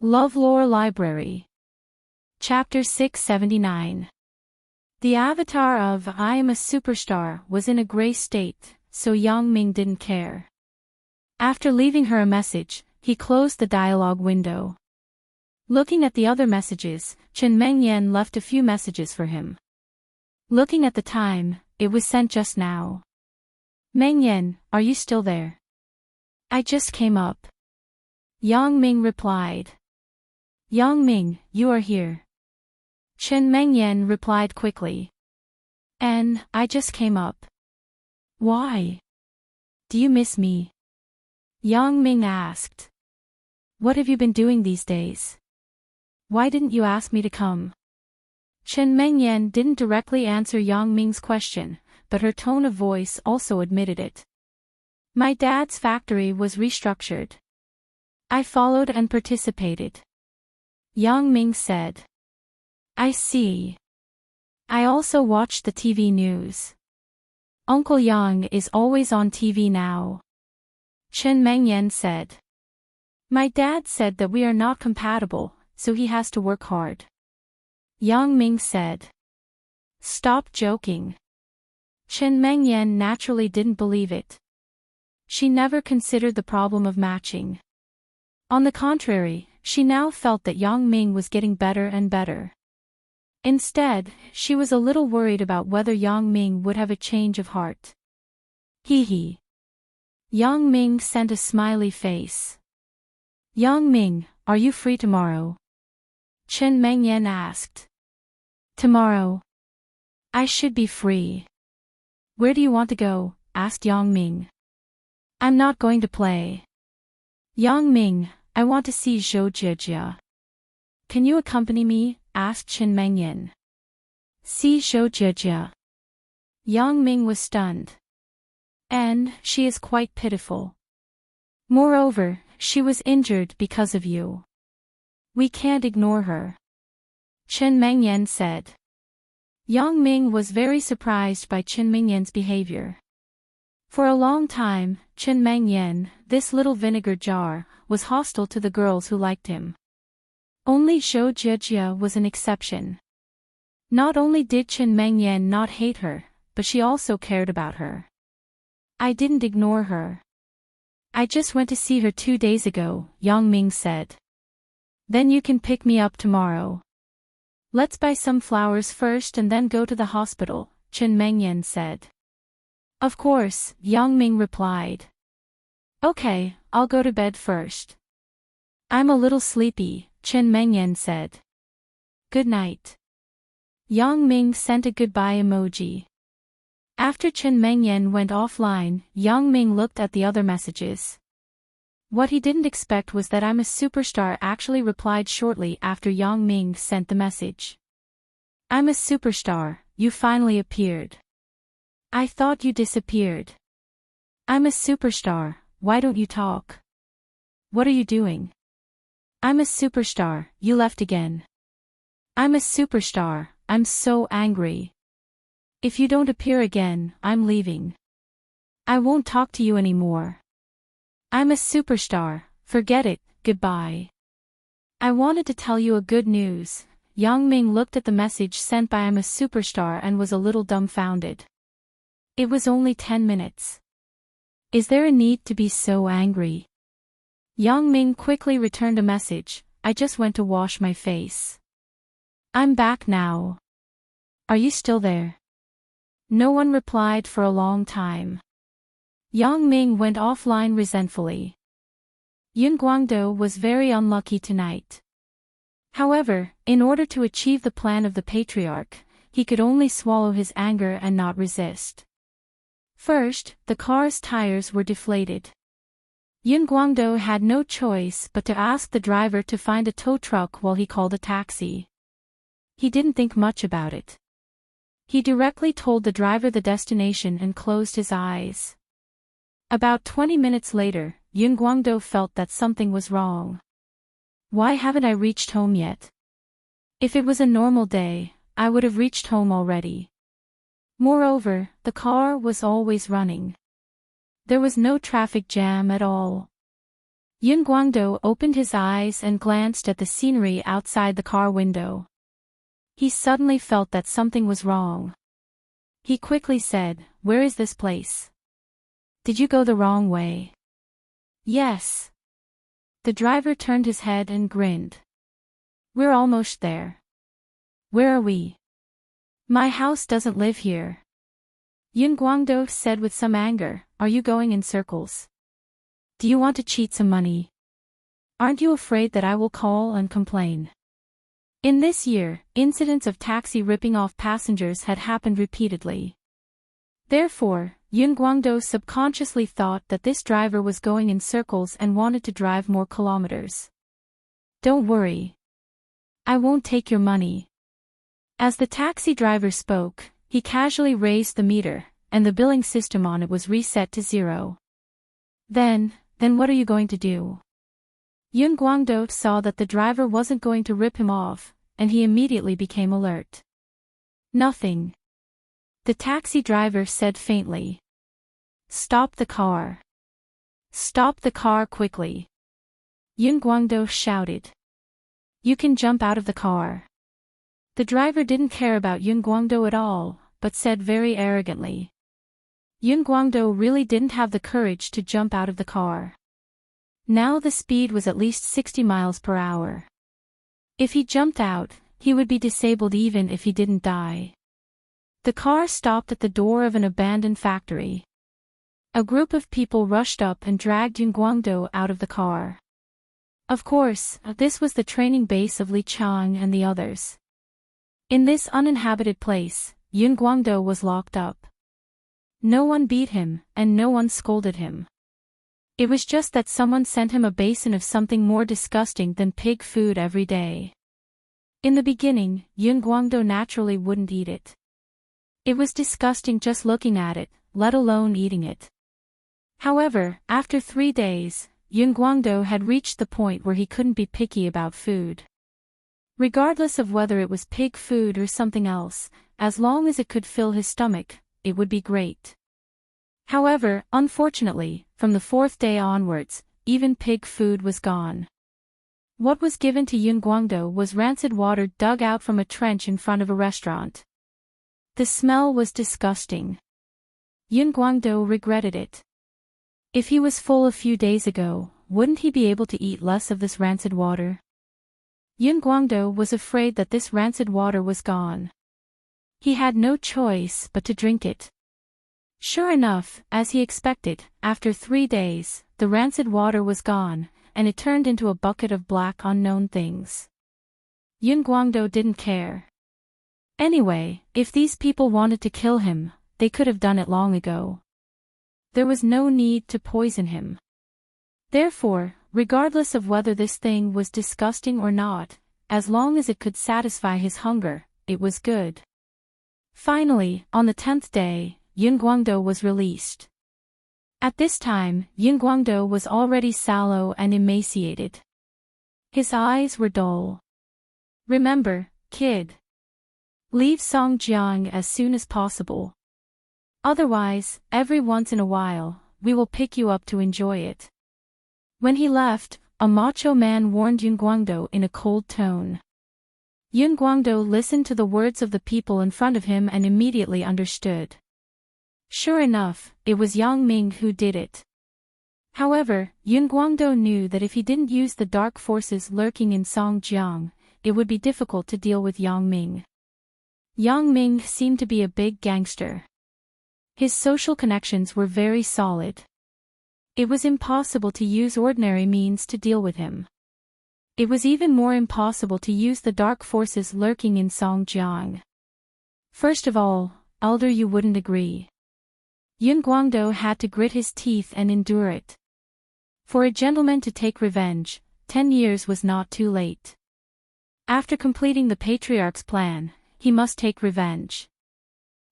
LoveLore Library. Chapter 679. The avatar of I Am a Superstar was in a gray state, so Yang Ming didn't care. After leaving her a message, he closed the dialogue window. Looking at the other messages, Chen Mengyan left a few messages for him. Looking at the time, it was sent just now. Mengyan, are you still there? I just came up. Yang Ming replied. Yang Ming, you are here. Chen Mengyan replied quickly. And, I just came up. Why? Do you miss me? Yang Ming asked. What have you been doing these days? Why didn't you ask me to come? Chen Mengyan didn't directly answer Yang Ming's question, but her tone of voice also admitted it. My dad's factory was restructured. I followed and participated. Yang Ming said. I see. I also watched the TV news. Uncle Yang is always on TV now. Chen Mengyan said. My dad said that we are not compatible, so he has to work hard. Yang Ming said. Stop joking. Chen Mengyan naturally didn't believe it. She never considered the problem of matching. On the contrary, she now felt that Yang Ming was getting better and better. Instead, she was a little worried about whether Yang Ming would have a change of heart. Hee hee. Yang Ming sent a smiley face. Yang Ming, are you free tomorrow? Chen Mengyan asked. Tomorrow? I should be free. Where do you want to go? Asked Yang Ming. I'm not going to play. Yang Ming, I want to see Zhou Jie. Can you accompany me? Asked Chen Mengyan. See Zhou Jie. Yang Ming was stunned. And, she is quite pitiful. Moreover, she was injured because of you. We can't ignore her. Chen Mengyan said. Yang Ming was very surprised by Chen Mengyan's behavior. For a long time, Chen Mengyan, this little vinegar jar, was hostile to the girls who liked him. Only Zhou Jie was an exception. Not only did Chen Mengyan not hate her, but she also cared about her. I didn't ignore her. I just went to see her 2 days ago, Yang Ming said. Then you can pick me up tomorrow. Let's buy some flowers first and then go to the hospital, Chen Mengyan said. Of course, Yang Ming replied. Okay, I'll go to bed first. I'm a little sleepy, Chen Mengyan said. Good night. Yang Ming sent a goodbye emoji. After Chen Mengyan went offline, Yang Ming looked at the other messages. What he didn't expect was that I'm a superstar actually replied shortly after Yang Ming sent the message. I'm a superstar, you finally appeared. I thought you disappeared. I'm a superstar, why don't you talk? What are you doing? I'm a superstar, you left again. I'm a superstar, I'm so angry. If you don't appear again, I'm leaving. I won't talk to you anymore. I'm a superstar, forget it, goodbye. I wanted to tell you a good news. Yang Ming looked at the message sent by I'm a superstar and was a little dumbfounded. It was only 10 minutes. Is there a need to be so angry? Yang Ming quickly returned a message, I just went to wash my face. I'm back now. Are you still there? No one replied for a long time. Yang Ming went offline resentfully. Yun Guangdo was very unlucky tonight. However, in order to achieve the plan of the patriarch, he could only swallow his anger and not resist. First, the car's tires were deflated. Yun Guangdo had no choice but to ask the driver to find a tow truck while he called a taxi. He didn't think much about it. He directly told the driver the destination and closed his eyes. About 20 minutes later, Yun Guangdo felt that something was wrong. Why haven't I reached home yet? If it was a normal day, I would have reached home already. Moreover, the car was always running. There was no traffic jam at all. Yun Guangdo opened his eyes and glanced at the scenery outside the car window. He suddenly felt that something was wrong. He quickly said, "Where is this place? Did you go the wrong way?" "Yes." The driver turned his head and grinned. "We're almost there." "Where are we?" "My house doesn't live here." Yun Guangdo said with some anger, "Are you going in circles? Do you want to cheat some money? Aren't you afraid that I will call and complain?" In this year, incidents of taxi ripping off passengers had happened repeatedly. Therefore, Yun Guangdo subconsciously thought that this driver was going in circles and wanted to drive more kilometers. "Don't worry. I won't take your money." As the taxi driver spoke, he casually raised the meter, and the billing system on it was reset to 0. Then what are you going to do?" Yun Guangdo saw that the driver wasn't going to rip him off, and he immediately became alert. "Nothing." The taxi driver said faintly. "Stop the car. Stop the car quickly." Yun Guangdo shouted. "You can jump out of the car." The driver didn't care about Yun Guangdo at all, but said very arrogantly. Yun Guangdo really didn't have the courage to jump out of the car. Now the speed was at least 60 miles per hour. If he jumped out, he would be disabled even if he didn't die. The car stopped at the door of an abandoned factory. A group of people rushed up and dragged Yun Guangdo out of the car. Of course, this was the training base of Li Chang and the others. In this uninhabited place, Yun Guangdo was locked up. No one beat him, and no one scolded him. It was just that someone sent him a basin of something more disgusting than pig food every day. In the beginning, Yun Guangdo naturally wouldn't eat it. It was disgusting just looking at it, let alone eating it. However, after 3 days, Yun Guangdo had reached the point where he couldn't be picky about food. Regardless of whether it was pig food or something else, as long as it could fill his stomach, it would be great. However, unfortunately, from the 4th day onwards, even pig food was gone. What was given to Yun Guangdo was rancid water dug out from a trench in front of a restaurant. The smell was disgusting. Yun Guangdo regretted it. If he was full a few days ago, wouldn't he be able to eat less of this rancid water? Yun Guangdo was afraid that this rancid water was gone. He had no choice but to drink it. Sure enough, as he expected, after 3 days, the rancid water was gone, and it turned into a bucket of black unknown things. Yun Guangdo didn't care. Anyway, if these people wanted to kill him, they could have done it long ago. There was no need to poison him. Therefore, regardless of whether this thing was disgusting or not, as long as it could satisfy his hunger, it was good. Finally, on the 10th day, Yun Guangdo was released. At this time, Yun Guangdo was already sallow and emaciated. His eyes were dull. "Remember, kid. Leave Songjiang as soon as possible. Otherwise, every once in a while, we will pick you up to enjoy it." When he left, a macho man warned Yun Guangdo in a cold tone. Yun Guangdo listened to the words of the people in front of him and immediately understood. Sure enough, it was Yang Ming who did it. However, Yun Guangdo knew that if he didn't use the dark forces lurking in Songjiang, it would be difficult to deal with Yang Ming. Yang Ming seemed to be a big gangster. His social connections were very solid. It was impossible to use ordinary means to deal with him. It was even more impossible to use the dark forces lurking in Songjiang. First of all, Elder, you wouldn't agree. Yun Guangdo had to grit his teeth and endure it. For a gentleman to take revenge, 10 years was not too late. After completing the Patriarch's plan, he must take revenge.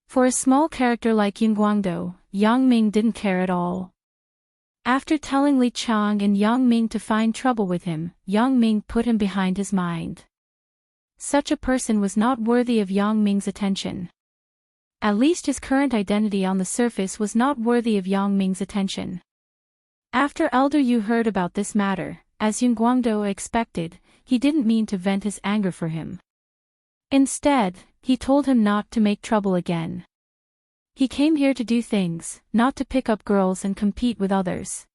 For a small character like Yun Guangdo, Yang Ming didn't care at all. After telling Li Chang and Yang Ming to find trouble with him, Yang Ming put him behind his mind. Such a person was not worthy of Yang Ming's attention. At least his current identity on the surface was not worthy of Yang Ming's attention. After Elder Yu heard about this matter, as Yun Guangdo expected, he didn't mean to vent his anger for him. Instead, he told him not to make trouble again. He came here to do things, not to pick up girls and compete with others.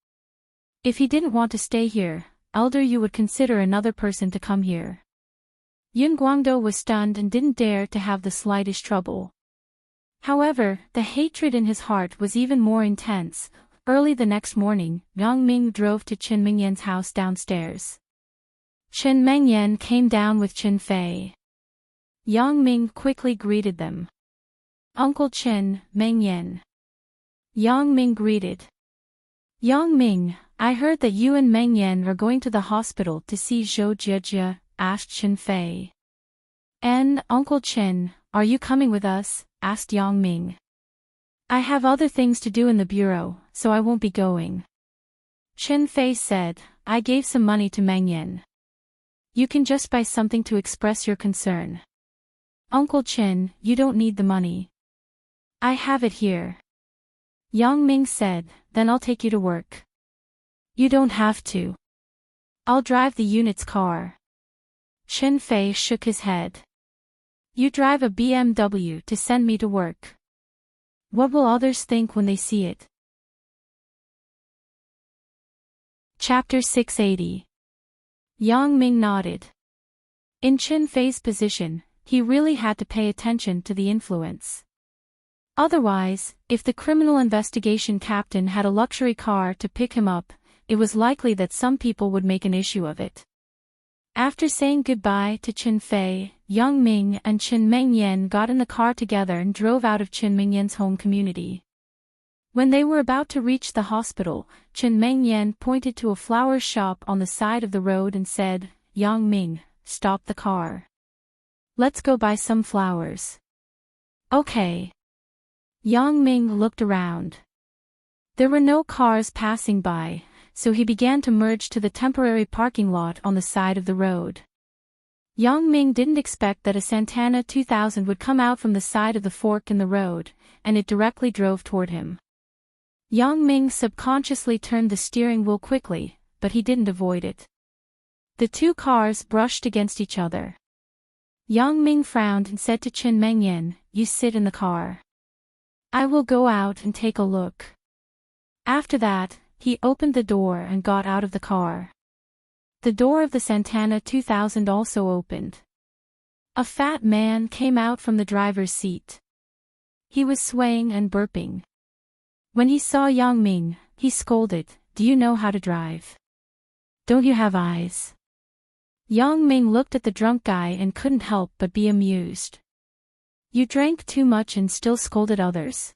If he didn't want to stay here, Elder Yu would consider another person to come here. Yun Guangdo was stunned and didn't dare to have the slightest trouble. However, the hatred in his heart was even more intense. Early the next morning, Yang Ming drove to Qin Mingyan's house downstairs. Qin Mingyan came down with Qin Fei. Yang Ming quickly greeted them. Uncle Qin, Mingyan. Yang Ming greeted. Yang Ming, I heard that you and Mingyan are going to the hospital to see Zhou Jiejie, asked Qin Fei. And, Uncle Qin, are you coming with us? Asked Yang Ming. I have other things to do in the bureau, so I won't be going. Qin Fei said, I gave some money to Mingyan. You can just buy something to express your concern. Uncle Qin, you don't need the money. I have it here. Yang Ming said, then I'll take you to work. You don't have to. I'll drive the unit's car. Qin Fei shook his head. You drive a BMW to send me to work. What will others think when they see it? Chapter 680. Yang Ming nodded. In Qin Fei's position, he really had to pay attention to the influence. Otherwise, if the criminal investigation captain had a luxury car to pick him up, it was likely that some people would make an issue of it. After saying goodbye to Qin Fei, Yang Ming and Qin Mingyan got in the car together and drove out of Qin Mingyan's home community. When they were about to reach the hospital, Qin Mingyan pointed to a flower shop on the side of the road and said, Yang Ming, stop the car. Let's go buy some flowers. Okay. Yang Ming looked around. There were no cars passing by, so he began to merge to the temporary parking lot on the side of the road. Yang Ming didn't expect that a Santana 2000 would come out from the side of the fork in the road, and it directly drove toward him. Yang Ming subconsciously turned the steering wheel quickly, but he didn't avoid it. The two cars brushed against each other. Yang Ming frowned and said to Qin Mingyan, you sit in the car. I will go out and take a look. After that, he opened the door and got out of the car. The door of the Santana 2000 also opened. A fat man came out from the driver's seat. He was swaying and burping. When he saw Yang Ming, he scolded, do you know how to drive? Don't you have eyes? Yang Ming looked at the drunk guy and couldn't help but be amused. You drank too much and still scolded others.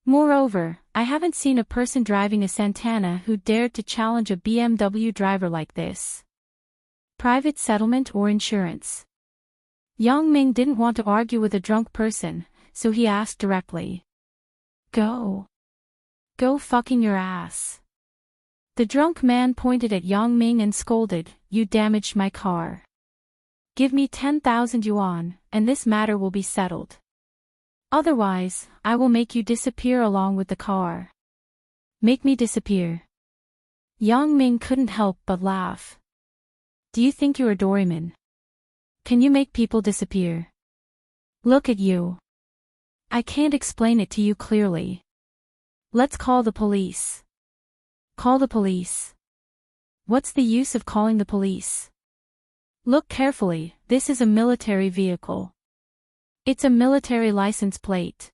Moreover, I haven't seen a person driving a Santana who dared to challenge a BMW driver like this. Private settlement or insurance? Yang Ming didn't want to argue with a drunk person, so he asked directly. Go. Go fucking your ass. The drunk man pointed at Yang Ming and scolded, you damaged my car. Give me 10,000 yuan, and this matter will be settled. Otherwise, I will make you disappear along with the car. Make me disappear. Yang Ming couldn't help but laugh. Do you think you're a Doraemon? Can you make people disappear? Look at you. I can't explain it to you clearly. Let's call the police. Call the police. What's the use of calling the police? Look carefully, this is a military vehicle. It's a military license plate.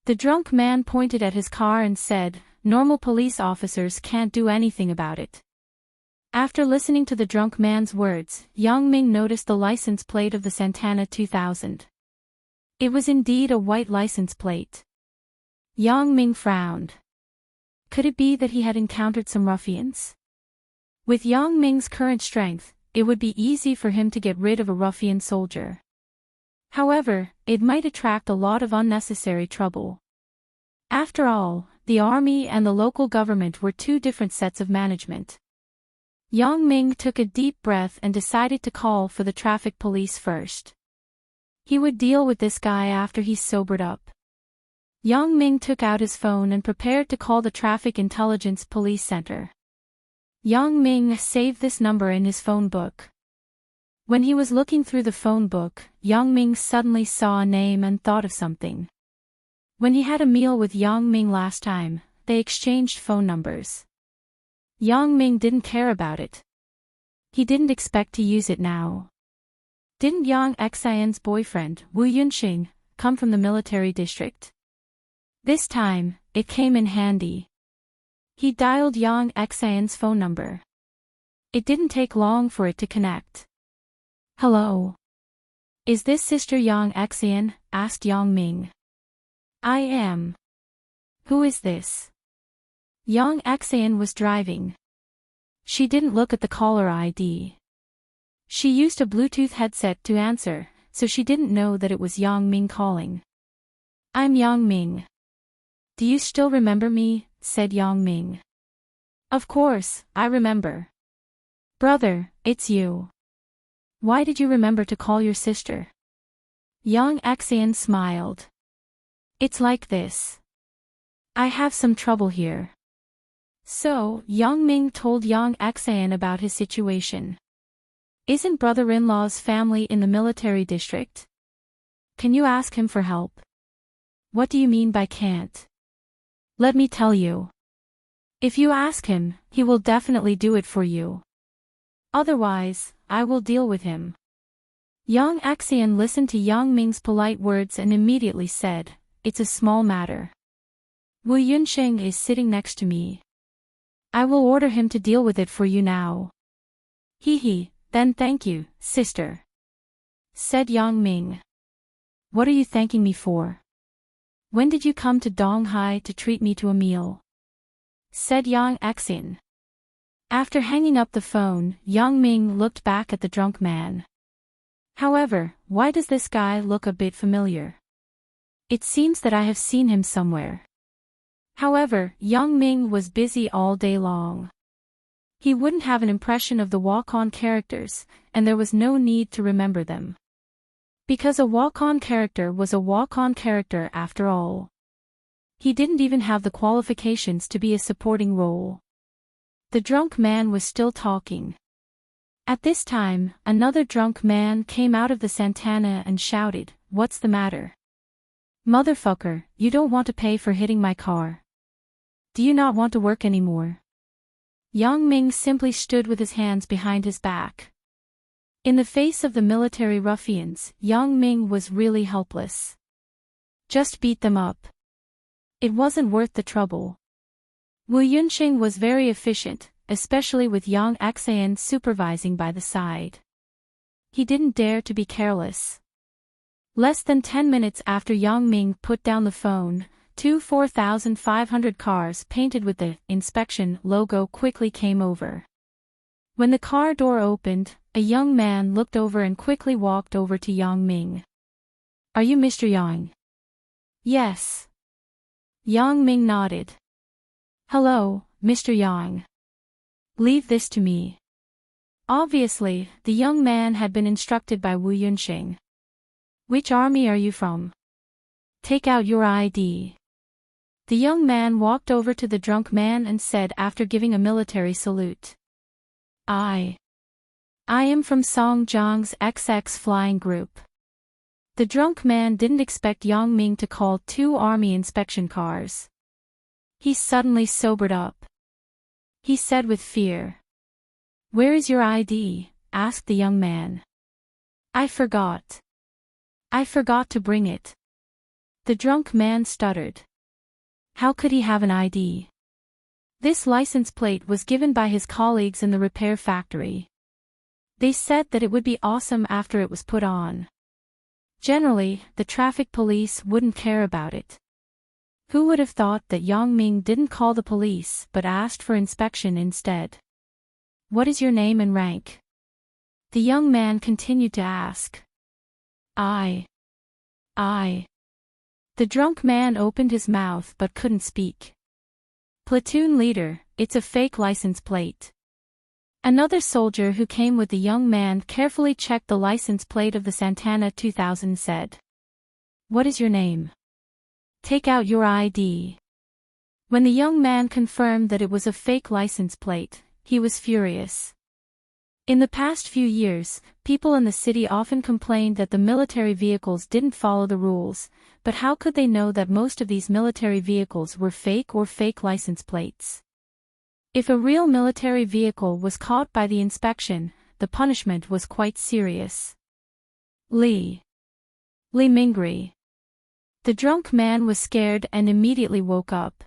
The drunk man pointed at his car and said, normal police officers can't do anything about it. After listening to the drunk man's words, Yang Ming noticed the license plate of the Santana 2000. It was indeed a white license plate. Yang Ming frowned. Could it be that he had encountered some ruffians? With Yang Ming's current strength, it would be easy for him to get rid of a ruffian soldier. However, it might attract a lot of unnecessary trouble. After all, the army and the local government were two different sets of management. Yang Ming took a deep breath and decided to call for the traffic police first. He would deal with this guy after he sobered up. Yang Ming took out his phone and prepared to call the Traffic Intelligence Police Center. Yang Ming saved this number in his phone book. When he was looking through the phone book, Yang Ming suddenly saw a name and thought of something. When he had a meal with Yang Ming last time, they exchanged phone numbers. Yang Ming didn't care about it. He didn't expect to use it now. Didn't Yang Xian's boyfriend, Wu Yunxing, come from the military district? This time, it came in handy. He dialed Yang Xian's phone number. It didn't take long for it to connect. Hello. Is this Sister Yang Xian? Asked Yang Ming. I am. Who is this? Yang Xian was driving. She didn't look at the caller ID. She used a Bluetooth headset to answer, so she didn't know that it was Yang Ming calling. I'm Yang Ming. Do you still remember me? Said Yang Ming. Of course, I remember. Brother, it's you. Why did you remember to call your sister? Yang Xian smiled. It's like this. I have some trouble here. So, Yang Ming told Yang Xian about his situation. Isn't brother-in-law's family in the military district? Can you ask him for help? What do you mean by can't? Let me tell you. If you ask him, he will definitely do it for you. Otherwise, I will deal with him. Yang Xian listened to Yang Ming's polite words and immediately said, It's a small matter. Wu Yunxing is sitting next to me. I will order him to deal with it for you now. He, then thank you, sister. Said Yang Ming. What are you thanking me for? When did you come to Donghai to treat me to a meal? Said Yang Xian. After hanging up the phone, Yang Ming looked back at the drunk man. However, why does this guy look a bit familiar? It seems that I have seen him somewhere. However, Yang Ming was busy all day long. He wouldn't have an impression of the walk-on characters, and there was no need to remember them. Because a walk-on character was a walk-on character after all. He didn't even have the qualifications to be a supporting role. The drunk man was still talking. At this time, another drunk man came out of the Santana and shouted, What's the matter? Motherfucker, you don't want to pay for hitting my car. Do you not want to work anymore? Yang Ming simply stood with his hands behind his back. In the face of the military ruffians, Yang Ming was really helpless. Just beat them up. It wasn't worth the trouble. Wu Yunxing was very efficient, especially with Yang Xian supervising by the side. He didn't dare to be careless. Less than 10 minutes after Yang Ming put down the phone, two 4,500 cars painted with the inspection logo quickly came over. When the car door opened, a young man looked over and quickly walked over to Yang Ming. Are you Mr. Yang? Yes. Yang Ming nodded. Hello, Mr. Yang. Leave this to me. Obviously, the young man had been instructed by Wu Yunxing. Which army are you from? Take out your ID. The young man walked over to the drunk man and said after giving a military salute. I am from Songjiang's XX flying group. The drunk man didn't expect Yang Ming to call two army inspection cars. He suddenly sobered up. He said with fear. Where is your ID? Asked the young man. I forgot. I forgot to bring it. The drunk man stuttered. How could he have an ID? This license plate was given by his colleagues in the repair factory. They said that it would be awesome after it was put on. Generally, the traffic police wouldn't care about it. Who would have thought that Yang Ming didn't call the police but asked for inspection instead? What is your name and rank? The young man continued to ask. I. The drunk man opened his mouth but couldn't speak. Platoon leader, it's a fake license plate. Another soldier who came with the young man carefully checked the license plate of the Santana 2000 said. What is your name? Take out your ID. When the young man confirmed that it was a fake license plate, he was furious. In the past few years, people in the city often complained that the military vehicles didn't follow the rules, but how could they know that most of these military vehicles were fake or fake license plates? If a real military vehicle was caught by the inspection, the punishment was quite serious. Lee Mingri. The drunk man was scared and immediately woke up.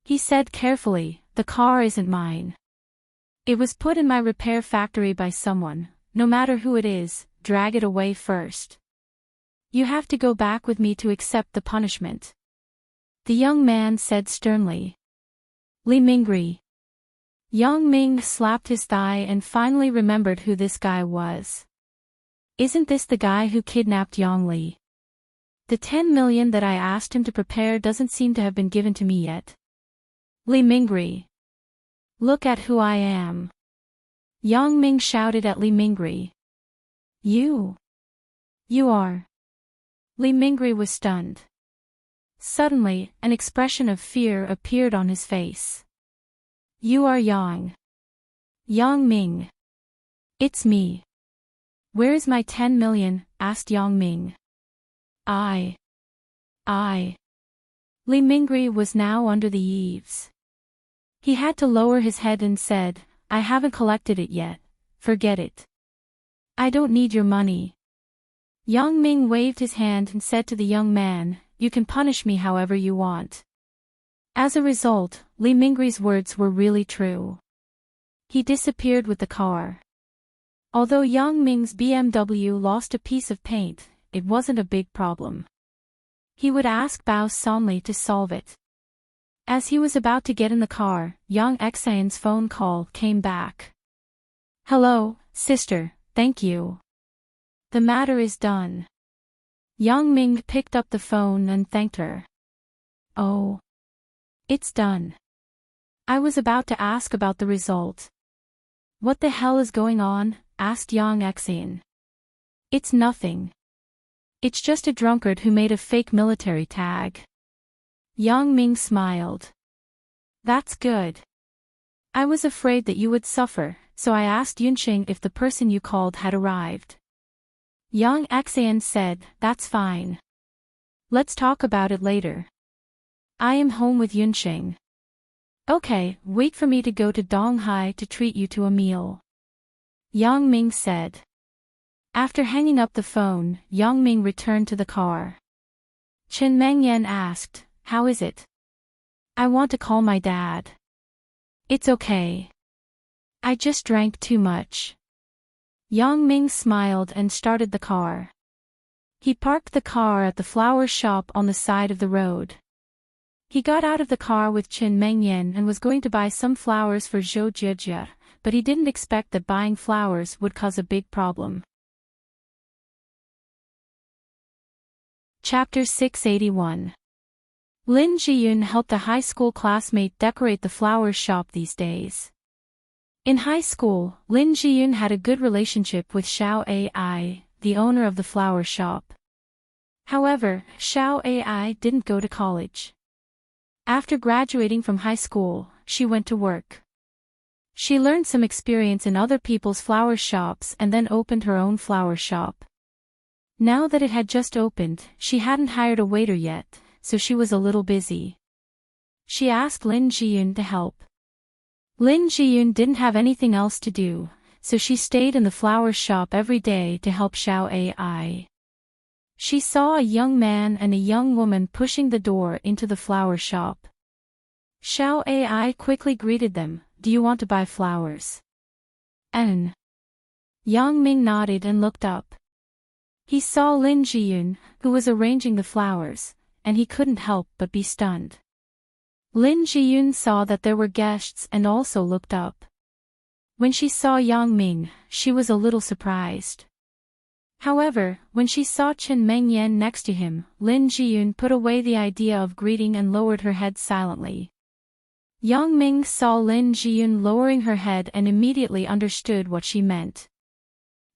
He said carefully, "The car isn't mine. It was put in my repair factory by someone. No matter who it is, drag it away first. You have to go back with me to accept the punishment," the young man said sternly. Lee Mingri. Yang Ming slapped his thigh and finally remembered who this guy was. Isn't this the guy who kidnapped Yang Li? The 10 million that I asked him to prepare doesn't seem to have been given to me yet. Lee Mingri. Look at who I am. Yang Ming shouted at Lee Mingri. You are. Lee Mingri was stunned. Suddenly, an expression of fear appeared on his face. You are Yang Ming. It's me. Where is my 10 million? Asked Yang Ming. I. Lee Mingri was now under the eaves. He had to lower his head and said, I haven't collected it yet. Forget it. I don't need your money. Yang Ming waved his hand and said to the young man, You can punish me however you want. As a result, Lee Mingri's words were really true. He disappeared with the car. Although Yang Ming's BMW lost a piece of paint, it wasn't a big problem. He would ask Bao Sonli to solve it. As he was about to get in the car, Yang Xian's phone call came back. Hello, sister, thank you. The matter is done. Yang Ming picked up the phone and thanked her. Oh. It's done. I was about to ask about the result. What the hell is going on? Asked Yang Xian. It's nothing. It's just a drunkard who made a fake military tag. Yang Ming smiled. That's good. I was afraid that you would suffer, so I asked Yunxing if the person you called had arrived. Yang Xian said, That's fine. Let's talk about it later. I am home with Yunxing. Okay, wait for me to go to Donghai to treat you to a meal. Yang Ming said. After hanging up the phone, Yang Ming returned to the car. Chen Mengyan asked, How is it? I want to call my dad. It's okay. I just drank too much. Yang Ming smiled and started the car. He parked the car at the flower shop on the side of the road. He got out of the car with Chen Mengyan and was going to buy some flowers for Zhou Jiejie, but he didn't expect that buying flowers would cause a big problem. Chapter 681. Lin Jiyun helped a high school classmate decorate the flower shop these days. In high school, Lin Jiyun had a good relationship with Xiao Ai, the owner of the flower shop. However, Xiao Ai didn't go to college. After graduating from high school, she went to work. She learned some experience in other people's flower shops and then opened her own flower shop. Now that it had just opened, she hadn't hired a waiter yet, so she was a little busy. She asked Lin Jiyun to help. Lin Jiyun didn't have anything else to do, so she stayed in the flower shop every day to help Xiao Ai. She saw a young man and a young woman pushing the door into the flower shop. Xiao Ai quickly greeted them, Do you want to buy flowers? Yang Ming nodded and looked up. He saw Lin Jiyun, who was arranging the flowers, and he couldn't help but be stunned. Lin Jiyun saw that there were guests and also looked up. When she saw Yang Ming, she was a little surprised. However, when she saw Chen Mengyan next to him, Lin Jiyun put away the idea of greeting and lowered her head silently. Yang Ming saw Lin Jiyun lowering her head and immediately understood what she meant.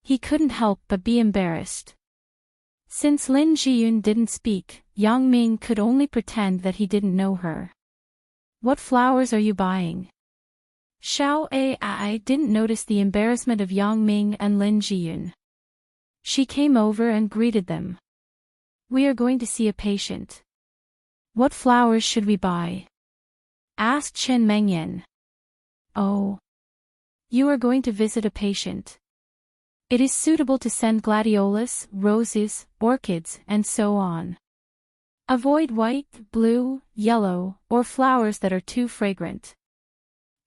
He couldn't help but be embarrassed. Since Lin Jiyun didn't speak, Yang Ming could only pretend that he didn't know her. What flowers are you buying? Xiao Ai didn't notice the embarrassment of Yang Ming and Lin Jiyun. She came over and greeted them. We are going to see a patient. What flowers should we buy? Asked Chen Mengyan. Oh. You are going to visit a patient. It is suitable to send gladiolus, roses, orchids, and so on. Avoid white, blue, yellow, or flowers that are too fragrant.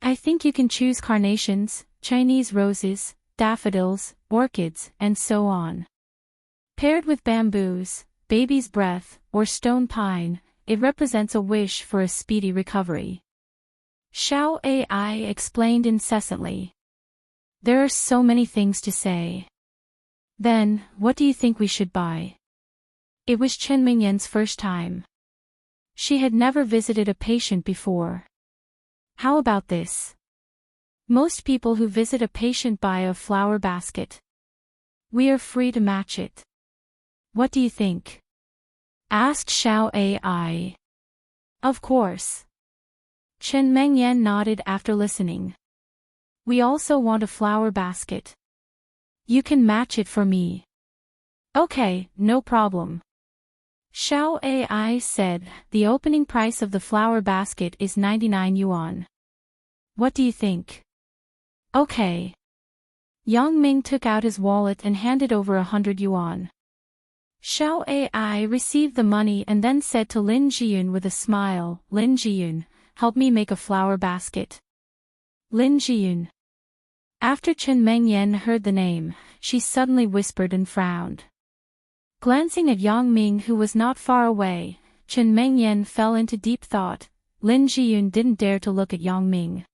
I think you can choose carnations, Chinese roses, daffodils, orchids, and so on. Paired with bamboos, baby's breath, or stone pine, it represents a wish for a speedy recovery. Xiao Ai explained incessantly. There are so many things to say. Then, what do you think we should buy? It was Chen Mingyan's first time. She had never visited a patient before. How about this? Most people who visit a patient buy a flower basket. We are free to match it. What do you think? Asked Xiao Ai. Of course. Chen Mengyan nodded after listening. We also want a flower basket. You can match it for me. Okay, no problem. Xiao Ai said, the opening price of the flower basket is 99 yuan. What do you think? Okay. Yang Ming took out his wallet and handed over 100 yuan. Xiao Ai received the money and then said to Lin Jiyun with a smile, Lin Jiyun, help me make a flower basket. Lin Jiyun. After Chen Mengyan heard the name, she suddenly whispered and frowned. Glancing at Yang Ming who was not far away, Chen Mengyan fell into deep thought. Lin Jiyun didn't dare to look at Yang Ming.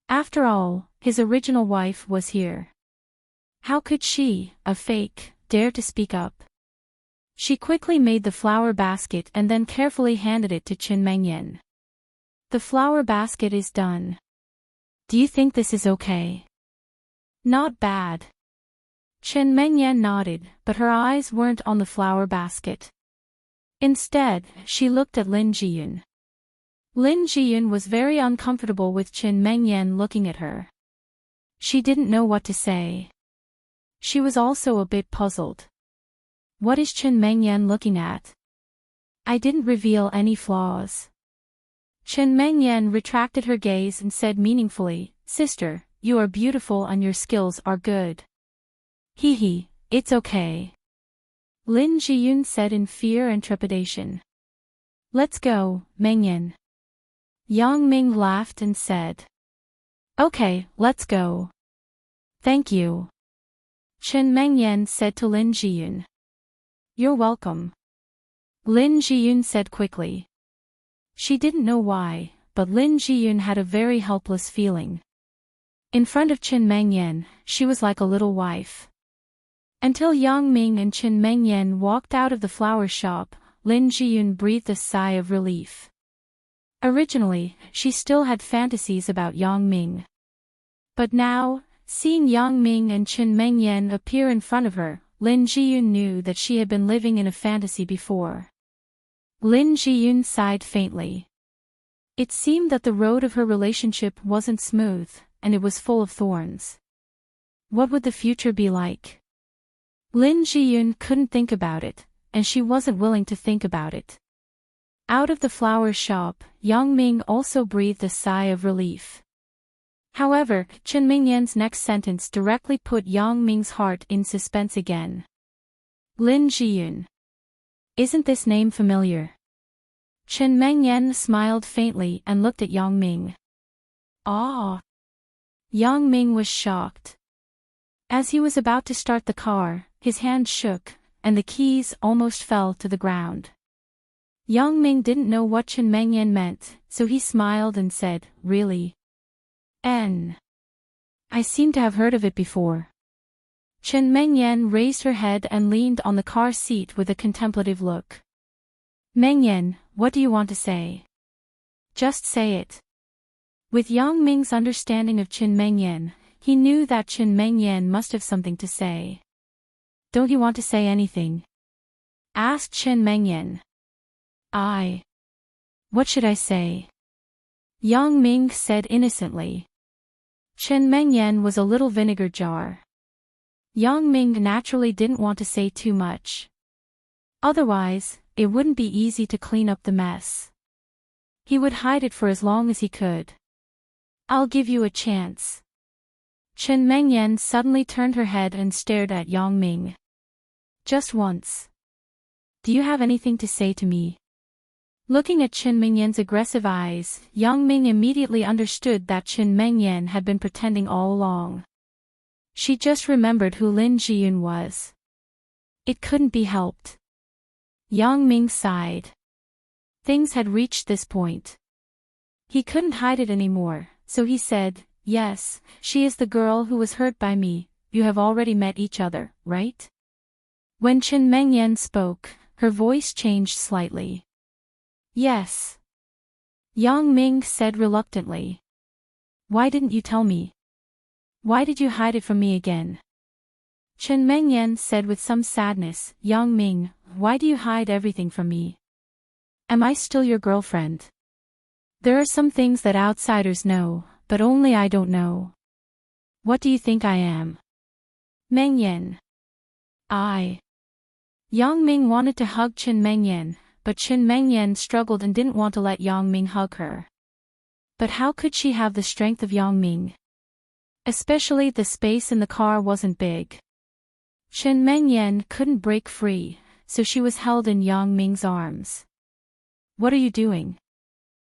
After all, his original wife was here. How could she, a fake, dare to speak up? She quickly made the flower basket and then carefully handed it to Chen Mengyan. The flower basket is done. Do you think this is okay? Not bad. Chen Mengyan nodded, but her eyes weren't on the flower basket. Instead, she looked at Lin Jiyun. Lin Jiyun was very uncomfortable with Chen Mengyan looking at her. She didn't know what to say. She was also a bit puzzled. What is Chen Mengyan looking at? I didn't reveal any flaws. Chen Mengyan retracted her gaze and said meaningfully, Sister, you are beautiful and your skills are good. Hee, it's okay. Lin Jiyun said in fear and trepidation. Let's go, Mengyan. Yang Ming laughed and said. Okay, let's go. Thank you. Chen Mengyan said to Lin Jiyun. You're welcome. Lin Jiyun said quickly. She didn't know why, but Lin Jiyun had a very helpless feeling. In front of Chen Mengyan, she was like a little wife. Until Yang Ming and Chen Mengyan walked out of the flower shop, Lin Jiyun breathed a sigh of relief. Originally, she still had fantasies about Yang Ming. But now, seeing Yang Ming and Chen Mengyan appear in front of her, Lin Jiyun knew that she had been living in a fantasy before. Lin Jiyun sighed faintly. It seemed that the road of her relationship wasn't smooth, and it was full of thorns. What would the future be like? Lin Jiyun couldn't think about it, and she wasn't willing to think about it. Out of the flower shop, Yang Ming also breathed a sigh of relief. However, Chen Mingyan's next sentence directly put Yang Ming's heart in suspense again. Lin Jiyun. Isn't this name familiar? Chen Mengyan smiled faintly and looked at Yang Ming. Ah! Yang Ming was shocked. As he was about to start the car, his hand shook, and the keys almost fell to the ground. Yang Ming didn't know what Chen Mengyan meant, so he smiled and said, Really? I seem to have heard of it before. Chen Mengyan raised her head and leaned on the car seat with a contemplative look. Mengyan, what do you want to say? Just say it. With Yang Ming's understanding of Chen Mengyan, he knew that Chen Mengyan must have something to say. Don't you want to say anything? asked Chen Mengyan. What should I say? Yang Ming said innocently. Chen Mengyan was a little vinegar jar. Yang Ming naturally didn't want to say too much. Otherwise, it wouldn't be easy to clean up the mess. He would hide it for as long as he could. I'll give you a chance. Chen Mengyan suddenly turned her head and stared at Yang Ming. Just once. Do you have anything to say to me? Looking at Chen Mengyan's aggressive eyes, Yang Ming immediately understood that Chen Mengyan had been pretending all along. She just remembered who Lin Jiyun was. It couldn't be helped. Yang Ming sighed. Things had reached this point. He couldn't hide it anymore, so he said, "Yes, she is the girl who was hurt by me. You have already met each other, right?" When Chen Mengyan spoke, her voice changed slightly. "Yes." Yang Ming said reluctantly. "Why didn't you tell me? Why did you hide it from me again?" Chen Mengyan said with some sadness, "Yang Ming, why do you hide everything from me? Am I still your girlfriend? There are some things that outsiders know, but only I don't know. What do you think I am?" Mengyan. Yang Ming wanted to hug Chen Mengyan, but Chen Mengyan struggled and didn't want to let Yang Ming hug her. But how could she have the strength of Yang Ming? Especially the space in the car wasn't big. Chen Mengyan couldn't break free, so she was held in Yang Ming's arms. "What are you doing?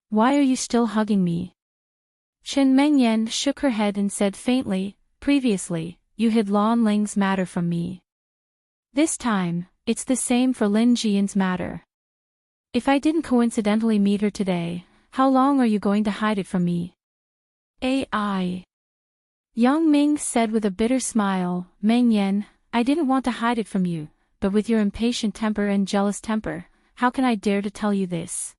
Why are you still hugging me?" Chen Mengyan shook her head and said faintly, "Previously, you hid Lan Ling's matter from me. This time, it's the same for Lin Jiyun's matter. If I didn't coincidentally meet her today, how long are you going to hide it from me?" Yang Ming said with a bitter smile, "Mengyan, I didn't want to hide it from you, but with your impatient temper and jealous temper, how can I dare to tell you this?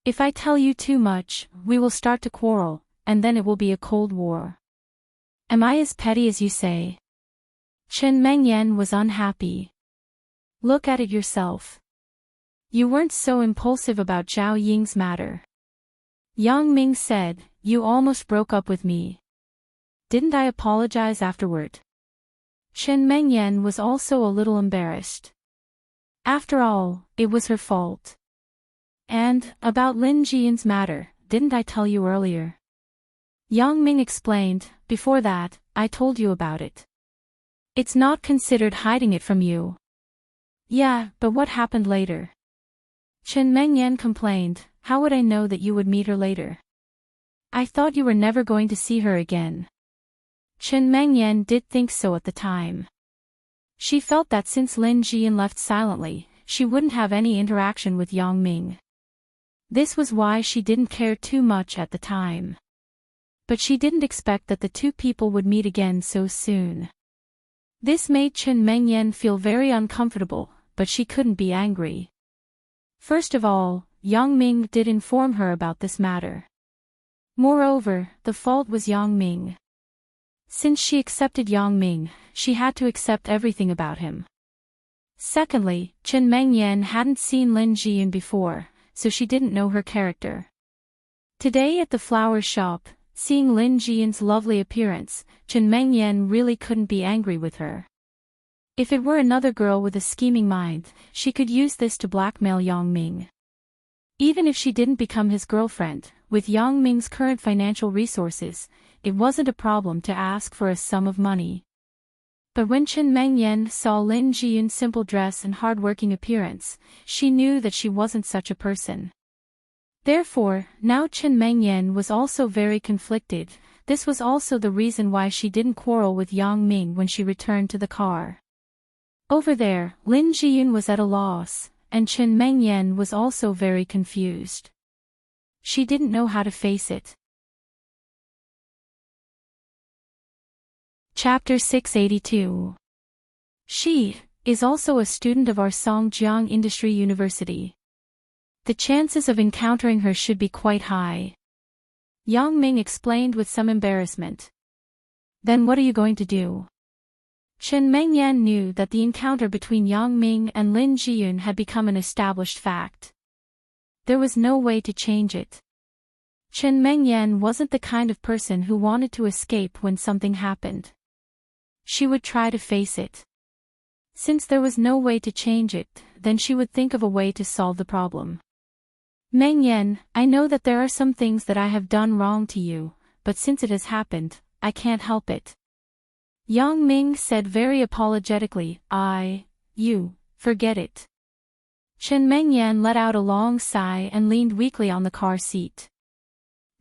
If I tell you too much, we will start to quarrel, and then it will be a cold war. Am I as petty as you say?" Chen Mengyan was unhappy. "Look at it yourself. You weren't so impulsive about Zhao Ying's matter." Yang Ming said, "You almost broke up with me. Didn't I apologize afterward?" Chen Mengyan was also a little embarrassed. After all, it was her fault. "And, about Lin Jiyun's matter, didn't I tell you earlier?" Yang Ming explained, "Before that, I told you about it. It's not considered hiding it from you." "Yeah, but what happened later?" Chen Mengyan complained, "How would I know that you would meet her later? I thought you were never going to see her again." Chen Mengyan did think so at the time. She felt that since Lin Jiyun left silently, she wouldn't have any interaction with Yang Ming. This was why she didn't care too much at the time. But she didn't expect that the two people would meet again so soon. This made Chen Mengyan feel very uncomfortable, but she couldn't be angry. First of all, Yang Ming did inform her about this matter. Moreover, the fault was Yang Ming. Since she accepted Yang Ming, she had to accept everything about him. Secondly, Chen Mengyan hadn't seen Lin Jiyun before, so she didn't know her character. Today at the flower shop, seeing Lin Jiyun's lovely appearance, Chen Mengyan really couldn't be angry with her. If it were another girl with a scheming mind, she could use this to blackmail Yang Ming. Even if she didn't become his girlfriend, with Yang Ming's current financial resources, it wasn't a problem to ask for a sum of money. But when Chen Mengyan saw Lin Jiyun's simple dress and hard-working appearance, she knew that she wasn't such a person. Therefore, now Chen Mengyan was also very conflicted. This was also the reason why she didn't quarrel with Yang Ming when she returned to the car. Over there, Lin Jiyun was at a loss, and Chen Mengyan was also very confused. She didn't know how to face it. Chapter 682. She is also a student of our Songjiang Industry University. The chances of encountering her should be quite high. Yang Ming explained with some embarrassment. Then what are you going to do? Chen Mengyan knew that the encounter between Yang Ming and Lin Jiyun had become an established fact. There was no way to change it. Chen Mengyan wasn't the kind of person who wanted to escape when something happened. She would try to face it. Since there was no way to change it, then she would think of a way to solve the problem. Mengyan, I know that there are some things that I have done wrong to you, but since it has happened, I can't help it. Yang Ming said very apologetically, forget it. Chen Mengyan let out a long sigh and leaned weakly on the car seat.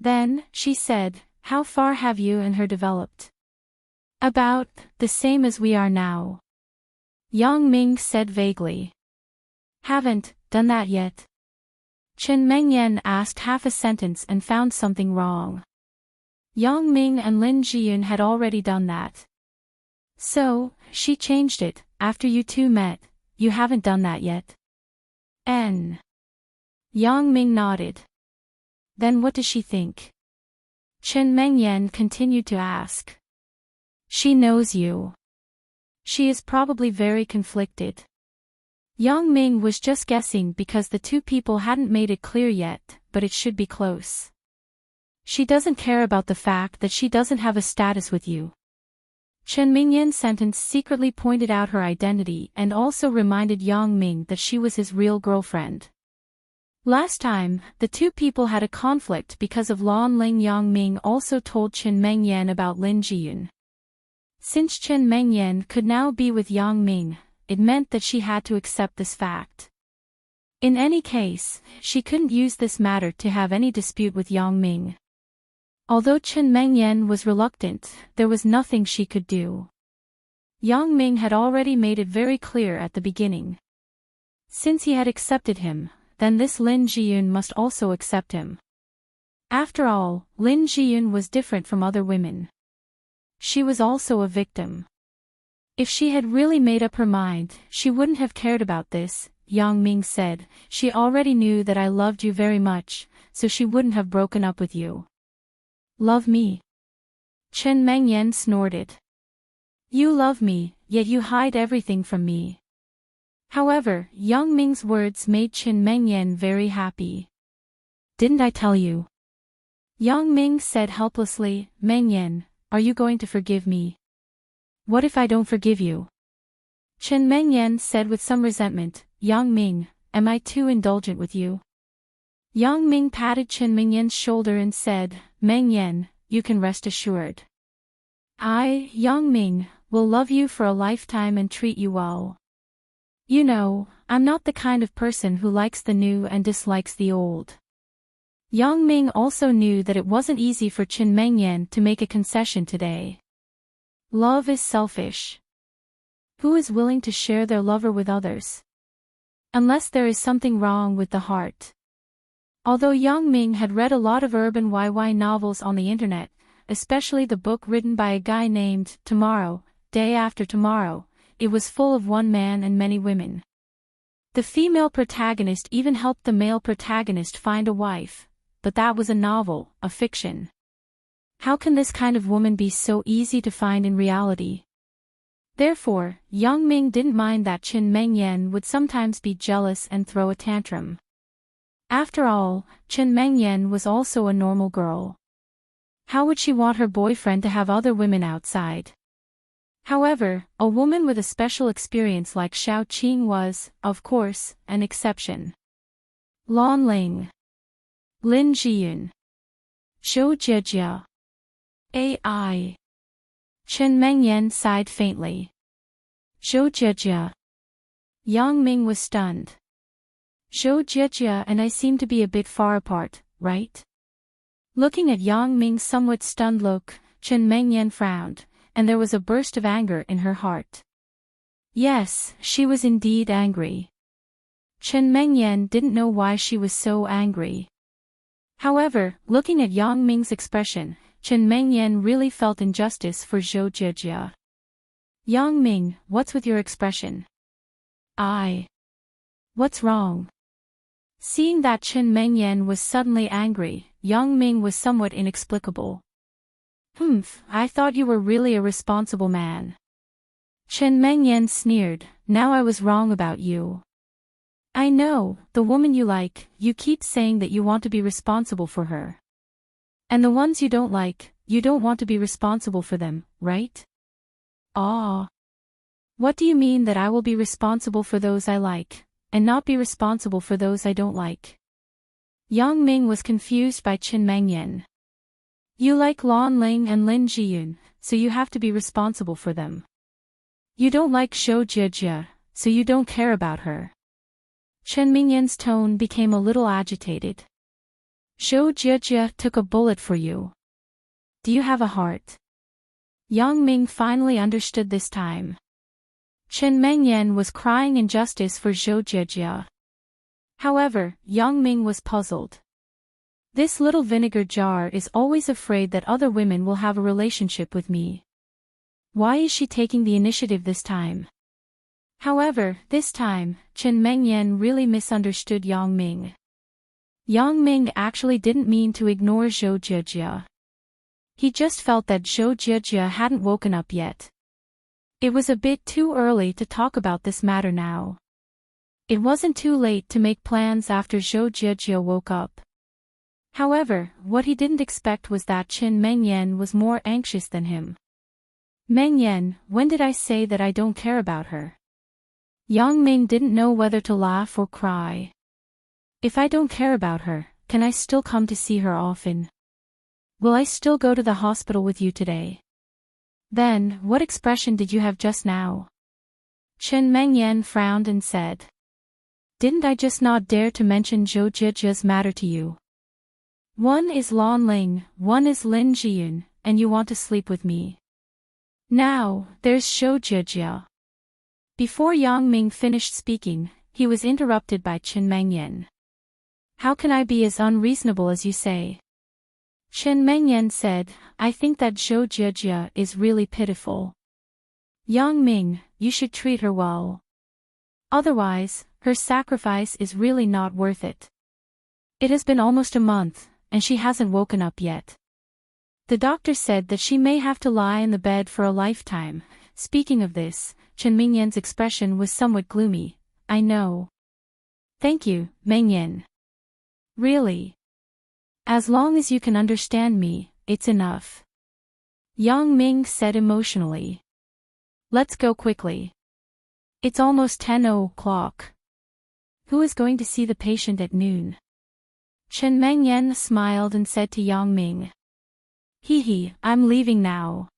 Then, she said, how far have you and her developed? About the same as we are now. Yang Ming said vaguely. Haven't done that yet. Chen Mengyan asked half a sentence and found something wrong. Yang Ming and Lin Jiyun had already done that. So, she changed it, after you two met, you haven't done that yet. Yang Ming nodded. Then what does she think? Chen Mengyan continued to ask. She knows you. She is probably very conflicted. Yang Ming was just guessing because the two people hadn't made it clear yet, but it should be close. She doesn't care about the fact that she doesn't have a status with you. Chen Mengyan's sentence secretly pointed out her identity and also reminded Yang Ming that she was his real girlfriend. Last time, the two people had a conflict because of Lan Ling. Yang Ming also told Chen Mengyan about Lin Jiyun. Since Chen Mengyan could now be with Yang Ming, it meant that she had to accept this fact. In any case, she couldn't use this matter to have any dispute with Yang Ming. Although Chen Mengyan was reluctant, there was nothing she could do. Yang Ming had already made it very clear at the beginning. Since he had accepted him, then this Lin Jiyun must also accept him. After all, Lin Jiyun was different from other women. She was also a victim. If she had really made up her mind, she wouldn't have cared about this, Yang Ming said. She already knew that I loved you very much, so she wouldn't have broken up with you. Love me? Chen Mengyan snorted. You love me, yet you hide everything from me. However, Yang Ming's words made Chen Mengyan very happy. Didn't I tell you? Yang Ming said helplessly, Mengyan, are you going to forgive me? What if I don't forgive you? Chen Mengyan said with some resentment, Yang Ming, am I too indulgent with you? Yang Ming patted Chen Mengyan's shoulder and said, Mengyan, you can rest assured. I, Yang Ming, will love you for a lifetime and treat you well. You know, I'm not the kind of person who likes the new and dislikes the old. Yang Ming also knew that it wasn't easy for Chen Mengyan to make a concession today. Love is selfish. Who is willing to share their lover with others? Unless there is something wrong with the heart. Although Yang Ming had read a lot of urban YY novels on the internet, especially the book written by a guy named Tomorrow, Day After Tomorrow, it was full of one man and many women. The female protagonist even helped the male protagonist find a wife, but that was a novel, a fiction. How can this kind of woman be so easy to find in reality? Therefore, Yang Ming didn't mind that Chen Mengyan would sometimes be jealous and throw a tantrum. After all, Chen Mengyan was also a normal girl. How would she want her boyfriend to have other women outside? However, a woman with a special experience like Xiao Qing was, of course, an exception. Lan Ling, Lin Jiyun, Zhou Jiejia. AI. Chen Mengyan sighed faintly. Zhou Jiejia. Yang Ming was stunned. Zhou Jiejia and I seem to be a bit far apart, right? Looking at Yang Ming's somewhat stunned look, Chen Mengyan frowned, and there was a burst of anger in her heart. Yes, she was indeed angry. Chen Mengyan didn't know why she was so angry. However, looking at Yang Ming's expression, Chen Mengyan really felt injustice for Zhou Jiejia. Yang Ming, what's with your expression? What's wrong? Seeing that Chen Mengyan was suddenly angry, Yang Ming was somewhat inexplicable. I thought you were really a responsible man. Chen Mengyan sneered, now I was wrong about you. I know, the woman you like, you keep saying that you want to be responsible for her. And the ones you don't like, you don't want to be responsible for them, right? Ah. What do you mean that I will be responsible for those I like, and not be responsible for those I don't like? Yang Ming was confused by Chen Mengyan. You like Lan Ling and Lin Jiyun, so you have to be responsible for them. You don't like Zhou Jijia, so you don't care about her. Chen Mengyan's tone became a little agitated. Zhou Jijia took a bullet for you. Do you have a heart? Yang Ming finally understood this time. Chen Mengyan was crying injustice for Zhou Jijia. However, Yang Ming was puzzled. This little vinegar jar is always afraid that other women will have a relationship with me. Why is she taking the initiative this time? However, this time, Chen Mengyan really misunderstood Yang Ming. Yang Ming actually didn't mean to ignore Zhou Jijia. He just felt that Zhou Jijia hadn't woken up yet. It was a bit too early to talk about this matter now. It wasn't too late to make plans after Zhou Jijia woke up. However, what he didn't expect was that Chen Mengyan was more anxious than him. Mengyan, when did I say that I don't care about her? Yang Ming didn't know whether to laugh or cry. If I don't care about her, can I still come to see her often? Will I still go to the hospital with you today? Then, what expression did you have just now? Chen Mengyan frowned and said. Didn't I just not dare to mention Zhou Jijia's matter to you? One is Lan Ling, one is Lin Jiyun, and you want to sleep with me. Now, there's Zhou Jijia. Before Yang Ming finished speaking, he was interrupted by Chen Mengyan. How can I be as unreasonable as you say? Chen Mengyan said, I think that Zhou Jijia is really pitiful. Yang Ming, you should treat her well. Otherwise, her sacrifice is really not worth it. It has been almost a month, and she hasn't woken up yet. The doctor said that she may have to lie in the bed for a lifetime. Speaking of this, Chen Mengyan's expression was somewhat gloomy. I know. Thank you, Mengyan. Really? As long as you can understand me, it's enough. Yang Ming said emotionally. Let's go quickly. It's almost 10 o'clock. Who is going to see the patient at noon? Chen Mengyan smiled and said to Yang Ming. Hee, I'm leaving now.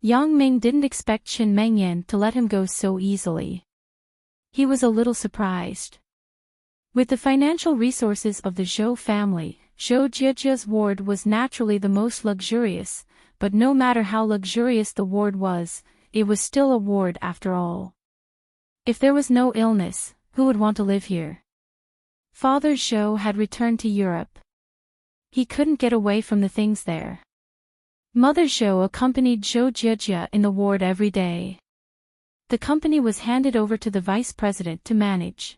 Yang Ming didn't expect Chen Mengyan to let him go so easily. He was a little surprised. With the financial resources of the Zhou family, Zhou Jijia's ward was naturally the most luxurious, but no matter how luxurious the ward was, it was still a ward after all. If there was no illness, who would want to live here? Father Zhou had returned to Europe. He couldn't get away from the things there. Mother Zhou accompanied Zhou Jijia in the ward every day. The company was handed over to the vice president to manage.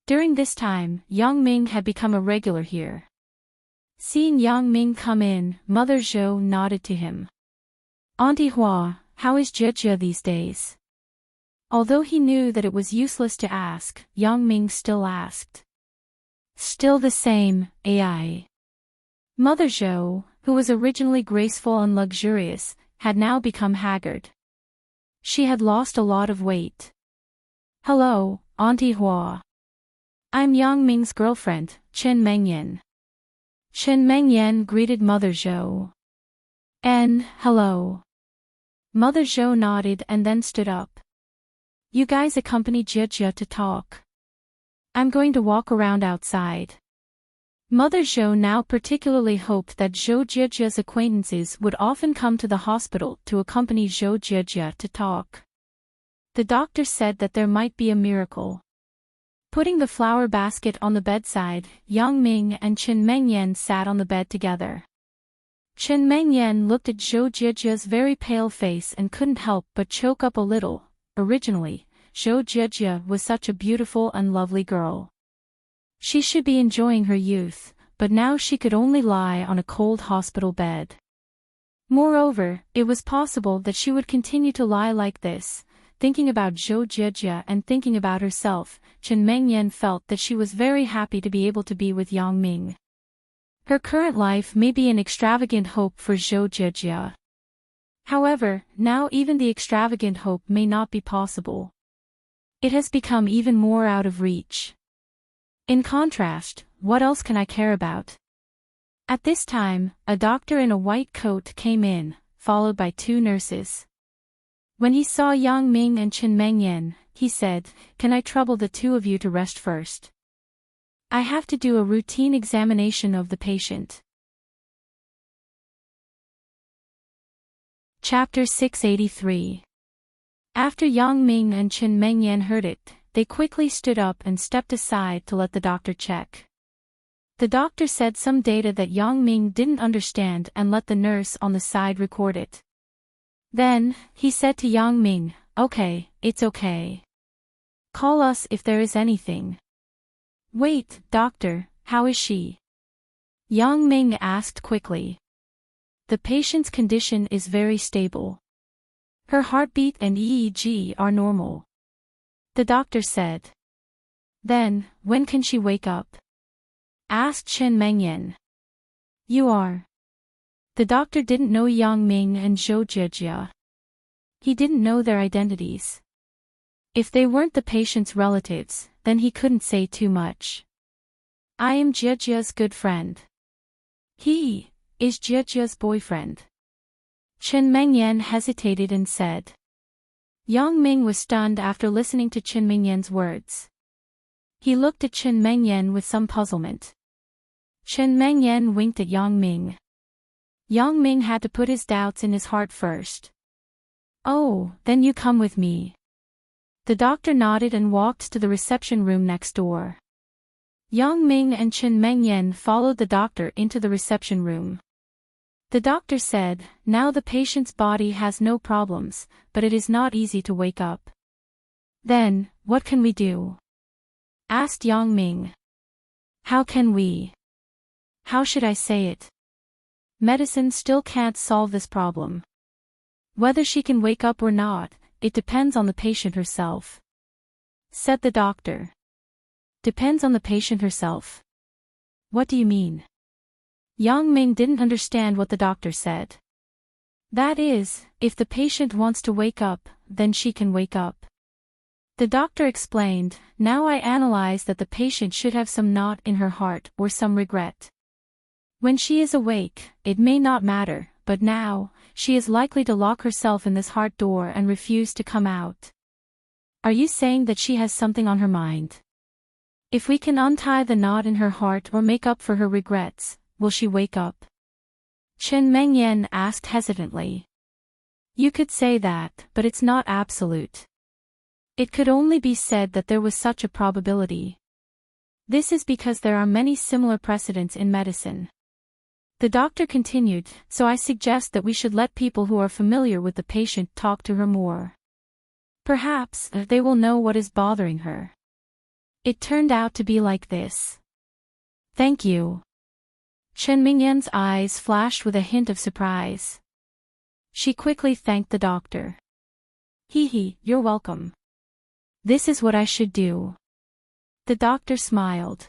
During this time, Yang Ming had become a regular here. Seeing Yang Ming come in, Mother Zhou nodded to him. Auntie Hua, how is Jijia these days? Although he knew that it was useless to ask, Yang Ming still asked. Still the same, AI. Mother Zhou, who was originally graceful and luxurious, had now become haggard. She had lost a lot of weight. Hello, Auntie Hua. I'm Yang Ming's girlfriend, Chen Mengyan. Chen Mengyan greeted Mother Zhou. Hello. Mother Zhou nodded and then stood up. You guys accompany Jijia to talk. I'm going to walk around outside. Mother Zhou now particularly hoped that Zhou Jijia's acquaintances would often come to the hospital to accompany Zhou Jijia to talk. The doctor said that there might be a miracle. Putting the flower basket on the bedside, Yang Ming and Chen Mengyan sat on the bed together. Chen Mengyan looked at Zhou Jijia's very pale face and couldn't help but choke up a little. Originally, Zhou Jijia was such a beautiful and lovely girl. She should be enjoying her youth, but now she could only lie on a cold hospital bed. Moreover, it was possible that she would continue to lie like this, thinking about Zhou Jie and thinking about herself. Chen Mengyan felt that she was very happy to be able to be with Yang Ming. Her current life may be an extravagant hope for Zhou Jie. However, now even the extravagant hope may not be possible. It has become even more out of reach. In contrast, what else can I care about? At this time, a doctor in a white coat came in, followed by 2 nurses. When he saw Yang Ming and Chen Mengyan, he said, "Can I trouble the 2 of you to rest first? I have to do a routine examination of the patient." Chapter 683. After Yang Ming and Chen Mengyan heard it, they quickly stood up and stepped aside to let the doctor check. The doctor said some data that Yang Ming didn't understand and let the nurse on the side record it. Then, he said to Yang Ming, "Okay, it's okay. Call us if there is anything." "Wait, doctor, how is she?" Yang Ming asked quickly. "The patient's condition is very stable. Her heartbeat and EEG are normal," the doctor said. "Then, when can she wake up?" asked Chen Mengyan. "You are." The doctor didn't know Yang Ming and Zhou Jie. He didn't know their identities. If they weren't the patient's relatives, then he couldn't say too much. "I am Jie's good friend." "He is Jie's boyfriend." Chen Mengyan hesitated and said. Yang Ming was stunned after listening to Chen Mengyan's words. He looked at Chen Mengyan with some puzzlement. Chen Mengyan winked at Yang Ming. Yang Ming had to put his doubts in his heart first. "Oh, then you come with me." The doctor nodded and walked to the reception room next door. Yang Ming and Chen Mengyan followed the doctor into the reception room. The doctor said, "Now the patient's body has no problems, but it is not easy to wake up." "Then, what can we do?" asked Yang Ming. "How can we? How should I say it? Medicine still can't solve this problem. Whether she can wake up or not, it depends on the patient herself," said the doctor. "Depends on the patient herself? What do you mean?" Yang Ming didn't understand what the doctor said. "That is, if the patient wants to wake up, then she can wake up." The doctor explained, "Now I analyze that the patient should have some knot in her heart or some regret. When she is awake, it may not matter, but now, she is likely to lock herself in this heart door and refuse to come out. Are you saying that she has something on her mind? If we can untie the knot in her heart or make up for her regrets, will she wake up?" Chen Mengyan asked hesitantly. "You could say that, but it's not absolute. It could only be said that there was such a probability. This is because there are many similar precedents in medicine." The doctor continued, "So I suggest that we should let people who are familiar with the patient talk to her more. Perhaps, they will know what is bothering her. It turned out to be like this." "Thank you." Chen Mingyan's eyes flashed with a hint of surprise. She quickly thanked the doctor. Hee, you're welcome. This is what I should do." The doctor smiled.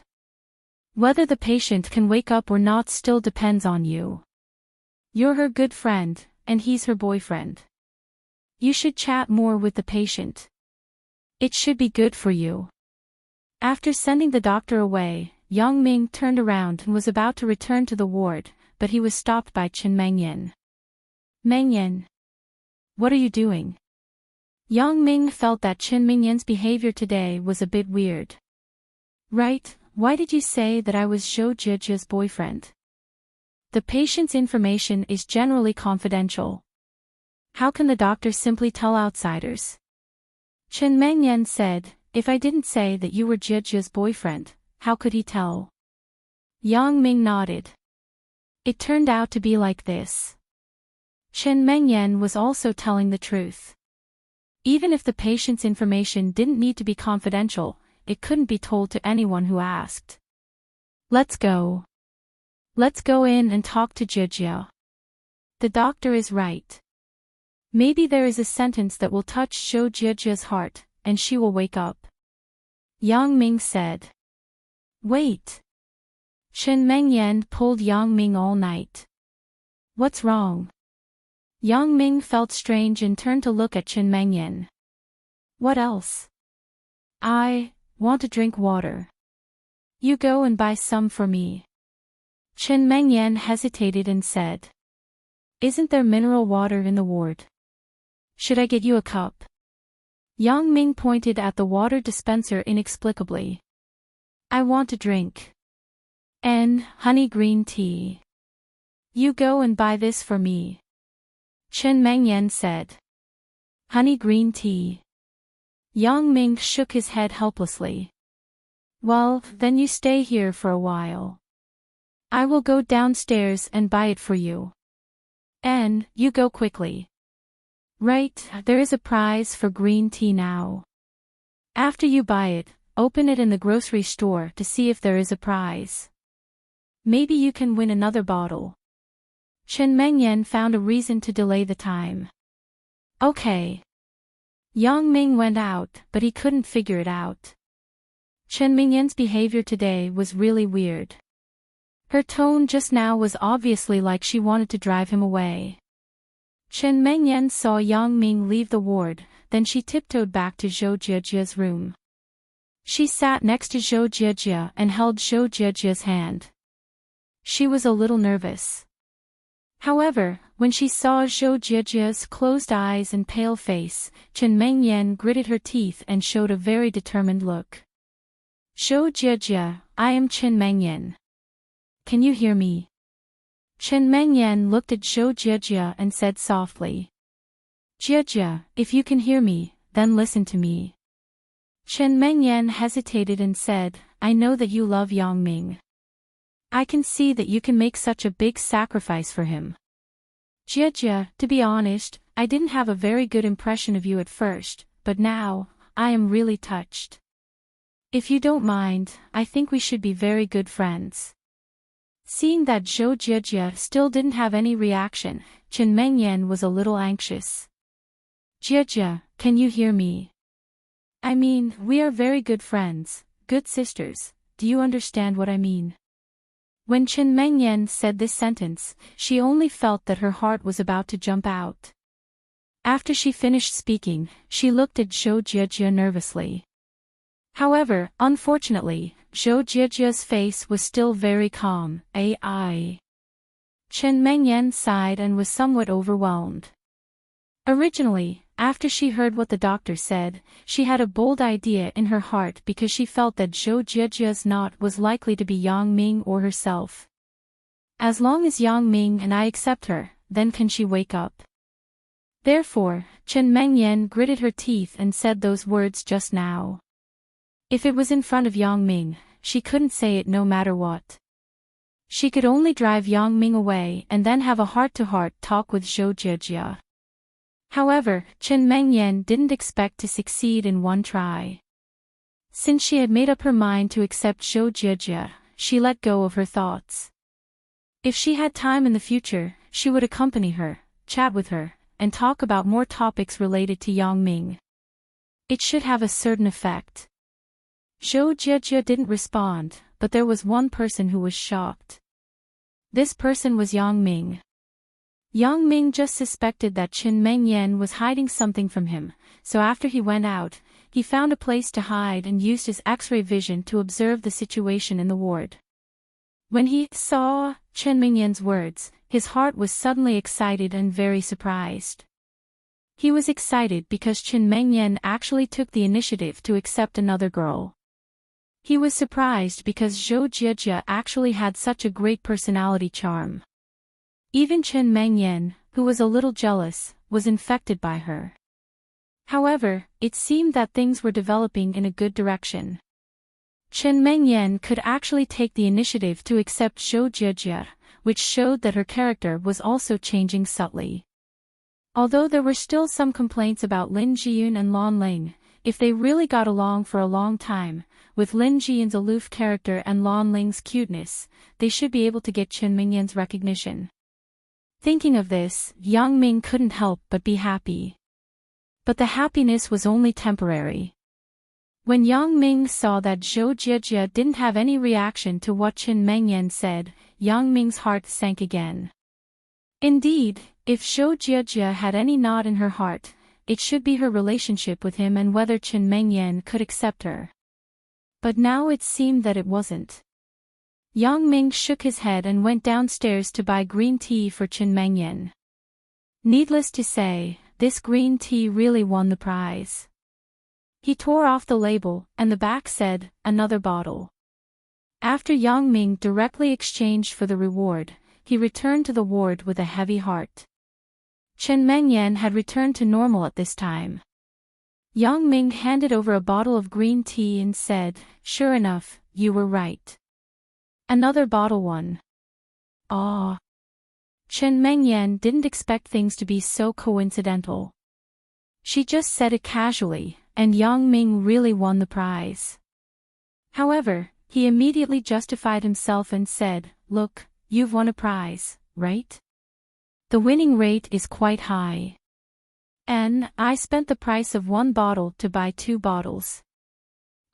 "Whether the patient can wake up or not still depends on you. You're her good friend, and he's her boyfriend. You should chat more with the patient. It should be good for you." After sending the doctor away, Yang Ming turned around and was about to return to the ward, but he was stopped by Chen Mengyan. "Mengyan, what are you doing?" Yang Ming felt that Chen Mengyan's behavior today was a bit weird. "Right, why did you say that I was Zhou Jie's boyfriend? The patient's information is generally confidential. How can the doctor simply tell outsiders?" Chen Mengyan said, "If I didn't say that you were Jie's boyfriend, how could he tell?" Yang Ming nodded. "It turned out to be like this." Chen Mengyan was also telling the truth. Even if the patient's information didn't need to be confidential, it couldn't be told to anyone who asked. "Let's go. Let's go in and talk to Jie." The doctor is right. Maybe there is a sentence that will touch Zhou Jiejia's heart, and she will wake up. Yang Ming said. Wait. Chen Mengyan pulled Yang Ming all night. What's wrong? Yang Ming felt strange and turned to look at Chen Mengyan. What else? I want to drink water. You go and buy some for me. Chen Mengyan hesitated and said. Isn't there mineral water in the ward? Should I get you a cup? Yang Ming pointed at the water dispenser inexplicably. I want to drink. Honey green tea. You go and buy this for me. Chen Mengyan said. Honey green tea. Yang Ming shook his head helplessly. Well, then you stay here for a while. I will go downstairs and buy it for you. You go quickly. Right, there is a prize for green tea now. After you buy it, open it in the grocery store to see if there is a prize. Maybe you can win another bottle. Chen Mengyan found a reason to delay the time. Okay. Yang Ming went out, but he couldn't figure it out. Chen Mengyan's behavior today was really weird. Her tone just now was obviously like she wanted to drive him away. Chen Mengyan saw Yang Ming leave the ward, then she tiptoed back to Zhou Jiejia's room. She sat next to Zhou Jiejia and held Zhou Jiejia's hand. She was a little nervous. However, when she saw Zhou Jiejia's closed eyes and pale face, Chen Mengyan gritted her teeth and showed a very determined look. Zhou Jiejia, I am Chen Mengyan. Can you hear me? Chen Mengyan looked at Zhou Jiejia and said softly. Jiejia, if you can hear me, then listen to me. Chen Mengyan hesitated and said, I know that you love Yang Ming. I can see that you can make such a big sacrifice for him. Jiejia, to be honest, I didn't have a very good impression of you at first, but now, I am really touched. If you don't mind, I think we should be very good friends. Seeing that Zhou Jiejia still didn't have any reaction, Chen Mengyan was a little anxious. Jiejia, can you hear me? I mean, we are very good friends, good sisters, do you understand what I mean? When Chen Mengyan said this sentence, she only felt that her heart was about to jump out. After she finished speaking, she looked at Zhou Jiejia nervously. However, unfortunately, Zhou Jiejia's face was still very calm. Chen Mengyan sighed and was somewhat overwhelmed. Originally, after she heard what the doctor said, she had a bold idea in her heart because she felt that Zhou Jiejia's knot was likely to be Yang Ming or herself. As long as Yang Ming and I accept her, then can she wake up? Therefore, Chen Mengyan gritted her teeth and said those words just now. If it was in front of Yang Ming, she couldn't say it no matter what. She could only drive Yang Ming away and then have a heart-to-heart talk with Zhou Jiejia. However, Chen Mengyan didn't expect to succeed in one try. Since she had made up her mind to accept Zhou Jiejia, she let go of her thoughts. If she had time in the future, she would accompany her, chat with her, and talk about more topics related to Yang Ming. It should have a certain effect. Zhou Jiejia didn't respond, but there was one person who was shocked. This person was Yang Ming. Yang Ming just suspected that Chen Mengyan was hiding something from him, so after he went out, he found a place to hide and used his X-ray vision to observe the situation in the ward. When he saw Chen Mengyan's words, his heart was suddenly excited and very surprised. He was excited because Chen Mengyan actually took the initiative to accept another girl. He was surprised because Zhou Jiejia actually had such a great personality charm. Even Chen Mengyan, who was a little jealous, was infected by her. However, it seemed that things were developing in a good direction. Chen Mengyan could actually take the initiative to accept Zhou Jiejia, which showed that her character was also changing subtly. Although there were still some complaints about Lin Jiyun and Lan Ling, if they really got along for a long time, with Lin Jiyun's aloof character and Lan Ling's cuteness, they should be able to get Chen Mengyan's recognition. Thinking of this, Yang Ming couldn't help but be happy. But the happiness was only temporary. When Yang Ming saw that Zhou Jiejie didn't have any reaction to what Qin Mengyan said, Yang Ming's heart sank again. Indeed, if Zhou Jiejie had any knot in her heart, it should be her relationship with him and whether Qin Mengyan could accept her. But now it seemed that it wasn't. Yang Ming shook his head and went downstairs to buy green tea for Qin Mengyan. Needless to say, this green tea really won the prize. He tore off the label, and the back said, "Another bottle." After Yang Ming directly exchanged for the reward, he returned to the ward with a heavy heart. Qin Mengyan had returned to normal at this time. Yang Ming handed over a bottle of green tea and said, "Sure enough, you were right. Another bottle won." Ah. Qin Mengyan didn't expect things to be so coincidental. She just said it casually, and Yang Ming really won the prize. However, he immediately justified himself and said, "Look, you've won a prize, right? The winning rate is quite high. And I spent the price of one bottle to buy 2 bottles.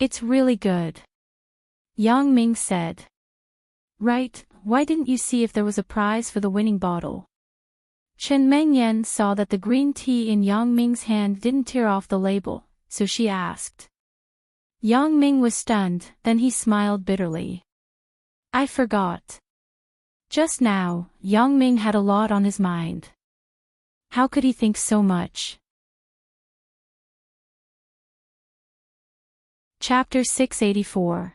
It's really good." Yang Ming said. "Right, why didn't you see if there was a prize for the winning bottle?" Qin Mengyan saw that the green tea in Yang Ming's hand didn't tear off the label, so she asked. Yang Ming was stunned, then he smiled bitterly. "I forgot." Just now, Yang Ming had a lot on his mind. How could he think so much? Chapter 684.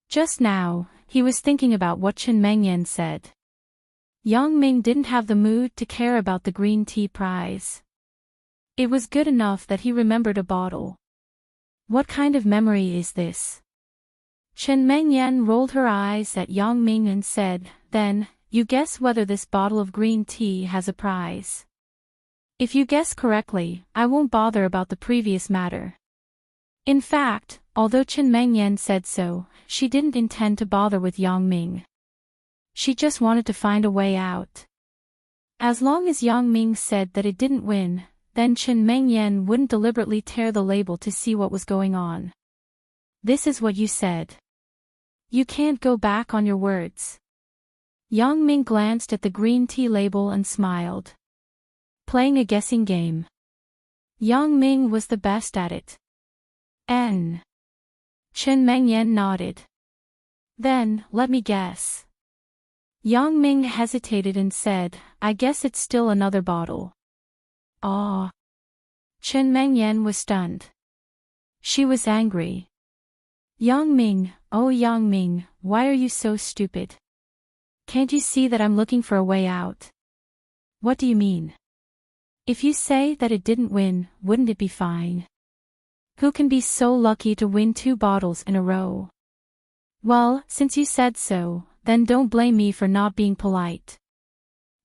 Just now, he was thinking about what Qin Mengyan said. Yang Ming didn't have the mood to care about the green tea prize. It was good enough that he remembered a bottle. What kind of memory is this? Qin Mengyan rolled her eyes at Yang Ming and said, "Then, you guess whether this bottle of green tea has a prize. If you guess correctly, I won't bother about the previous matter." In fact, although Qin Mengyan said so, she didn't intend to bother with Yang Ming. She just wanted to find a way out. As long as Yang Ming said that it didn't win, then Qin Mengyan wouldn't deliberately tear the label to see what was going on. "This is what you said. You can't go back on your words." Yang Ming glanced at the green tea label and smiled. Playing a guessing game. Yang Ming was the best at it. Qin Mengyan nodded. "Then, let me guess." Yang Ming hesitated and said, "I guess it's still another bottle." Ah. Qin Mengyan was stunned. She was angry. "Yang Ming, oh Yang Ming, why are you so stupid? Can't you see that I'm looking for a way out?" "What do you mean? If you say that it didn't win, wouldn't it be fine? Who can be so lucky to win 2 bottles in a row?" "Well, since you said so, then don't blame me for not being polite."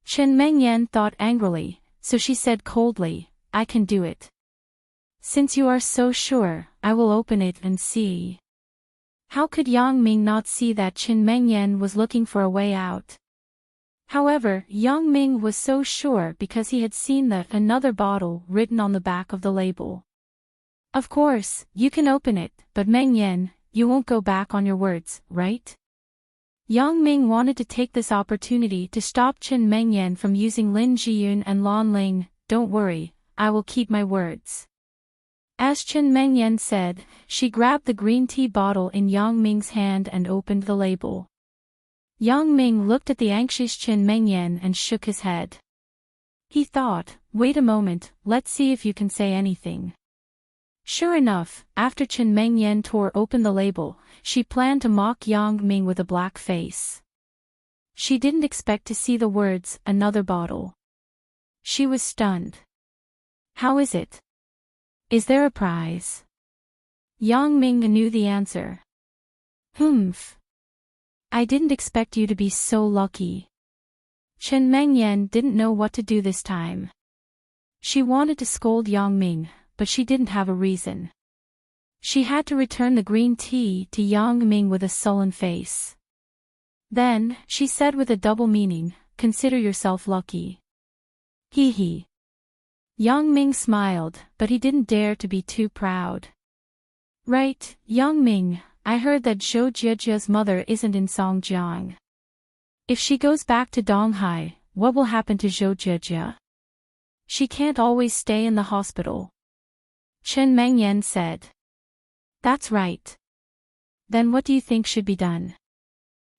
Qin Mengyan thought angrily, so she said coldly, "I can do it. Since you are so sure, I will open it and see." How could Yang Ming not see that Qin Mengyan was looking for a way out? However, Yang Ming was so sure because he had seen the "another bottle" written on the back of the label. "Of course, you can open it, but Mengyan, you won't go back on your words, right?" Yang Ming wanted to take this opportunity to stop Qin Mengyan from using Lin Jiyun and Lan Ling. "Don't worry, I will keep my words." As Qin Mengyan said, she grabbed the green tea bottle in Yang Ming's hand and opened the label. Yang Ming looked at the anxious Qin Mengyan and shook his head. He thought, "Wait a moment, let's see if you can say anything." Sure enough, after Qin Mengyan tore open the label, she planned to mock Yang Ming with a black face. She didn't expect to see the words, "another bottle." She was stunned. "How is it? Is there a prize?" Yang Ming knew the answer. "Humph. I didn't expect you to be so lucky." Qin Mengyan didn't know what to do this time. She wanted to scold Yang Ming, but she didn't have a reason. She had to return the green tea to Yang Ming with a sullen face. Then, she said with a double meaning, consider yourself lucky. Hee hee. Yang Ming smiled, but he didn't dare to be too proud. Right, Yang Ming, I heard that Zhou Jiejia's mother isn't in Songjiang. If she goes back to Donghai, what will happen to Zhou Jiejia? She can't always stay in the hospital. Chen Mengyan said. That's right. Then what do you think should be done?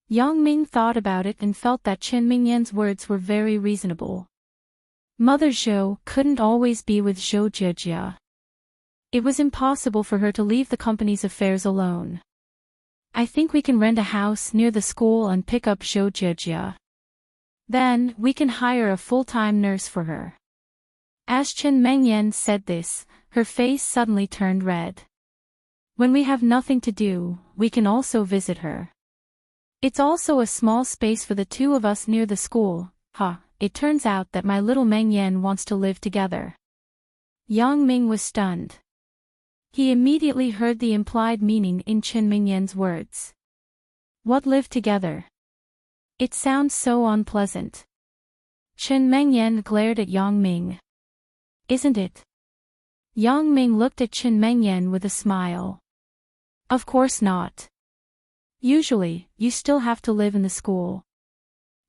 Yang Ming thought about it and felt that Chen Mengyan's words were very reasonable. Mother Zhou couldn't always be with Zhou Jiejia. It was impossible for her to leave the company's affairs alone. I think we can rent a house near the school and pick up Zhou Jiejia. Then, we can hire a full-time nurse for her. As Chen Mengyan said this, her face suddenly turned red. When we have nothing to do, we can also visit her. It's also a small space for the two of us near the school. It turns out that my little Mengyan wants to live together. Yang Ming was stunned. He immediately heard the implied meaning in Chen Mengyan's words. What live together? It sounds so unpleasant. Chen Mengyan glared at Yang Ming. Isn't it? Yang Ming looked at Chen Mengyan with a smile. Of course not. Usually, you still have to live in the school.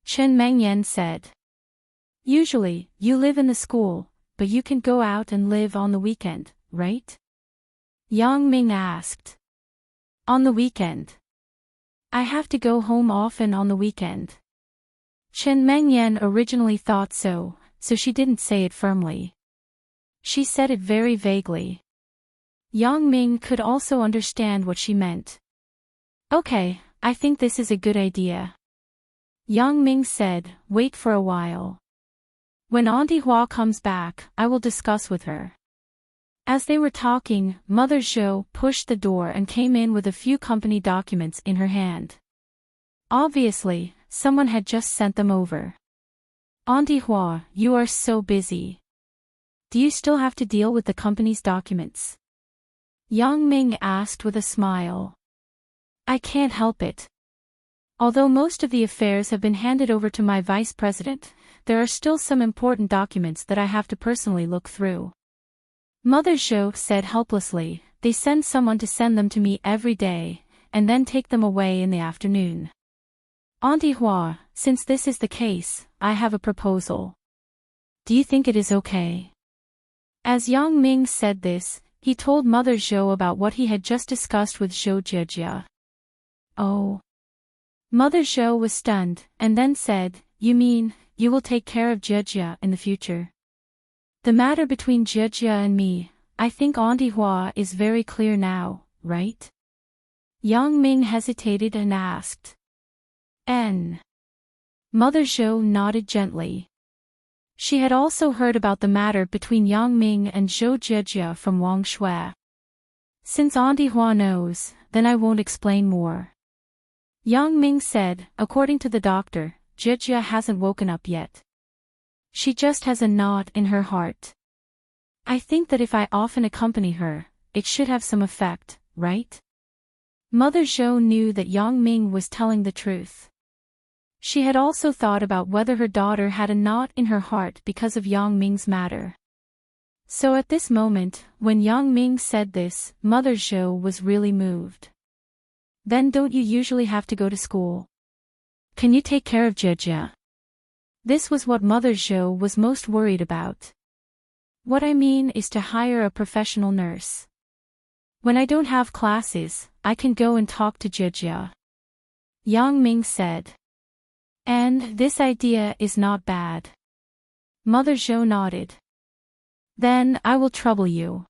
Chen Mengyan said. Usually, you live in the school, but you can go out and live on the weekend, right? Yang Ming asked. On the weekend. I have to go home often on the weekend. Chen Mengyan originally thought so she didn't say it firmly. She said it very vaguely. Yang Ming could also understand what she meant. Okay, I think this is a good idea. Yang Ming said, wait for a while. When Auntie Hua comes back, I will discuss with her. As they were talking, Mother Zhou pushed the door and came in with a few company documents in her hand. Obviously, someone had just sent them over. Auntie Hua, you are so busy. Do you still have to deal with the company's documents? Yang Ming asked with a smile. I can't help it. Although most of the affairs have been handed over to my vice president, there are still some important documents that I have to personally look through. Mother Zhou said helplessly, they send someone to send them to me every day, and then take them away in the afternoon. Auntie Hua, since this is the case, I have a proposal. Do you think it is okay? As Yang Ming said this, he told Mother Zhou about what he had just discussed with Zhou Jiejia. Oh. Mother Zhou was stunned, and then said, you mean, you will take care of Jiejia in the future? The matter between Jiejia and me, I think Auntie Hua is very clear now, right? Yang Ming hesitated and asked. Mother Zhou nodded gently. She had also heard about the matter between Yang Ming and Zhou Jiejia from Wang Shui. Since Auntie Hua knows, then I won't explain more. Yang Ming said, according to the doctor, Jiejia hasn't woken up yet. She just has a knot in her heart. I think that if I often accompany her, it should have some effect, right? Mother Zhou knew that Yang Ming was telling the truth. She had also thought about whether her daughter had a knot in her heart because of Yang Ming's matter. So at this moment, when Yang Ming said this, Mother Zhou was really moved. Then don't you usually have to go to school? Can you take care of Jiejia? This was what Mother Zhou was most worried about. What I mean is to hire a professional nurse. When I don't have classes, I can go and talk to Jiejia. Yang Ming said. And this idea is not bad. Mother Zhou nodded. Then I will trouble you.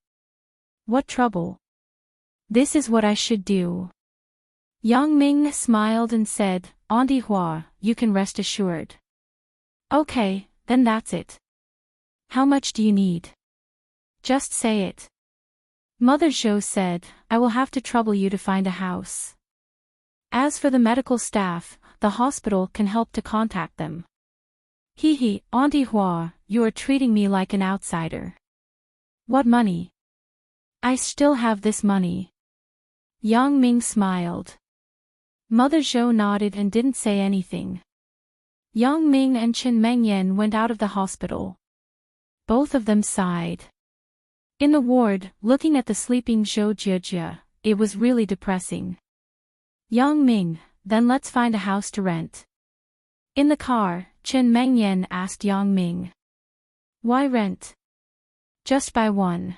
What trouble? This is what I should do. Yang Ming smiled and said, Auntie Hua, you can rest assured. Okay, then that's it. How much do you need? Just say it. Mother Zhou said, I will have to trouble you to find a house. As for the medical staff, the hospital can help to contact them. Hee, Auntie Hua, you are treating me like an outsider. What money? I still have this money. Yang Ming smiled. Mother Zhou nodded and didn't say anything. Yang Ming and Chen Mengyan went out of the hospital. Both of them sighed. In the ward, looking at the sleeping Zhou Jiejie, it was really depressing. Yang Ming, then let's find a house to rent. In the car, Chen Mengyan asked Yang Ming. Why rent? Just buy one.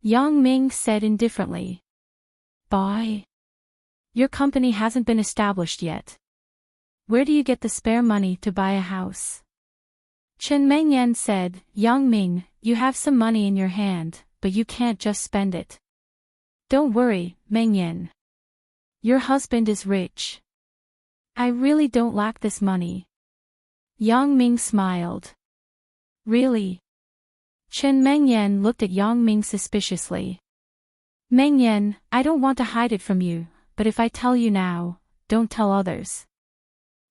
Yang Ming said indifferently. Buy? Your company hasn't been established yet. Where do you get the spare money to buy a house? Chen Mengyan said, Yang Ming, you have some money in your hand, but you can't just spend it. Don't worry, Mengyan. Your husband is rich. I really don't lack this money. Yang Ming smiled. Really? Chen Mengyan looked at Yang Ming suspiciously. Mengyan, I don't want to hide it from you, but if I tell you now, don't tell others.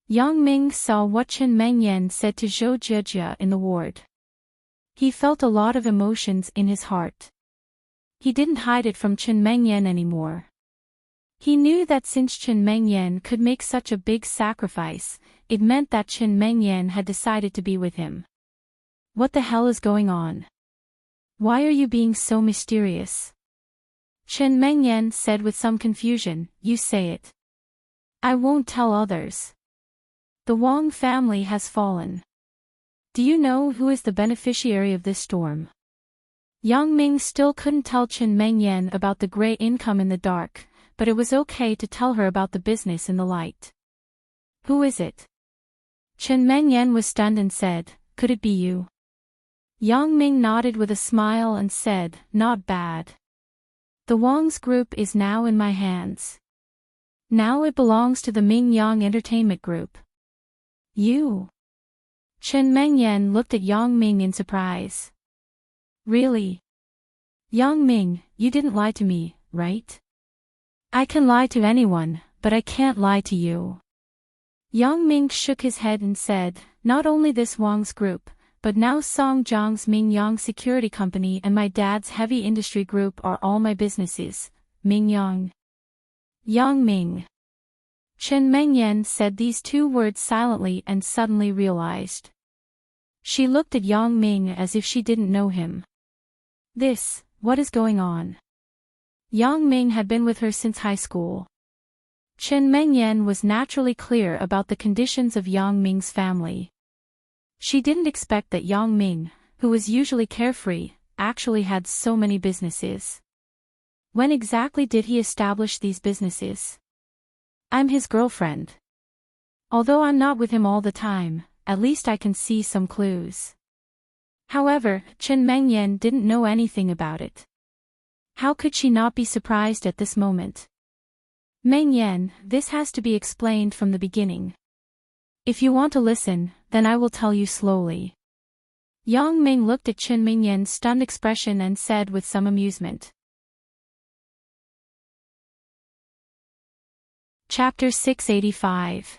Yang Ming saw what Chen Mengyan said to Zhou Jiejie in the ward. He felt a lot of emotions in his heart. He didn't hide it from Chen Mengyan anymore. He knew that since Chen Mengyan could make such a big sacrifice, it meant that Chen Mengyan had decided to be with him. What the hell is going on? Why are you being so mysterious? Chen Mengyan said with some confusion, You say it. I won't tell others. The Wang family has fallen. Do you know who is the beneficiary of this storm? Yang Ming still couldn't tell Chen Mengyan about the gray income in the dark, but it was okay to tell her about the business in the light. Who is it? Chen Mengyan was stunned and said, Could it be you? Yang Ming nodded with a smile and said, Not bad. The Wang's group is now in my hands. Now it belongs to the Ming Yang Entertainment Group. You? Chen Mengyan looked at Yang Ming in surprise. Really? Yang Ming, you didn't lie to me, right? I can lie to anyone, but I can't lie to you. Yang Ming shook his head and said, Not only this Wang's group, but now Song Jiang's Ming Yang Security Company and my dad's Heavy Industry Group are all my businesses, Ming Yang. Yang Ming. Chen Mengyan said these two words silently and suddenly realized. She looked at Yang Ming as if she didn't know him. What is going on? Yang Ming had been with her since high school. Chen Mengyan was naturally clear about the conditions of Yang Ming's family. She didn't expect that Yang Ming, who was usually carefree, actually had so many businesses. When exactly did he establish these businesses? I'm his girlfriend. Although I'm not with him all the time, at least I can see some clues. However, Chen Mengyan didn't know anything about it. How could she not be surprised at this moment? Mengyan, this has to be explained from the beginning. If you want to listen, then I will tell you slowly. Yang Ming looked at Chen Mengyan's stunned expression and said with some amusement. Chapter 685.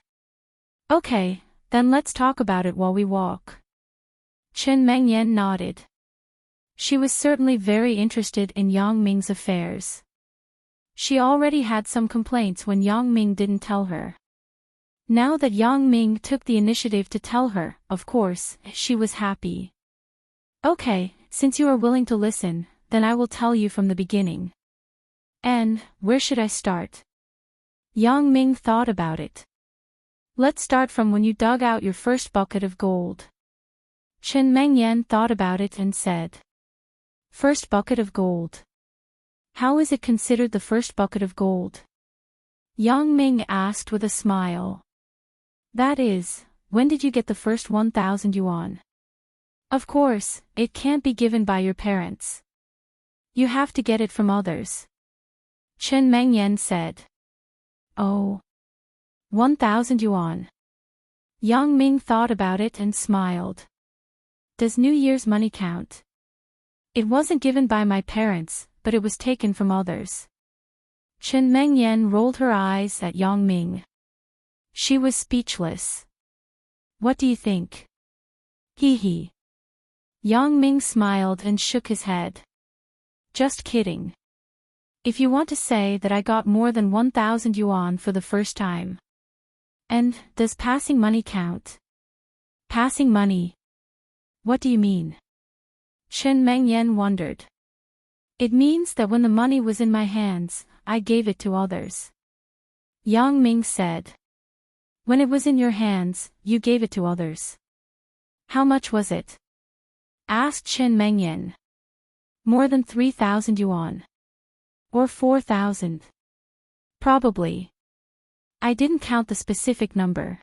Okay, then let's talk about it while we walk. Chen Mengyan nodded. She was certainly very interested in Yang Ming's affairs. She already had some complaints when Yang Ming didn't tell her. Now that Yang Ming took the initiative to tell her, of course, she was happy. Okay, since you are willing to listen, then I will tell you from the beginning. And, where should I start? Yang Ming thought about it. Let's start from when you dug out your first bucket of gold. Chen Mengyan thought about it and said. First bucket of gold. How is it considered the first bucket of gold? Yang Ming asked with a smile. That is, when did you get the first 1,000 yuan? Of course, it can't be given by your parents. You have to get it from others. Chen Mengyan said. Oh. 1,000 yuan. Yang Ming thought about it and smiled. Does New Year's money count? It wasn't given by my parents, but it was taken from others. Chen Mengyan rolled her eyes at Yang Ming. She was speechless. What do you think? Hee. Yang Ming smiled and shook his head. Just kidding. If you want to say that I got more than 1,000 yuan for the first time. And, does passing money count? Passing money. What do you mean? Chen Mengyan wondered. It means that when the money was in my hands, I gave it to others. Yang Ming said. When it was in your hands, you gave it to others. How much was it? Asked Chen Mengyan. More than 3,000 yuan. Or 4,000. Probably. I didn't count the specific number.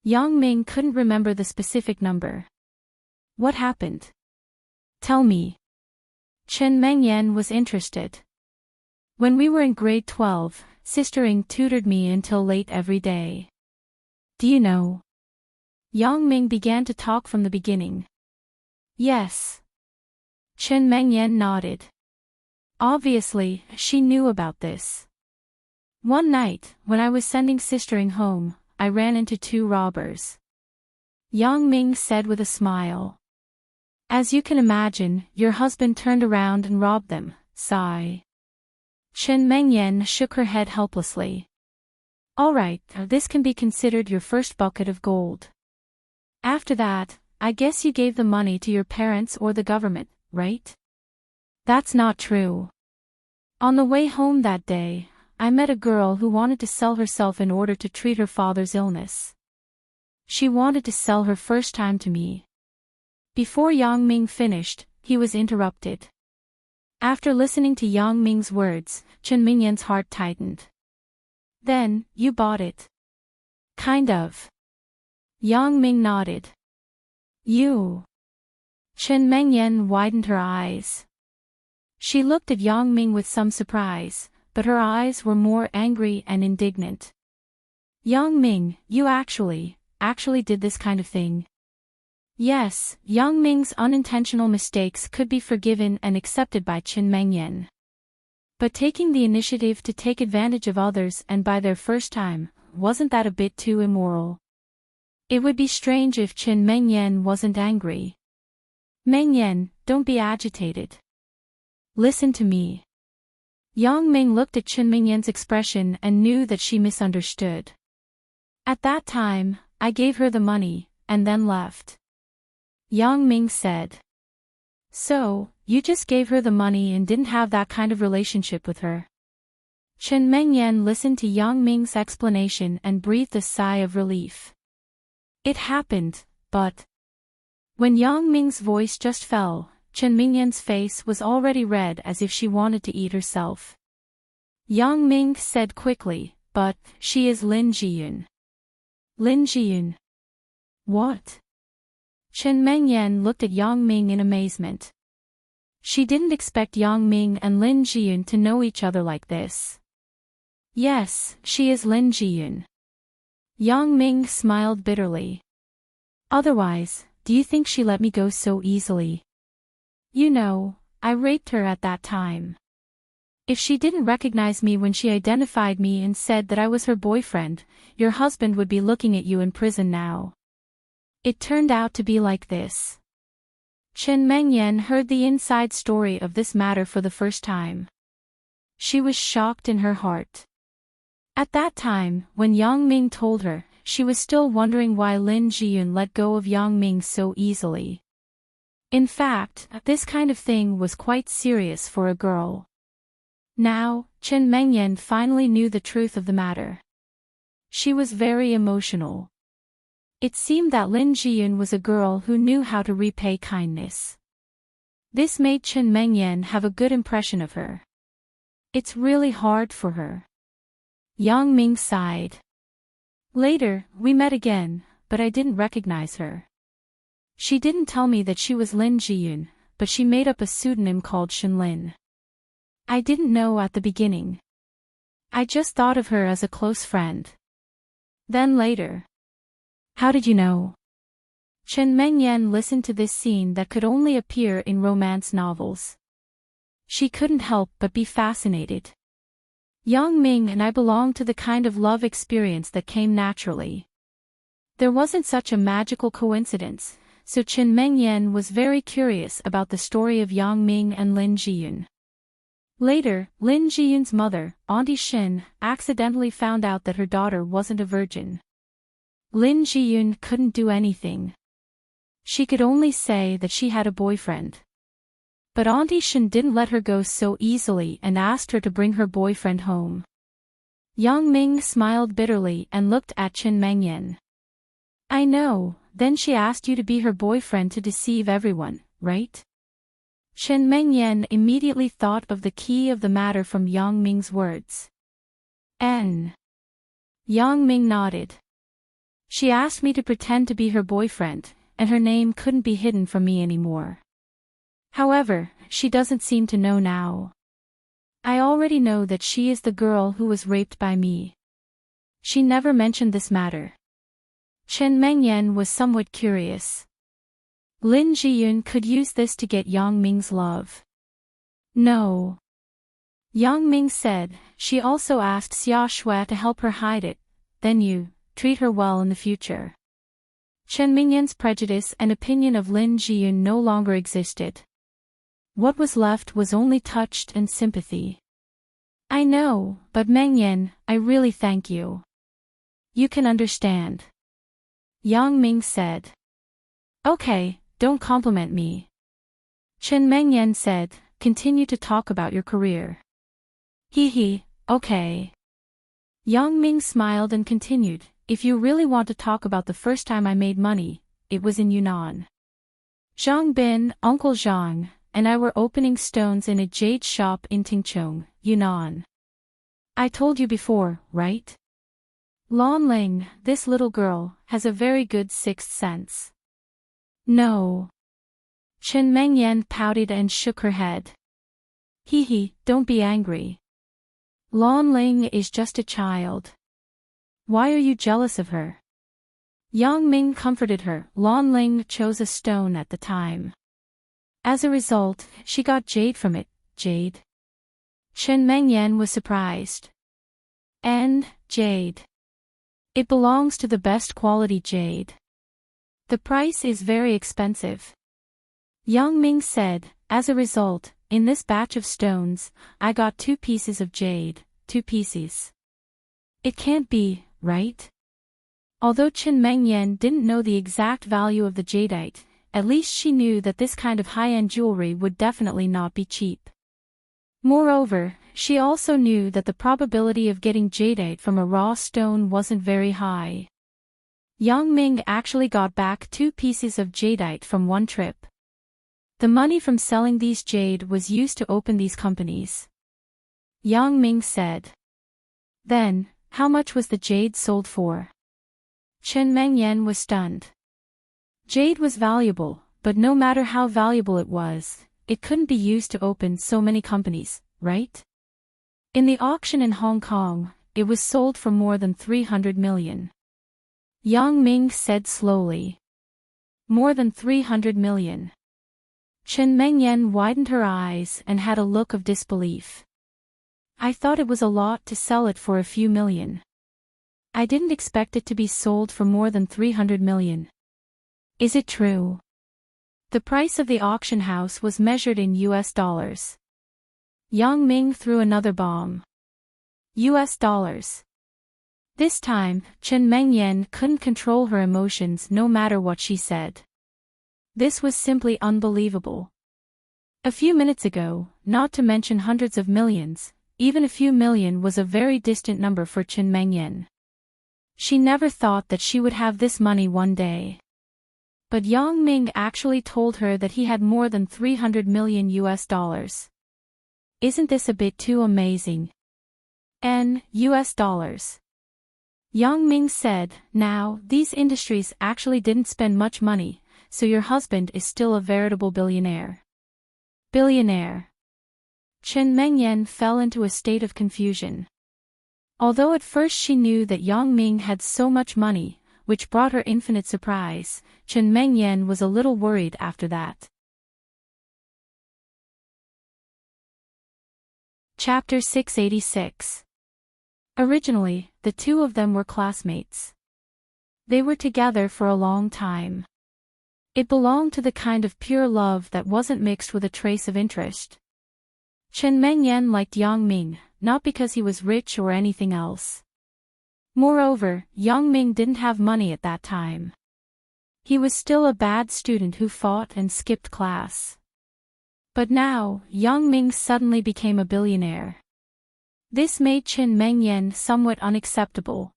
Yang Ming couldn't remember the specific number. What happened? Tell me. Chen Mengyan was interested. When we were in grade 12, Sister Ing tutored me until late every day. Do you know? Yang Ming began to talk from the beginning. Yes. Chen Mengyan nodded. Obviously, she knew about this. One night, when I was sending Sister Ing home, I ran into 2 robbers. Yang Ming said with a smile. As you can imagine, your husband turned around and robbed them. Sigh. Chen Mengyan shook her head helplessly. All right, this can be considered your first bucket of gold. After that, I guess you gave the money to your parents or the government, right? That's not true. On the way home that day, I met a girl who wanted to sell herself in order to treat her father's illness. She wanted to sell her first time to me. Before Yang Ming finished, he was interrupted. After listening to Yang Ming's words, Chen Mengyan's heart tightened. Then, you bought it. Kind of. Yang Ming nodded. You. Chen Mengyan widened her eyes. She looked at Yang Ming with some surprise, but her eyes were more angry and indignant. Yang Ming, you actually did this kind of thing. Yes, Yang Ming's unintentional mistakes could be forgiven and accepted by Chen Mengyan. But taking the initiative to take advantage of others and buy their first time, wasn't that a bit too immoral? It would be strange if Chen Mengyan wasn't angry. Mengyan, don't be agitated. Listen to me. Yang Ming looked at Chen Mengyan's expression and knew that she misunderstood. At that time, I gave her the money, and then left. Yang Ming said. So, you just gave her the money and didn't have that kind of relationship with her? Chen Mengyan listened to Yang Ming's explanation and breathed a sigh of relief. It happened, but... When Yang Ming's voice just fell, Chen Mengyan's face was already red as if she wanted to eat herself. Yang Ming said quickly, but, she is Lin Jiyun. Lin Jiyun? What? Chen Mengyan looked at Yang Ming in amazement. She didn't expect Yang Ming and Lin Jiyun to know each other like this. Yes, she is Lin Jiyun. Yang Ming smiled bitterly. Otherwise, do you think she let me go so easily? You know, I raped her at that time. If she didn't recognize me when she identified me and said that I was her boyfriend, your husband would be looking at you in prison now. It turned out to be like this. Chen Mengyan heard the inside story of this matter for the first time. She was shocked in her heart. At that time, when Yang Ming told her, she was still wondering why Lin Jiyun let go of Yang Ming so easily. In fact, this kind of thing was quite serious for a girl. Now, Chen Mengyan finally knew the truth of the matter. She was very emotional. It seemed that Lin Jiyun was a girl who knew how to repay kindness. This made Chen Mengyan have a good impression of her. It's really hard for her. Yang Ming sighed. Later, we met again, but I didn't recognize her. She didn't tell me that she was Lin Jiyun, but she made up a pseudonym called Shenlin. I didn't know at the beginning. I just thought of her as a close friend. Then later. How did you know? Chen Mengyan listened to this scene that could only appear in romance novels. She couldn't help but be fascinated. Yang Ming and I belonged to the kind of love experience that came naturally. There wasn't such a magical coincidence, so Chen Mengyan was very curious about the story of Yang Ming and Lin Jiyun. Later, Lin Jiyun's mother, Auntie Shin, accidentally found out that her daughter wasn't a virgin. Lin Jiyun couldn't do anything. She could only say that she had a boyfriend. But Auntie Shen didn't let her go so easily and asked her to bring her boyfriend home. Yang Ming smiled bitterly and looked at Chen Mengyan. I know, then she asked you to be her boyfriend to deceive everyone, right? Chen Mengyan immediately thought of the key of the matter from Yang Ming's words. Yang Ming nodded. She asked me to pretend to be her boyfriend, and her name couldn't be hidden from me anymore. However, she doesn't seem to know now. I already know that she is the girl who was raped by me. She never mentioned this matter. Chen Mengyan was somewhat curious. Lin Jiyun could use this to get Yang Ming's love. No. Yang Ming said, she also asked Xia Shui to help her hide it, then you, treat her well in the future. Chen Mengyan's prejudice and opinion of Lin Jiyun no longer existed. What was left was only touch and sympathy. I know, but Mengyan, I really thank you. You can understand. Yang Ming said. Okay, don't compliment me. Chen Mengyan said, continue to talk about your career. Hee, okay. Yang Ming smiled and continued, if you really want to talk about the first time I made money, it was in Yunnan. Zhang Bin, Uncle Zhang, and I were opening stones in a jade shop in Tingchong, Yunnan. I told you before, right? Lan Ling, this little girl, has a very good sixth sense. No. Chen Mengyan pouted and shook her head. Hee, don't be angry. Lan Ling is just a child. Why are you jealous of her? Yang Ming comforted her. Lan Ling chose a stone at the time. As a result, she got jade from it. Jade? Chen Mengyan was surprised. And, jade. It belongs to the best quality jade. The price is very expensive. Yang Ming said, as a result, in this batch of stones, I got 2 pieces of jade, 2 pieces. It can't be, right? Although Chen Mengyan didn't know the exact value of the jadeite, at least she knew that this kind of high-end jewelry would definitely not be cheap. Moreover, she also knew that the probability of getting jadeite from a raw stone wasn't very high. Yang Ming actually got back 2 pieces of jadeite from one trip. The money from selling these jade was used to open these companies. Yang Ming said. Then, how much was the jade sold for? Chen Mengyan was stunned. Jade was valuable, but no matter how valuable it was, it couldn't be used to open so many companies, right? In the auction in Hong Kong, it was sold for more than 300 million. Yang Ming said slowly. More than 300 million. Chen Mengyan widened her eyes and had a look of disbelief. I thought it was a lot to sell it for a few million. I didn't expect it to be sold for more than 300 million. Is it true? The price of the auction house was measured in US dollars. Yang Ming threw another bomb. US dollars. This time, Chen Mengyan couldn't control her emotions no matter what she said. This was simply unbelievable. A few minutes ago, not to mention hundreds of millions, even a few million was a very distant number for Chen Mengyan. She never thought that she would have this money one day. But Yang Ming actually told her that he had more than 300 million US dollars. Isn't this a bit too amazing? US dollars. Yang Ming said, now, these industries actually didn't spend much money, so your husband is still a veritable billionaire. Billionaire. Chen Mengyan fell into a state of confusion. Although at first she knew that Yang Ming had so much money, which brought her infinite surprise, Chen Mengyan was a little worried after that. Chapter 686. Originally, the two of them were classmates. They were together for a long time. It belonged to the kind of pure love that wasn't mixed with a trace of interest. Chen Mengyan liked Yang Ming, not because he was rich or anything else. Moreover, Young Ming didn't have money at that time. He was still a bad student who fought and skipped class. But now, Young Ming suddenly became a billionaire. This made Qin Mengyan somewhat unacceptable.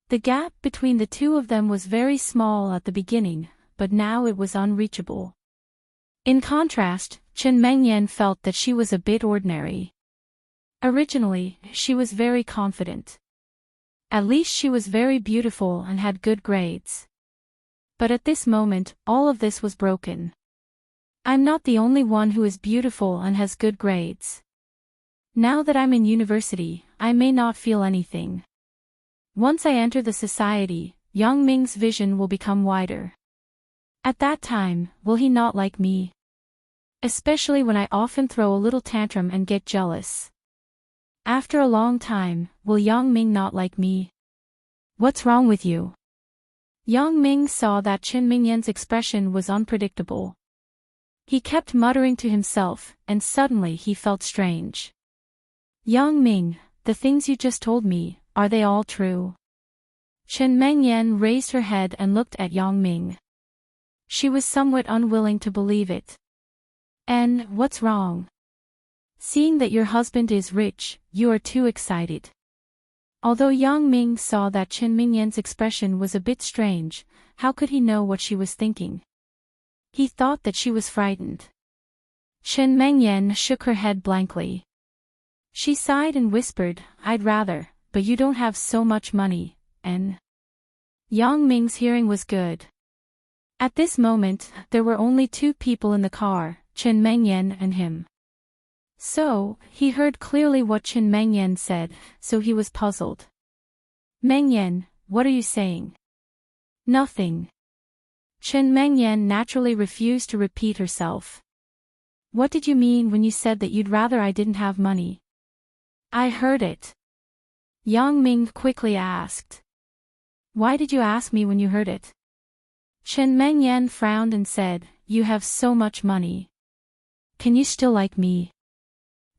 The gap between the two of them was very small at the beginning, but now it was unreachable. In contrast, Qin Mengyan felt that she was a bit ordinary. Originally, she was very confident. At least she was very beautiful and had good grades. But at this moment, all of this was broken. I'm not the only one who is beautiful and has good grades. Now that I'm in university, I may not feel anything. Once I enter the society, Young Ming's vision will become wider. At that time, will he not like me? Especially when I often throw a little tantrum and get jealous. After a long time, will Young Ming not like me? What's wrong with you? Young Ming saw that Qin Mengyan's expression was unpredictable. He kept muttering to himself, and suddenly he felt strange. Young Ming, the things you just told me, are they all true? Qin Mengyan raised her head and looked at Young Ming. She was somewhat unwilling to believe it. And, what's wrong? Seeing that your husband is rich, you are too excited. Although Young Ming saw that Qin Mengyan's expression was a bit strange, how could he know what she was thinking? He thought that she was frightened. Qin Mengyan shook her head blankly. She sighed and whispered, I'd rather, but you don't have so much money, and... Young Ming's hearing was good. At this moment, there were only two people in the car, Qin Mengyan and him. So, he heard clearly what Qin Mengyan said, so he was puzzled. Mengyan, what are you saying? Nothing. Qin Mengyan naturally refused to repeat herself. What did you mean when you said that you'd rather I didn't have money? I heard it. Young Ming quickly asked. Why did you ask me when you heard it? Qin Mengyan frowned and said, You have so much money. Can you still like me?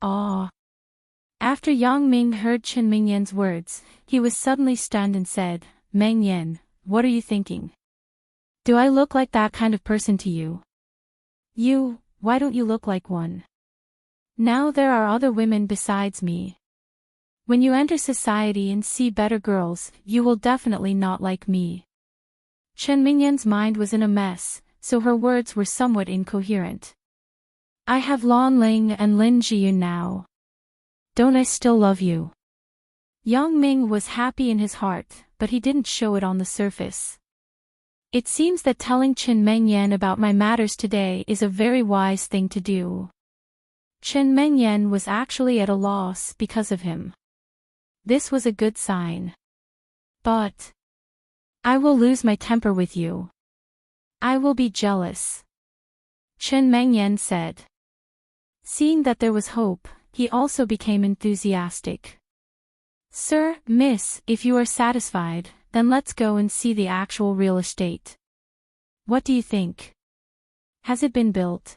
Ah. After Young Ming heard Qin Mengyan's words, he was suddenly stunned and said, Mengyan, what are you thinking? Do I look like that kind of person to you? Why don't you look like one? Now there are other women besides me. When you enter society and see better girls, you will definitely not like me. Qin Mengyan's mind was in a mess, so her words were somewhat incoherent. I have Lan Ling and Lin Jiyun now. Don't I still love you? Young Ming was happy in his heart, but he didn't show it on the surface. It seems that telling Qin Mengyan about my matters today is a very wise thing to do. Qin Mengyan was actually at a loss because of him. This was a good sign. But I will lose my temper with you. I will be jealous. Qin Mengyan said. Seeing that there was hope, he also became enthusiastic. Sir, miss, if you are satisfied, then let's go and see the actual real estate. What do you think? Has it been built?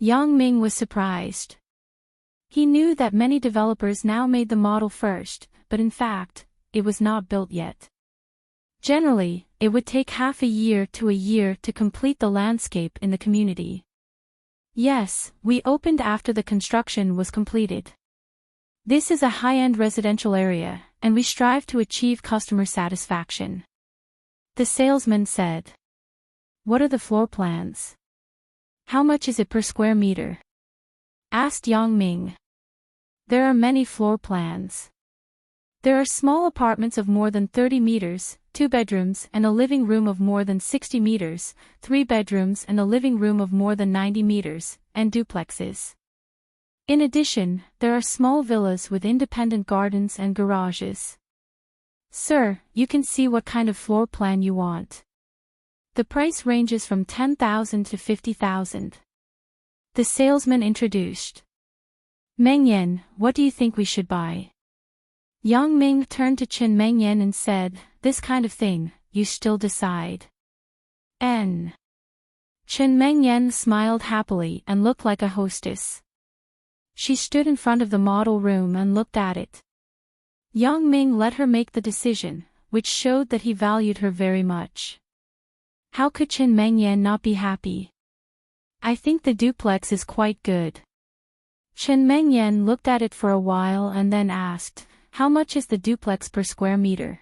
Young Ming was surprised. He knew that many developers now made the model first, but in fact, it was not built yet. Generally, it would take half a year to complete the landscape in the community. Yes, we opened after the construction was completed. This is a high-end residential area, and we strive to achieve customer satisfaction. The salesman said. What are the floor plans? How much is it per square meter? Asked Yang Ming. There are many floor plans. There are small apartments of more than 30 meters, 2 bedrooms and a living room of more than 60 meters, 3 bedrooms and a living room of more than 90 meters, and duplexes. In addition, there are small villas with independent gardens and garages. Sir, you can see what kind of floor plan you want. The price ranges from 10,000 to 50,000. The salesman introduced. Mengyan, what do you think we should buy? Yang Ming turned to Qin Mengyan and said, This kind of thing, you still decide. Qin Mengyan smiled happily and looked like a hostess. She stood in front of the model room and looked at it. Yang Ming let her make the decision, which showed that he valued her very much. How could Chen Mengyan not be happy? I think the duplex is quite good. Chen Mengyan looked at it for a while and then asked, how much is the duplex per square meter?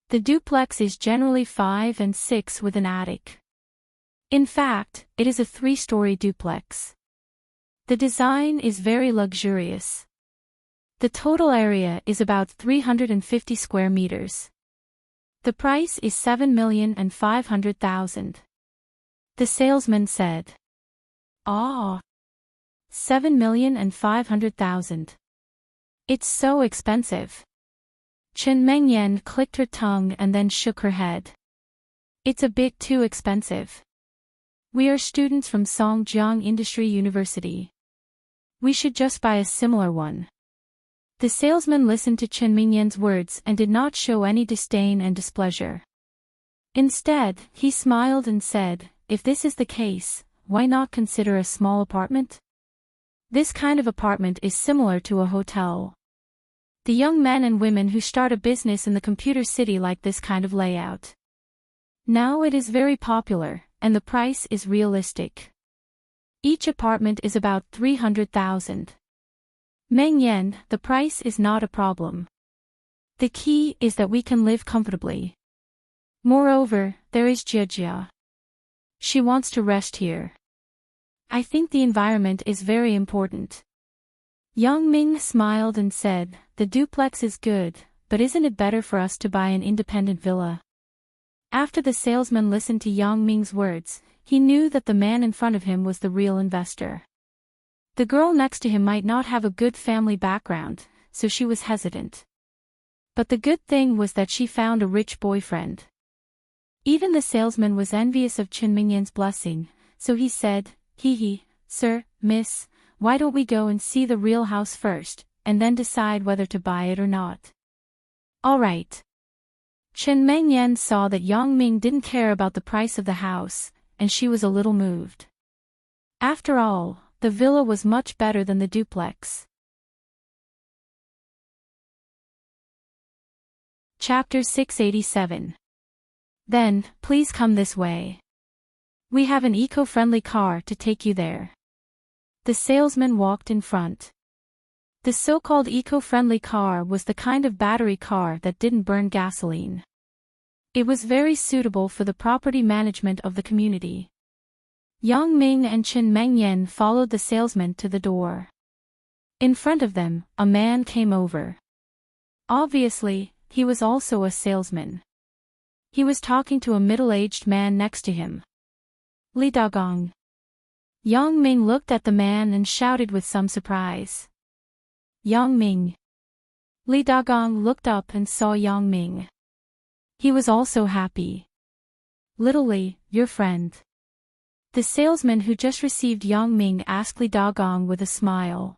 The duplex is generally 5 and 6 with an attic. In fact, it is a 3-story duplex. The design is very luxurious. The total area is about 350 square meters. The price is 7,500,000. The salesman said. Ah, 7,500,000. It's so expensive. Chen Mengyan clicked her tongue and then shook her head. It's a bit too expensive. We are students from Songjiang Industry University. We should just buy a similar one. The salesman listened to Chen Mengyan's words and did not show any disdain and displeasure. Instead, he smiled and said, if this is the case, why not consider a small apartment? This kind of apartment is similar to a hotel. The young men and women who start a business in the computer city like this kind of layout. Now it is very popular, and the price is realistic. Each apartment is about 300,000. Mengyan, the price is not a problem. The key is that we can live comfortably. Moreover, there is Jia. She wants to rest here. I think the environment is very important. Yang Ming smiled and said, the duplex is good, but isn't it better for us to buy an independent villa? After the salesman listened to Yang Ming's words, he knew that the man in front of him was the real investor. The girl next to him might not have a good family background, so she was hesitant. But the good thing was that she found a rich boyfriend. Even the salesman was envious of Chen Mengyan's blessing, so he said, sir, miss, why don't we go and see the real house first, and then decide whether to buy it or not? All right. Chen Mengyan saw that Yang Ming didn't care about the price of the house, and she was a little moved. After all, the villa was much better than the duplex. Chapter 687. Then, please come this way. We have an eco-friendly car to take you there. The salesman walked in front. The so-called eco-friendly car was the kind of battery car that didn't burn gasoline. It was very suitable for the property management of the community. Yang Ming and Chen Mengyan followed the salesman to the door. In front of them, a man came over. Obviously, he was also a salesman. He was talking to a middle-aged man next to him. Li Dagong. Yang Ming looked at the man and shouted with some surprise. Yang Ming. Li Dagong looked up and saw Yang Ming. He was also happy. Little Li, your friend. The salesman who just received Yang Ming asked Li Dagong with a smile.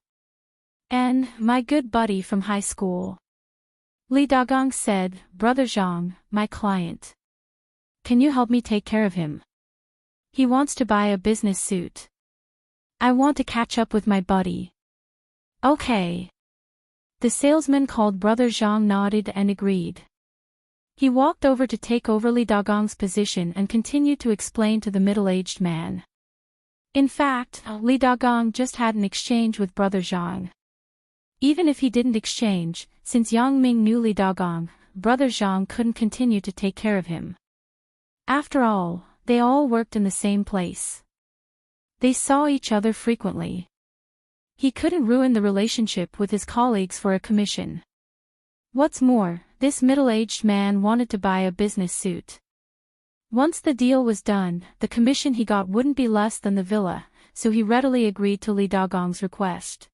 And, my good buddy from high school. Li Dagong said, Brother Zhang, my client. Can you help me take care of him? He wants to buy a business suit. I want to catch up with my buddy. Okay. The salesman called Brother Zhang nodded and agreed. He walked over to take over Li Dagong's position and continued to explain to the middle-aged man. In fact, Li Dagong just had an exchange with Brother Zhang. Even if he didn't exchange, since Yang Ming knew Li Dagong, Brother Zhang couldn't continue to take care of him. After all, they all worked in the same place. They saw each other frequently. He couldn't ruin the relationship with his colleagues for a commission. What's more, this middle-aged man wanted to buy a business suit. Once the deal was done, the commission he got wouldn't be less than the villa, so he readily agreed to Li Dagong's request.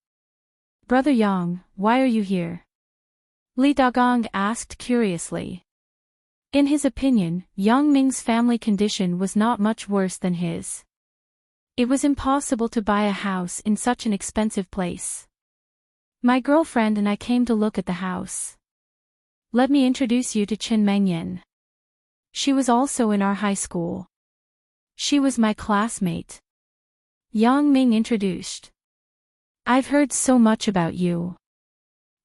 Brother Yang, why are you here? Li Dagong asked curiously. In his opinion, Yang Ming's family condition was not much worse than his. It was impossible to buy a house in such an expensive place. My girlfriend and I came to look at the house. Let me introduce you to Chen Mengyan. She was also in our high school. She was my classmate. Yang Ming introduced. I've heard so much about you.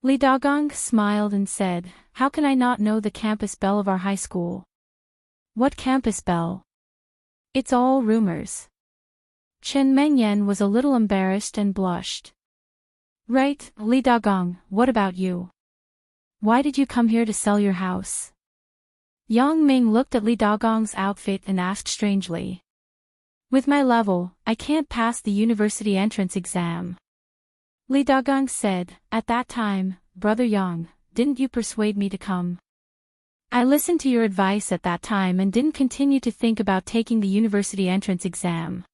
Li Dagong smiled and said, "How can I not know the campus bell of our high school?" "What campus bell?" "It's all rumors." Chen Mengyan was a little embarrassed and blushed. "Right, Li Dagong, what about you? Why did you come here to sell your house?" Yang Ming looked at Li Dagong's outfit and asked strangely. "With my level, I can't pass the university entrance exam." Li Dagong said, "At that time, Brother Yang, didn't you persuade me to come? I listened to your advice at that time and didn't continue to think about taking the university entrance exam.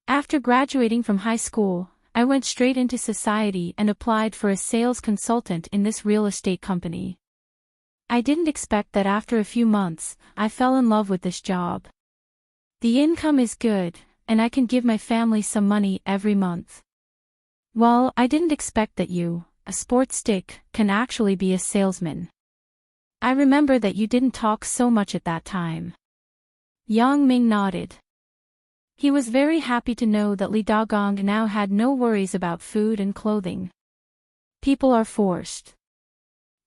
After graduating from high school, I went straight into society and applied for a sales consultant in this real estate company. I didn't expect that after a few months, I fell in love with this job. The income is good, and I can give my family some money every month. Well, I didn't expect that you, a sports stick, can actually be a salesman. I remember that you didn't talk so much at that time." Yang Ming nodded. He was very happy to know that Li Dagong now had no worries about food and clothing. "People are forced,"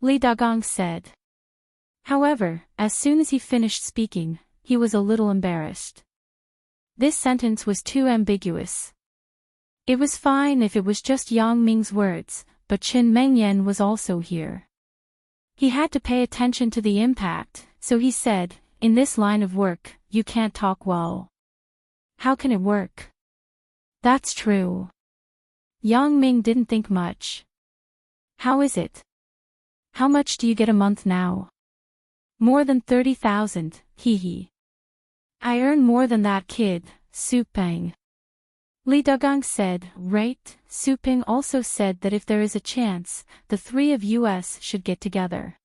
Li Dagong said. However, as soon as he finished speaking, he was a little embarrassed. This sentence was too ambiguous. It was fine if it was just Yang Ming's words, but Chen Mengyan was also here. He had to pay attention to the impact, so he said, "In this line of work, you can't talk well." "How can it work?" "That's true." Yang Ming didn't think much. "How is it? How much do you get a month now?" "More than 30,000, hee. "I earn more than that, kid, Su Peng." Li Dagong said, "Right." Su Peng also said that if there is a chance, the three of us should get together.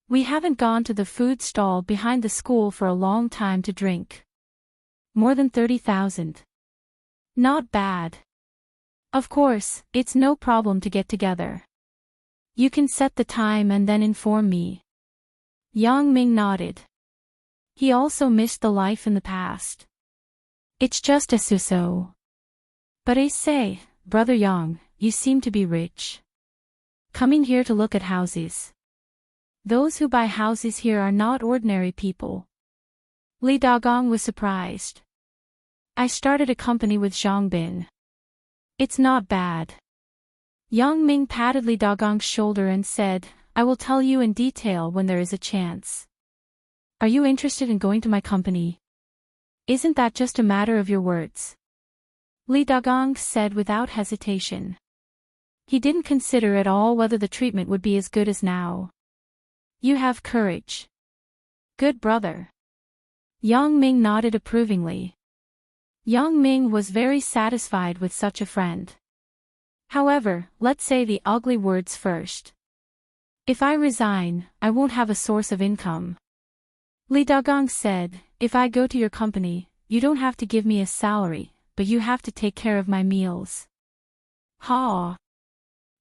"We haven't gone to the food stall behind the school for a long time to drink." "More than 30,000. Not bad. Of course, it's no problem to get together. You can set the time and then inform me." Yang Ming nodded. He also missed the life in the past. "It's just a so-so. But I say, Brother Yang, you seem to be rich. Coming here to look at houses. Those who buy houses here are not ordinary people." Li Dagong was surprised. "I started a company with Zhang Bin. It's not bad." Yang Ming patted Li Dagong's shoulder and said, "I will tell you in detail when there is a chance. Are you interested in going to my company? Isn't that just a matter of your words?" Li Dagong said without hesitation. He didn't consider at all whether the treatment would be as good as now. "You have courage. Good brother." Yang Ming nodded approvingly. Yang Ming was very satisfied with such a friend. However, let's say the ugly words first. "If I resign, I won't have a source of income." Li Dagong said, "If I go to your company, you don't have to give me a salary, but you have to take care of my meals." "Ha!"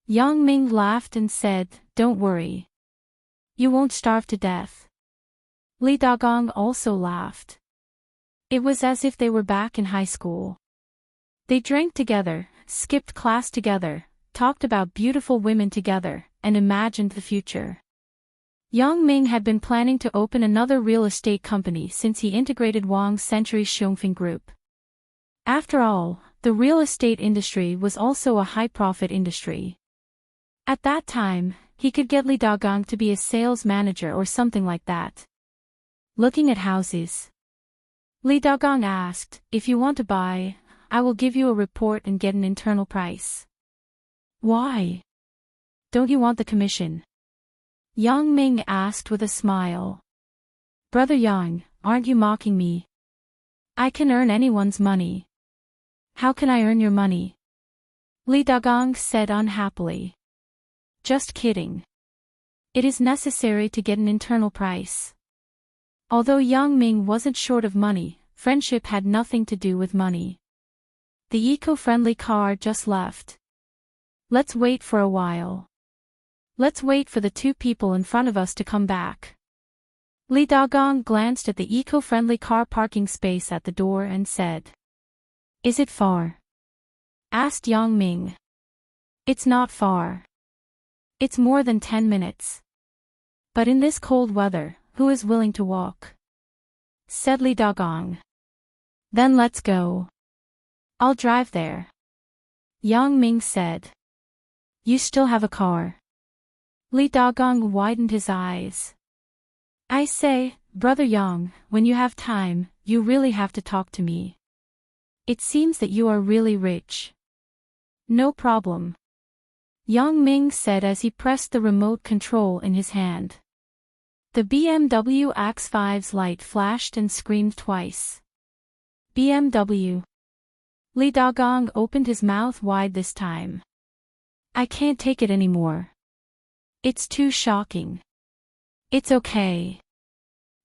Yang Ming laughed and said, "Don't worry. You won't starve to death." Li Dagong also laughed. It was as if they were back in high school. They drank together, skipped class together, talked about beautiful women together, and imagined the future. Yang Ming had been planning to open another real estate company since he integrated Wang Century's Xiongfeng Group. After all, the real estate industry was also a high-profit industry. At that time, he could get Li Dagong to be a sales manager or something like that. Looking at houses, Li Dagong asked, "If you want to buy, I will give you a report and get an internal price." "Why? Don't you want the commission?" Yang Ming asked with a smile. "Brother Yang, aren't you mocking me? I can earn anyone's money." "How can I earn your money?" Li Dagong said unhappily. "Just kidding. It is necessary to get an internal price." Although Yang Ming wasn't short of money, friendship had nothing to do with money. The eco-friendly car just left. "Let's wait for a while. Let's wait for the two people in front of us to come back." Li Dagong glanced at the eco-friendly car parking space at the door and said, "Is it far?" asked Yang Ming. "It's not far. It's more than 10 minutes. But in this cold weather, who is willing to walk? Said Li Dagong. Then let's go. I'll drive there. Yang Ming said. You still have a car. Li Dagong widened his eyes. I say, Brother Yang, when you have time, you really have to talk to me. It seems that you are really rich. No problem. Yang Ming said as he pressed the remote control in his hand. The BMW X5's light flashed and screamed twice. BMW. Li Dagong opened his mouth wide this time. I can't take it anymore. It's too shocking. It's okay.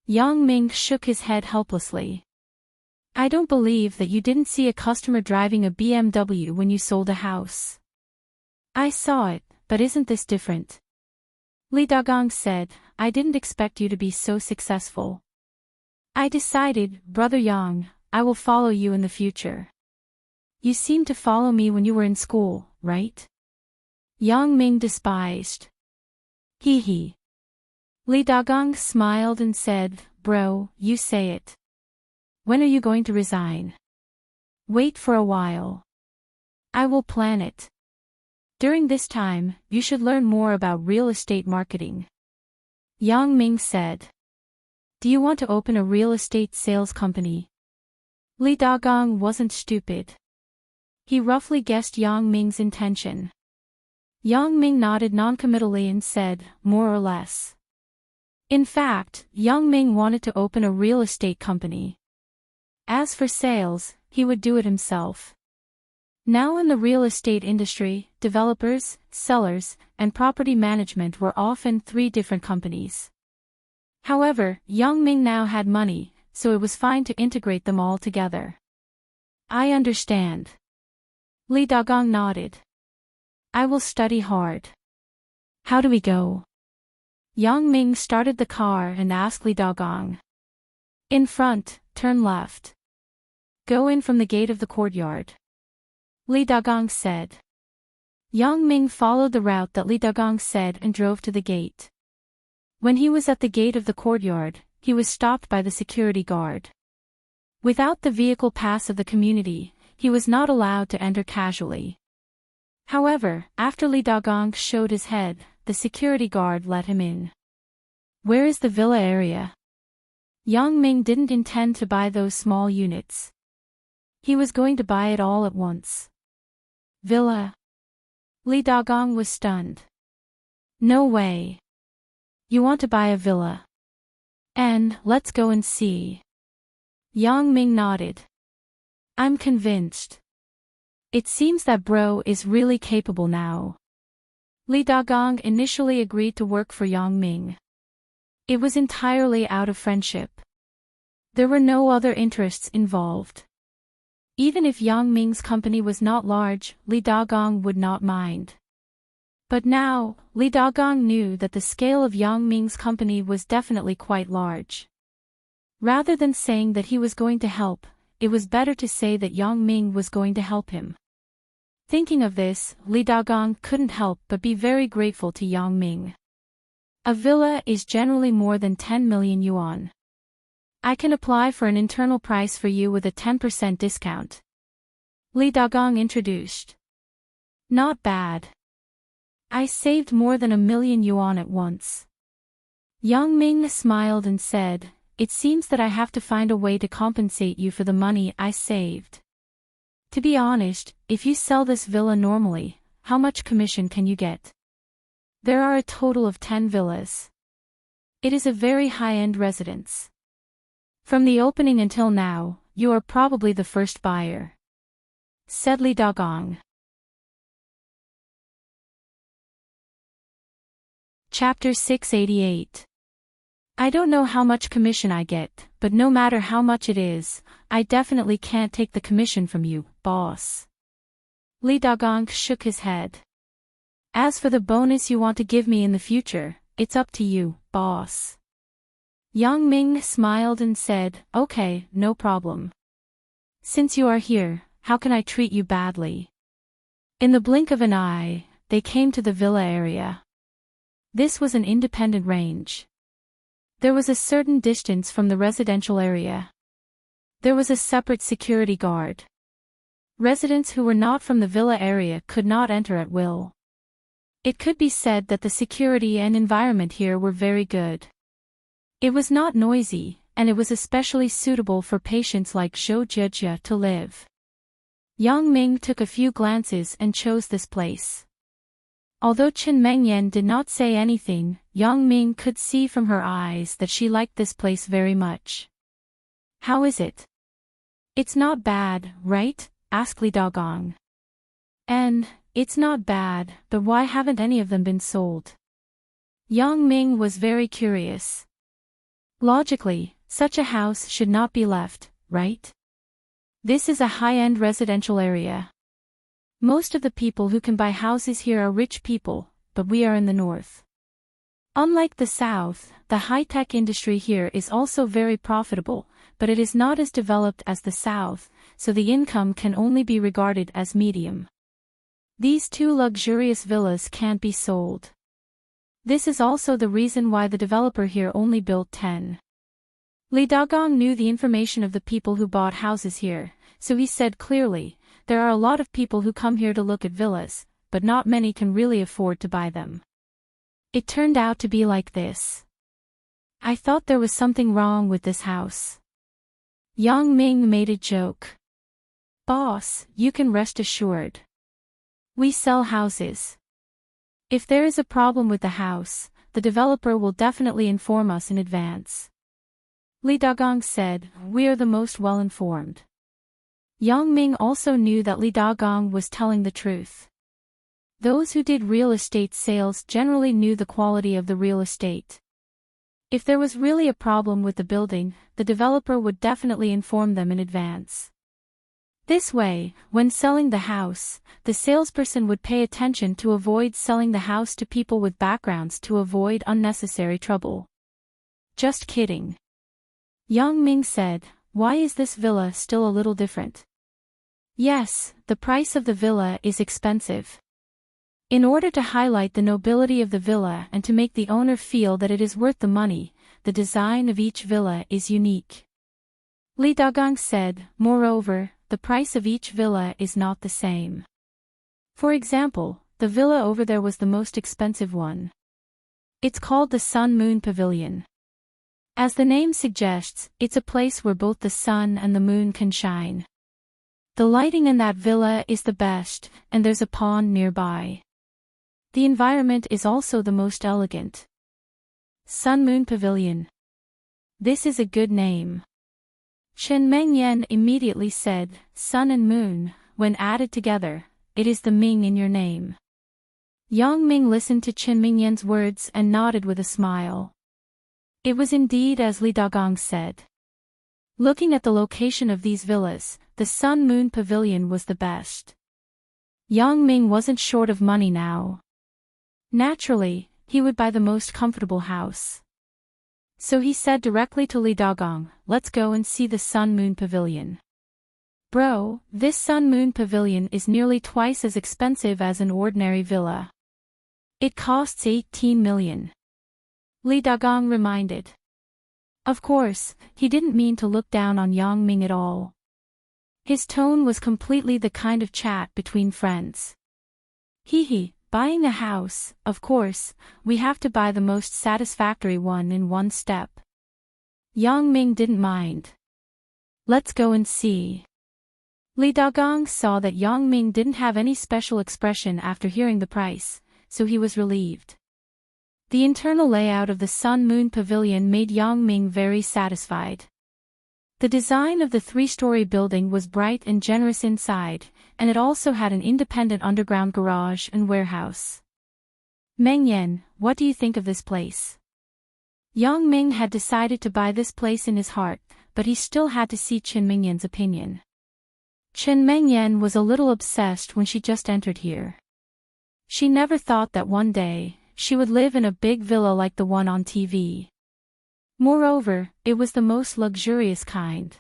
Yang Ming shook his head helplessly. I don't believe that you didn't see a customer driving a BMW when you sold a house. I saw it, but isn't this different? Li Dagong said, I didn't expect you to be so successful. I decided, Brother Yang, I will follow you in the future. You seemed to follow me when you were in school, right? Yang Ming despised. Hee hee. Li Dagong smiled and said, Bro, you say it. When are you going to resign? Wait for a while. I will plan it. During this time, you should learn more about real estate marketing. Yang Ming said. Do you want to open a real estate sales company? Li Dagong wasn't stupid. He roughly guessed Yang Ming's intention. Yang Ming nodded noncommittally and said, more or less. In fact, Yang Ming wanted to open a real estate company. As for sales, he would do it himself. Now in the real estate industry, developers, sellers, and property management were often 3 different companies. However, Yang Ming now had money, so it was fine to integrate them all together. I understand. Li Dagong nodded. I will study hard. How do we go? Yang Ming started the car and asked Li Dagong. In front, turn left. Go in from the gate of the courtyard. Li Dagong said. Yang Ming followed the route that Li Dagong said and drove to the gate. When he was at the gate of the courtyard, he was stopped by the security guard. Without the vehicle pass of the community, he was not allowed to enter casually. However, after Li Dagong showed his head, the security guard let him in. Where is the villa area? Yang Ming didn't intend to buy those small units. He was going to buy it all at once. Villa? Li Dagong was stunned. No way. You want to buy a villa? And, let's go and see. Yang Ming nodded. I'm convinced. It seems that bro is really capable now. Li Dagong initially agreed to work for Yang Ming. It was entirely out of friendship. There were no other interests involved. Even if Yang Ming's company was not large, Li Dagong would not mind. But now, Li Dagong knew that the scale of Yang Ming's company was definitely quite large. Rather than saying that he was going to help, it was better to say that Yang Ming was going to help him. Thinking of this, Li Dagong couldn't help but be very grateful to Yang Ming. A villa is generally more than 10 million yuan. I can apply for an internal price for you with a 10% discount. Li Dagong introduced. Not bad. I saved more than 1 million yuan at once. Yang Ming smiled and said, It seems that I have to find a way to compensate you for the money I saved. To be honest, if you sell this villa normally, how much commission can you get? There are a total of 10 villas. It is a very high-end residence. From the opening until now, you are probably the first buyer. Said Li Dagong. Chapter 688. I don't know how much commission I get, but no matter how much it is, I definitely can't take the commission from you, boss. Li Dagong shook his head. As for the bonus you want to give me in the future, it's up to you, boss. Yang Ming smiled and said, Okay, no problem. Since you are here, how can I treat you badly? In the blink of an eye, they came to the villa area. This was an independent range. There was a certain distance from the residential area. There was a separate security guard. Residents who were not from the villa area could not enter at will. It could be said that the security and environment here were very good. It was not noisy, and it was especially suitable for patients like Zhou Jie to live. Yang Ming took a few glances and chose this place. Although Chen Mengyan did not say anything, Yang Ming could see from her eyes that she liked this place very much. How is it? It's not bad, right? Asked Li Dagong. It's not bad, but why haven't any of them been sold? Yang Ming was very curious. Logically, such a house should not be left, right? This is a high-end residential area. Most of the people who can buy houses here are rich people, but we are in the north. Unlike the south, the high-tech industry here is also very profitable, but it is not as developed as the south, so the income can only be regarded as medium. These two luxurious villas can't be sold. This is also the reason why the developer here only built 10. Li Dagong knew the information of the people who bought houses here, so he said clearly, there are a lot of people who come here to look at villas, but not many can really afford to buy them. It turned out to be like this. I thought there was something wrong with this house. Yang Ming made a joke. Boss, you can rest assured. We sell houses. If there is a problem with the house, the developer will definitely inform us in advance. Li Dagong said, we are the most well-informed. Yang Ming also knew that Li Dagong was telling the truth. Those who did real estate sales generally knew the quality of the real estate. If there was really a problem with the building, the developer would definitely inform them in advance. This way, when selling the house, the salesperson would pay attention to avoid selling the house to people with backgrounds to avoid unnecessary trouble. Just kidding. Yang Ming said, why is this villa still a little different? Yes, the price of the villa is expensive. In order to highlight the nobility of the villa and to make the owner feel that it is worth the money, the design of each villa is unique. Li Dagong said, moreover, the price of each villa is not the same. For example, the villa over there was the most expensive one. It's called the Sun Moon Pavilion. As the name suggests, it's a place where both the sun and the moon can shine. The lighting in that villa is the best, and there's a pond nearby. The environment is also the most elegant. Sun Moon Pavilion. This is a good name. Chen Mengyan immediately said, sun and moon, when added together, it is the Ming in your name. Yang Ming listened to Chen Mengyan's words and nodded with a smile. It was indeed as Li Dagong said. Looking at the location of these villas, the Sun Moon Pavilion was the best. Yang Ming wasn't short of money now. Naturally, he would buy the most comfortable house. So he said directly to Li Dagong, let's go and see the Sun Moon Pavilion. Bro, this Sun Moon Pavilion is nearly twice as expensive as an ordinary villa. It costs 18 million. Li Dagong reminded. Of course, he didn't mean to look down on Yang Ming at all. His tone was completely the kind of chat between friends. Hee, buying a house, of course, we have to buy the most satisfactory one in one step. Yang Ming didn't mind. Let's go and see. Li Dagong saw that Yang Ming didn't have any special expression after hearing the price, so he was relieved. The internal layout of the Sun Moon Pavilion made Yang Ming very satisfied. The design of the three-story building was bright and generous inside, and it also had an independent underground garage and warehouse. Mengyan, what do you think of this place? Yang Ming had decided to buy this place in his heart, but he still had to see Chen Mengyan's opinion. Chen Mengyan was a little obsessed when she just entered here. She never thought that one day, she would live in a big villa like the one on TV. Moreover, it was the most luxurious kind.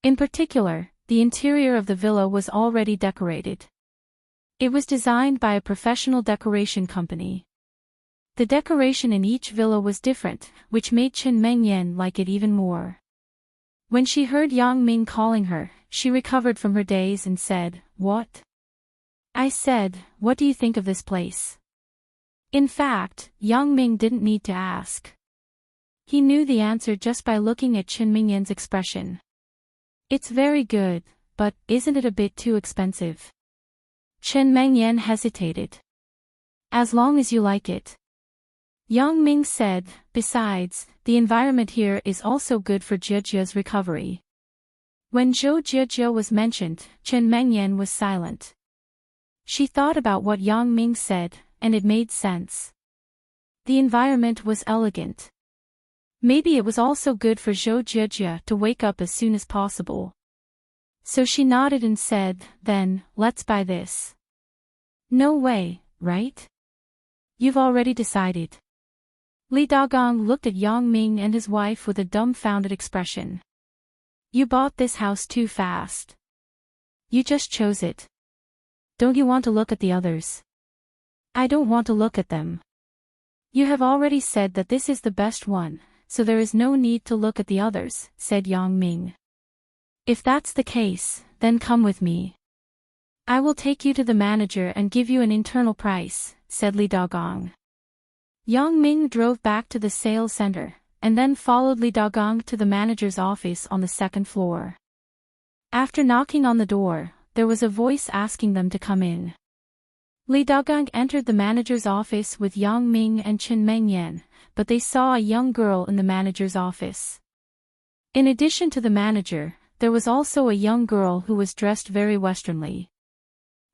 In particular, the interior of the villa was already decorated. It was designed by a professional decoration company. The decoration in each villa was different, which made Chen Mengyan like it even more. When she heard Yang Ming calling her, she recovered from her daze and said, "What?" I said, "What do you think of this place?" In fact, Yang Ming didn't need to ask. He knew the answer just by looking at Chen Mingyan's expression. "It's very good, but isn't it a bit too expensive?" Chen Mengyan hesitated. "As long as you like it." Yang Ming said, "Besides, the environment here is also good for Jiejia's recovery." When Zhou Jiejia was mentioned, Chen Mengyan was silent. She thought about what Yang Ming said, and it made sense. The environment was elegant. Maybe it was also good for Zhou Jiejia to wake up as soon as possible. So she nodded and said, "Then, let's buy this." "No way, right? You've already decided." Li Dagong looked at Yang Ming and his wife with a dumbfounded expression. "You bought this house too fast. You just chose it. Don't you want to look at the others?" "I don't want to look at them. You have already said that this is the best one, so there is no need to look at the others," said Yang Ming. "If that's the case, then come with me. I will take you to the manager and give you an internal price," said Li Dagong. Yang Ming drove back to the sales center, and then followed Li Dagong to the manager's office on the second floor. After knocking on the door, there was a voice asking them to come in. Li Dagong entered the manager's office with Yang Ming and Chen Mengyan, but they saw a young girl in the manager's office. In addition to the manager, there was also a young girl who was dressed very westernly.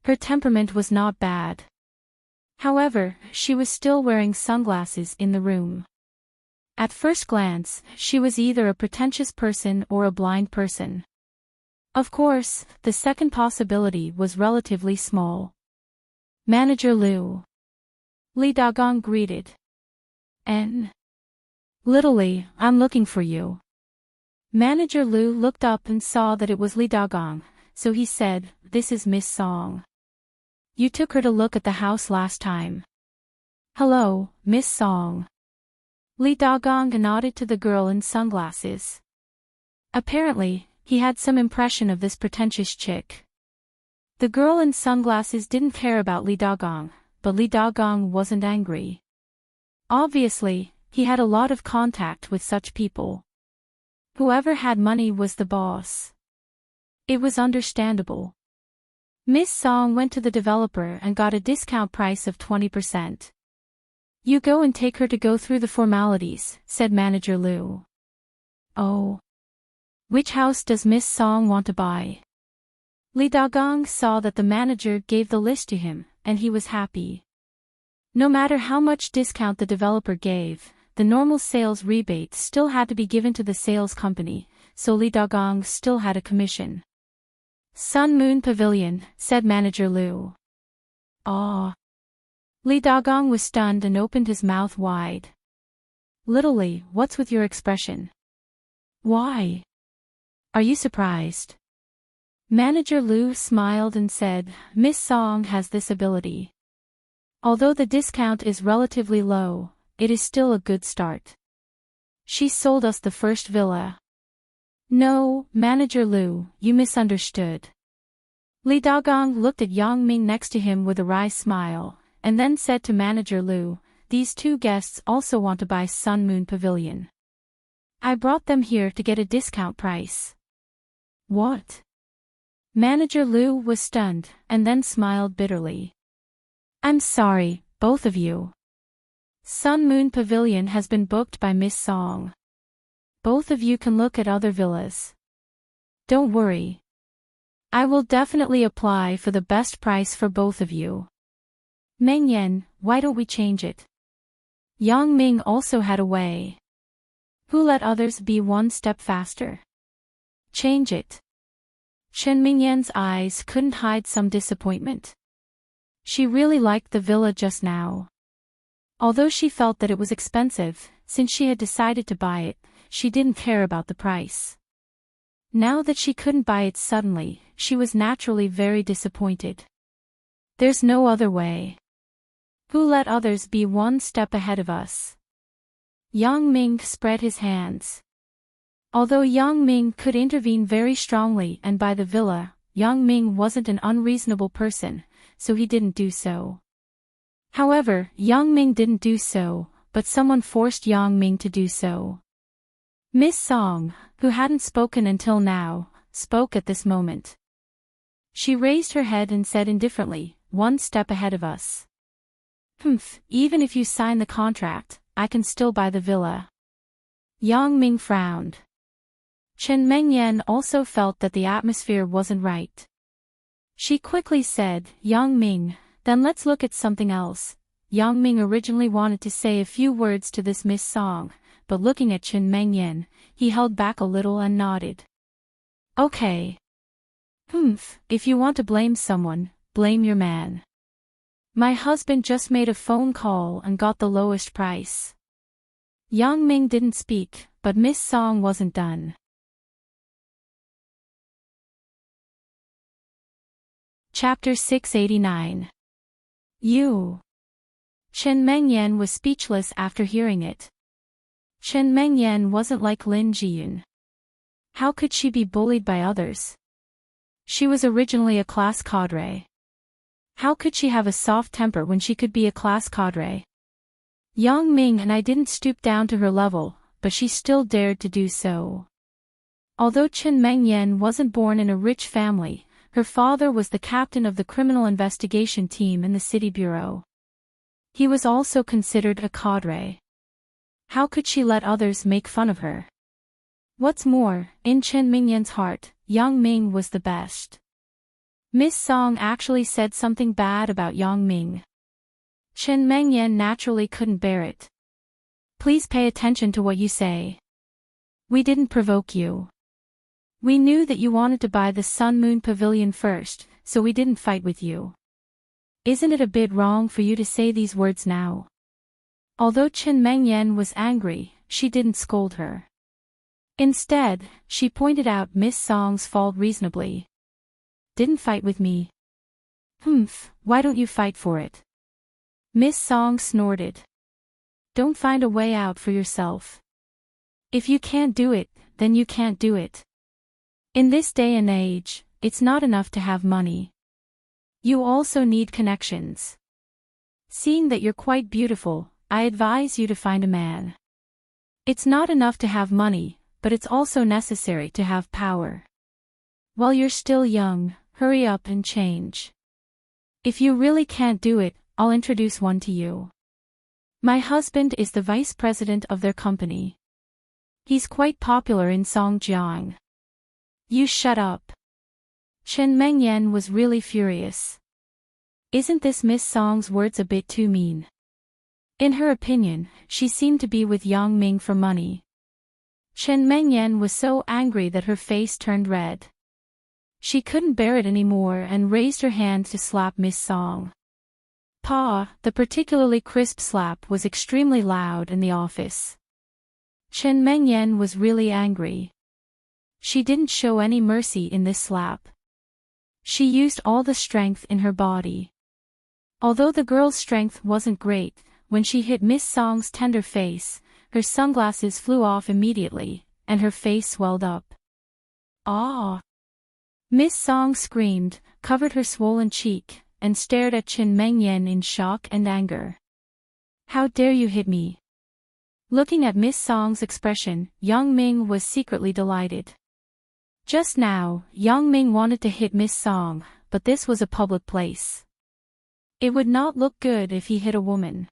Her temperament was not bad. However, she was still wearing sunglasses in the room. At first glance, she was either a pretentious person or a blind person. Of course, the second possibility was relatively small. "Manager Liu." Li Dagong greeted. "Little Li, I'm looking for you." Manager Liu looked up and saw that it was Li Dagong, so he said, "This is Miss Song. You took her to look at the house last time." "Hello, Miss Song." Li Dagong nodded to the girl in sunglasses. Apparently, he had some impression of this pretentious chick. The girl in sunglasses didn't care about Li Dagong, but Li Dagong wasn't angry. Obviously, he had a lot of contact with such people. Whoever had money was the boss. It was understandable. Miss Song went to the developer and got a discount price of 20%. "You go and take her to go through the formalities," said Manager Liu. "Oh. Which house does Miss Song want to buy?" Li Dagong saw that the manager gave the list to him, and he was happy. No matter how much discount the developer gave, the normal sales rebate still had to be given to the sales company, so Li Dagong still had a commission. "Sun Moon Pavilion," said Manager Liu. "Ah." Li Dagong was stunned and opened his mouth wide. "Little Li, what's with your expression? Why? Are you surprised?" Manager Liu smiled and said, "Miss Song has this ability. Although the discount is relatively low, it is still a good start. She sold us the first villa." "No, Manager Liu, you misunderstood." Li Dagong looked at Yang Ming next to him with a wry smile, and then said to Manager Liu, "These two guests also want to buy Sun Moon Pavilion. I brought them here to get a discount price." "What?" Manager Liu was stunned, and then smiled bitterly. "I'm sorry, both of you. Sun Moon Pavilion has been booked by Miss Song. Both of you can look at other villas. Don't worry. I will definitely apply for the best price for both of you. Meng Yan, why don't we change it?" Yang Ming also had a way. Who let others be one step faster? Change it. Chen Mingyan's eyes couldn't hide some disappointment. She really liked the villa just now. Although she felt that it was expensive, since she had decided to buy it, she didn't care about the price. Now that she couldn't buy it suddenly, she was naturally very disappointed. There's no other way. Who let others be one step ahead of us? Yang Ming spread his hands. Although Yang Ming could intervene very strongly and buy the villa, Yang Ming wasn't an unreasonable person, so he didn't do so. However, Yang Ming didn't do so, but someone forced Yang Ming to do so. Miss Song, who hadn't spoken until now, spoke at this moment. She raised her head and said indifferently, "One step ahead of us." Even if you sign the contract, I can still buy the villa." Yang Ming frowned. Chen Mengyan also felt that the atmosphere wasn't right. She quickly said, "Yang Ming, then let's look at something else." Yang Ming originally wanted to say a few words to this Miss Song, but looking at Chen Mengyan, he held back a little and nodded. "Okay. If you want to blame someone, blame your man. My husband just made a phone call and got the lowest price." Yang Ming didn't speak, but Miss Song wasn't done. Chapter 689. You. Chen Mengyan was speechless after hearing it. Chen Mengyan wasn't like Lin Jiyun. How could she be bullied by others? She was originally a class cadre. How could she have a soft temper when she could be a class cadre? Yang Ming and I didn't stoop down to her level, but she still dared to do so. Although Chen Mengyan wasn't born in a rich family, her father was the captain of the criminal investigation team in the city bureau. He was also considered a cadre. How could she let others make fun of her? What's more, in Chen Mengyan's heart, Yang Ming was the best. Miss Song actually said something bad about Yang Ming. Chen Mengyan naturally couldn't bear it. "Please pay attention to what you say. We didn't provoke you. We knew that you wanted to buy the Sun Moon Pavilion first, so we didn't fight with you. Isn't it a bit wrong for you to say these words now?" Although Chen Mengyan was angry, she didn't scold her. Instead, she pointed out Miss Song's fault reasonably. "Didn't fight with me? Why don't you fight for it?" Miss Song snorted. "Don't find a way out for yourself. If you can't do it, then you can't do it. In this day and age, it's not enough to have money. You also need connections. Seeing that you're quite beautiful, I advise you to find a man. It's not enough to have money, but it's also necessary to have power. While you're still young, hurry up and change. If you really can't do it, I'll introduce one to you. My husband is the vice president of their company. He's quite popular in Songjiang." "You shut up." Chen Mengyan was really furious. Isn't this Miss Song's words a bit too mean? In her opinion, she seemed to be with Yang Ming for money. Chen Mengyan was so angry that her face turned red. She couldn't bear it anymore and raised her hand to slap Miss Song. The particularly crisp slap was extremely loud in the office. Chen Mengyan was really angry. She didn't show any mercy in this slap. She used all the strength in her body. Although the girl's strength wasn't great, when she hit Miss Song's tender face, her sunglasses flew off immediately, and her face swelled up. "Ah!" Miss Song screamed, covered her swollen cheek, and stared at Chen Mengyan in shock and anger. "How dare you hit me?" Looking at Miss Song's expression, Yang Ming was secretly delighted. Just now, Yang Ming wanted to hit Miss Song, but this was a public place. It would not look good if he hit a woman.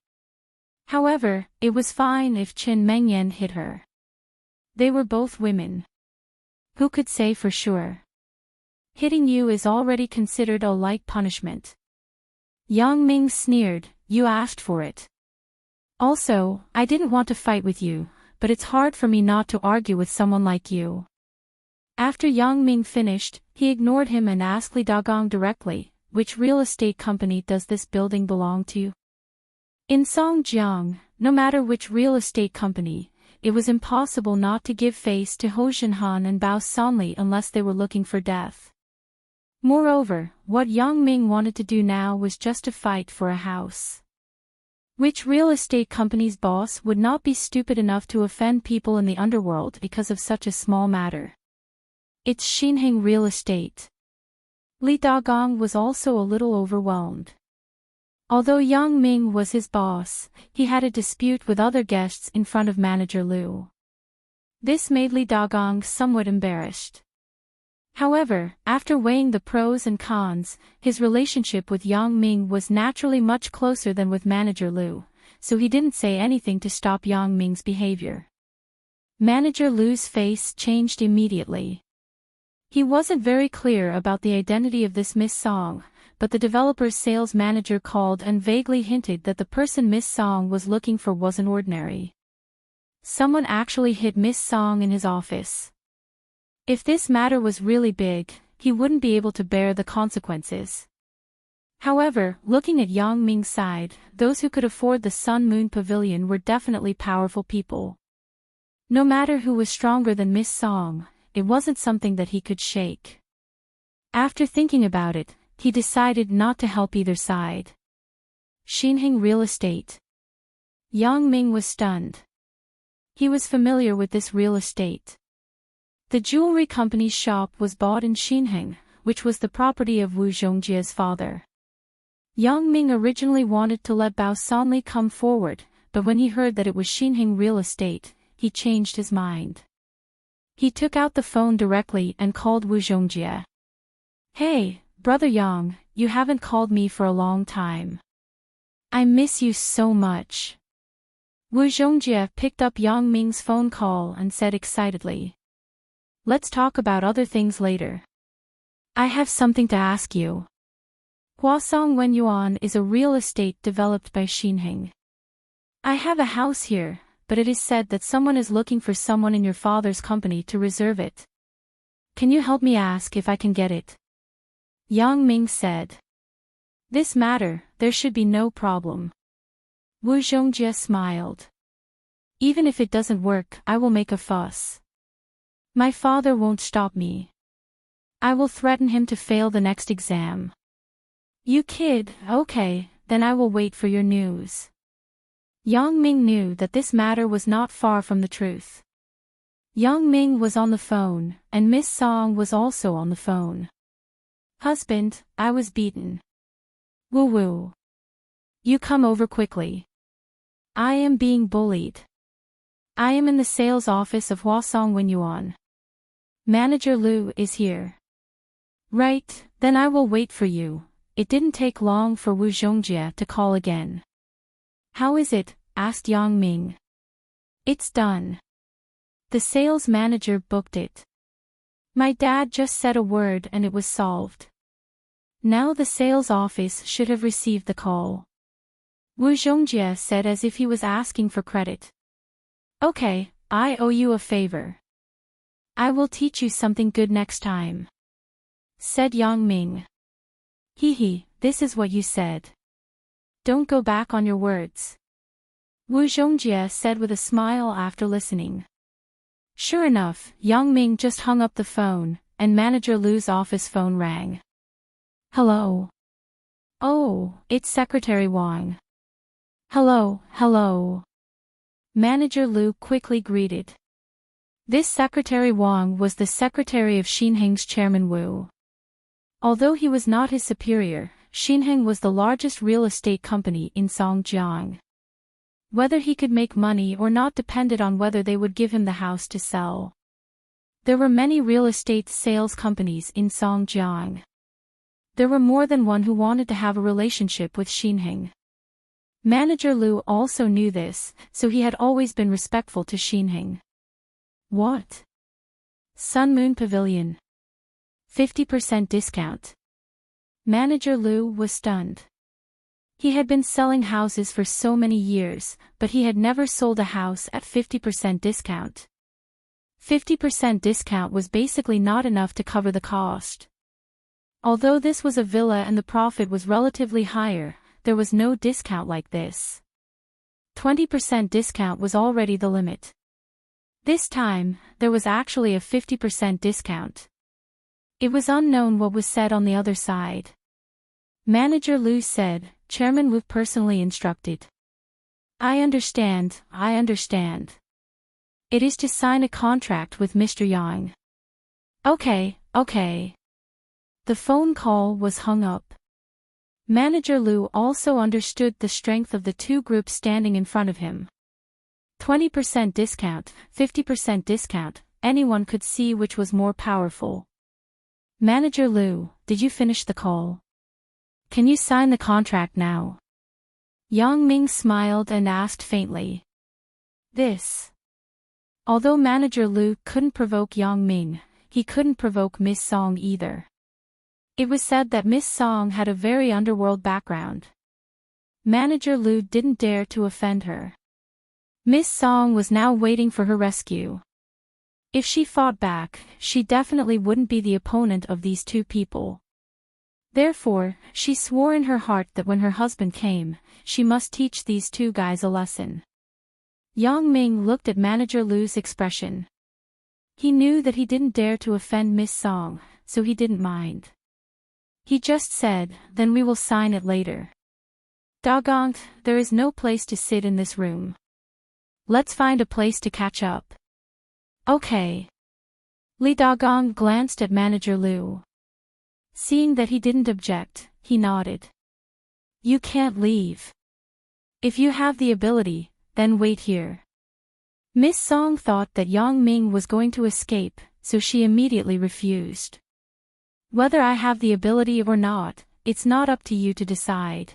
However, it was fine if Chen Mengyan hit her. They were both women. Who could say for sure? Hitting you is already considered a light punishment. Yang Ming sneered, "You asked for it. Also, I didn't want to fight with you, but it's hard for me not to argue with someone like you." After Yang Ming finished, he ignored him and asked Li Dagong directly, "Which real estate company does this building belong to?" In Songjiang, no matter which real estate company, it was impossible not to give face to Ho Jinhan and Bao Sanli unless they were looking for death. Moreover, what Yang Ming wanted to do now was just to fight for a house. Which real estate company's boss would not be stupid enough to offend people in the underworld because of such a small matter? It's Shinheng Real Estate. Li Dagong was also a little overwhelmed. Although Yang Ming was his boss, he had a dispute with other guests in front of manager Liu. This made Li Dagong somewhat embarrassed. However, after weighing the pros and cons, his relationship with Yang Ming was naturally much closer than with manager Liu, so he didn't say anything to stop Yang Ming's behavior. Manager Liu's face changed immediately. He wasn't very clear about the identity of this Miss Song, but the developer's sales manager called and vaguely hinted that the person Miss Song was looking for wasn't ordinary. Someone actually hit Miss Song in his office. If this matter was really big, he wouldn't be able to bear the consequences. However, looking at Yang Ming's side, those who could afford the Sun Moon Pavilion were definitely powerful people. No matter who was stronger than Miss Song, it wasn't something that he could shake. After thinking about it, he decided not to help either side. Shinheng Real Estate. Yang Ming was stunned. He was familiar with this real estate. The jewelry company's shop was bought in Shinheng, which was the property of Wu Zhongjia's father. Yang Ming originally wanted to let Bao Sanli come forward, but when he heard that it was Shinheng Real Estate, he changed his mind. He took out the phone directly and called Wu Zhongjia. "Hey, Brother Yang, you haven't called me for a long time. I miss you so much." Wu Zhongjia picked up Yang Ming's phone call and said excitedly, "Let's talk about other things later. I have something to ask you. Huasong Wenyuan is a real estate developed by Shinheng. I have a house here, but it is said that someone is looking for someone in your father's company to reserve it. Can you help me ask if I can get it?" Yang Ming said. "This matter, there should be no problem." Wu Zhongjia smiled. "Even if it doesn't work, I will make a fuss. My father won't stop me. I will threaten him to fail the next exam." "You kid, okay, then I will wait for your news." Yang Ming knew that this matter was not far from the truth. Yang Ming was on the phone, and Miss Song was also on the phone. "Husband, I was beaten. Woo woo. You come over quickly. I am being bullied. I am in the sales office of Huasong Wenyuan. Manager Liu is here." "Right, then I will wait for you." It didn't take long for Wu Zhongjia to call again. "How is it?" asked Yang Ming. "It's done. The sales manager booked it. My dad just said a word and it was solved. Now the sales office should have received the call." Wu Zhongjia said as if he was asking for credit. "Okay, I owe you a favor. I will teach you something good next time," said Yang Ming. "Hee, this is what you said. Don't go back on your words," Wu Zhongjia said with a smile after listening. Sure enough, Yang Ming just hung up the phone, and Manager Liu's office phone rang. "Hello." "Oh, it's Secretary Wang." Hello. Manager Liu quickly greeted. This Secretary Wang was the secretary of Shinheng's chairman Wu. Although he was not his superior, Shinheng was the largest real estate company in Songjiang. Whether he could make money or not depended on whether they would give him the house to sell. There were many real estate sales companies in Songjiang. There were more than one who wanted to have a relationship with Shinheng. Manager Liu also knew this, so he had always been respectful to Shinheng. "What? Sun Moon Pavilion. 50% discount." Manager Liu was stunned. He had been selling houses for so many years, but he had never sold a house at 50% discount. 50% discount was basically not enough to cover the cost. Although this was a villa and the profit was relatively higher, there was no discount like this. 20% discount was already the limit. This time, there was actually a 50% discount. It was unknown what was said on the other side. Manager Liu said, "Chairman Wu personally instructed. I understand, I understand. It is to sign a contract with Mr. Yang. Okay, okay. The phone call was hung up. Manager Lu also understood the strength of the two groups standing in front of him. 20% discount, 50% discount, anyone could see which was more powerful. Manager Lu, did you finish the call? Can you sign the contract now? Yang Ming smiled and asked faintly. This. Although Manager Lu couldn't provoke Yang Ming, he couldn't provoke Miss Song either. It was said that Miss Song had a very underworld background. Manager Lu didn't dare to offend her. Miss Song was now waiting for her rescue. If she fought back, she definitely wouldn't be the opponent of these two people. Therefore, she swore in her heart that when her husband came, she must teach these two guys a lesson. Yang Ming looked at Manager Lu's expression. He knew that he didn't dare to offend Miss Song, so he didn't mind. He just said, then we will sign it later. Doggone, there is no place to sit in this room. Let's find a place to catch up. Okay. Li Dagong glanced at Manager Lu. Seeing that he didn't object, he nodded. You can't leave. If you have the ability, then wait here. Miss Song thought that Yang Ming was going to escape, so she immediately refused. Whether I have the ability or not, it's not up to you to decide.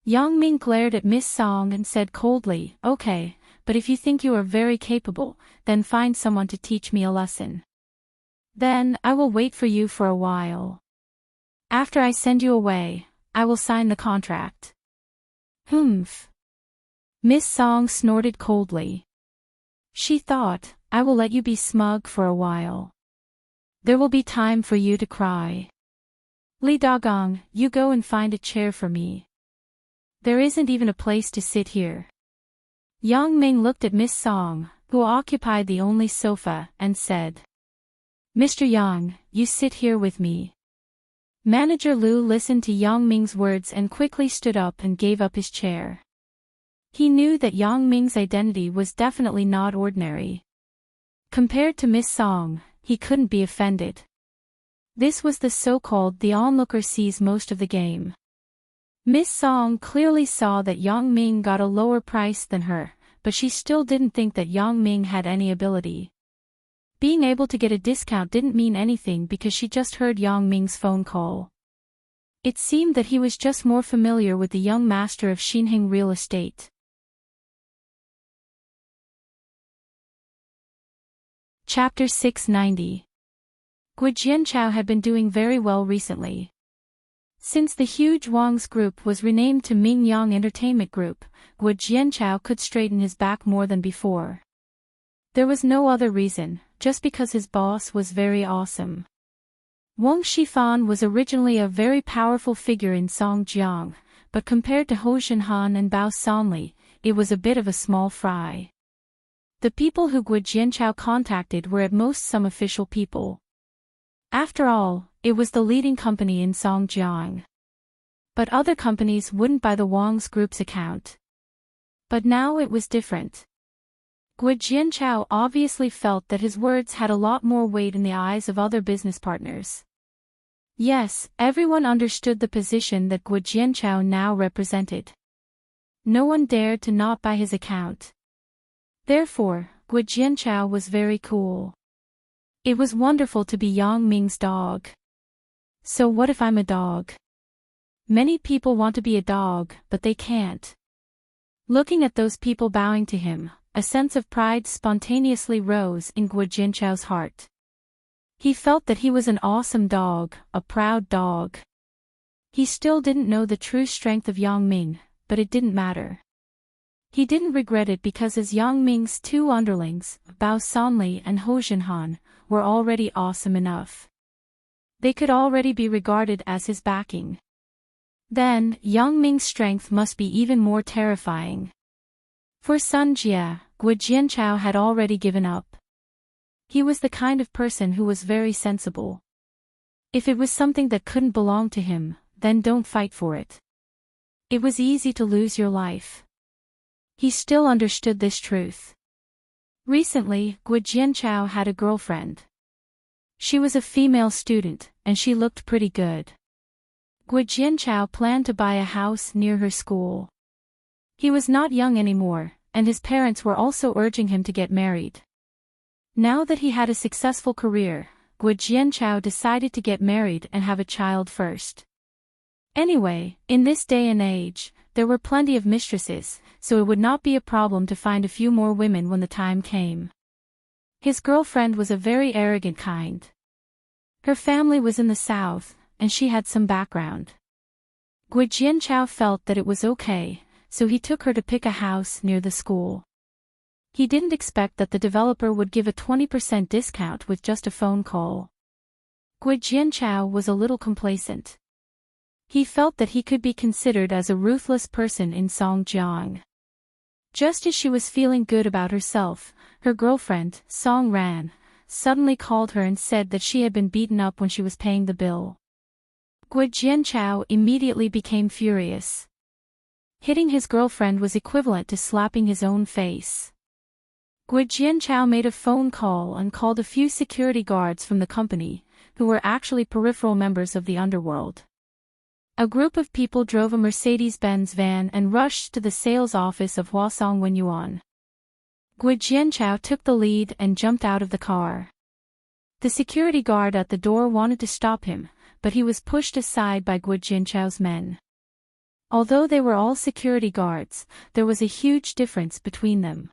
Yang Ming glared at Miss Song and said coldly, okay, but if you think you are very capable, then find someone to teach me a lesson. Then, I will wait for you for a while. After I send you away, I will sign the contract. Humph. Miss Song snorted coldly. She thought, I will let you be smug for a while. There will be time for you to cry. Li Dagong, you go and find a chair for me. There isn't even a place to sit here. Yang Ming looked at Miss Song, who occupied the only sofa, and said. Mr. Yang, you sit here with me. Manager Lu listened to Yang Ming's words and quickly stood up and gave up his chair. He knew that Yang Ming's identity was definitely not ordinary. Compared to Miss Song, he couldn't be offended. This was the so-called the onlooker sees most of the game. Miss Song clearly saw that Yang Ming got a lower price than her, but she still didn't think that Yang Ming had any ability. Being able to get a discount didn't mean anything because she just heard Yang Ming's phone call. It seemed that he was just more familiar with the young master of Xinheng real estate. Chapter 690. Gu Jianchao had been doing very well recently. Since the huge Wang's group was renamed to Mingyang Entertainment Group, Gu Jianchao could straighten his back more than before. There was no other reason, just because his boss was very awesome. Wang Shifan was originally a very powerful figure in Songjiang, but compared to Ho Xinhan and Bao Sanli, it was a bit of a small fry. The people who Gu Jianchao contacted were at most some official people. After all, it was the leading company in Songjiang. But other companies wouldn't buy the Wang's group's account. But now it was different. Gu Jianchao obviously felt that his words had a lot more weight in the eyes of other business partners. Yes, everyone understood the position that Gu Jianchao now represented. No one dared to not buy his account. Therefore, Gu Jianchao was very cool. It was wonderful to be Yang Ming's dog. So what if I'm a dog? Many people want to be a dog, but they can't. Looking at those people bowing to him, a sense of pride spontaneously rose in Gu Jianchao's heart. He felt that he was an awesome dog, a proud dog. He still didn't know the true strength of Yang Ming, but it didn't matter. He didn't regret it because as Yang Ming's two underlings, Bao Sanli and Ho Xinhan, were already awesome enough. They could already be regarded as his backing. Then, Yang Ming's strength must be even more terrifying. For Sun Jie, Gu Jianchao had already given up. He was the kind of person who was very sensible. If it was something that couldn't belong to him, then don't fight for it. It was easy to lose your life. he still understood this truth. Recently, Gu Jianchao had a girlfriend. She was a female student, and she looked pretty good. Gu Jianchao planned to buy a house near her school. He was not young anymore, and his parents were also urging him to get married. Now that he had a successful career, Gu Jianchao decided to get married and have a child first. Anyway, in this day and age, there were plenty of mistresses, so it would not be a problem to find a few more women when the time came. His girlfriend was a very arrogant kind. Her family was in the south, and she had some background. Gu Jianchao felt that it was okay, so he took her to pick a house near the school. He didn't expect that the developer would give a 20% discount with just a phone call. Gu Jianchao was a little complacent. He felt that he could be considered as a ruthless person in Songjiang. Just as she was feeling good about herself, her girlfriend, Song Ran, suddenly called her and said that she had been beaten up when she was paying the bill. Gu Jianchao immediately became furious. Hitting his girlfriend was equivalent to slapping his own face. Gu Jianchao made a phone call and called a few security guards from the company, who were actually peripheral members of the underworld. A group of people drove a Mercedes-Benz van and rushed to the sales office of Huasong Wenyuan. Gu Jianchao took the lead and jumped out of the car. The security guard at the door wanted to stop him, but he was pushed aside by Gu Jianchao's men. Although they were all security guards, there was a huge difference between them.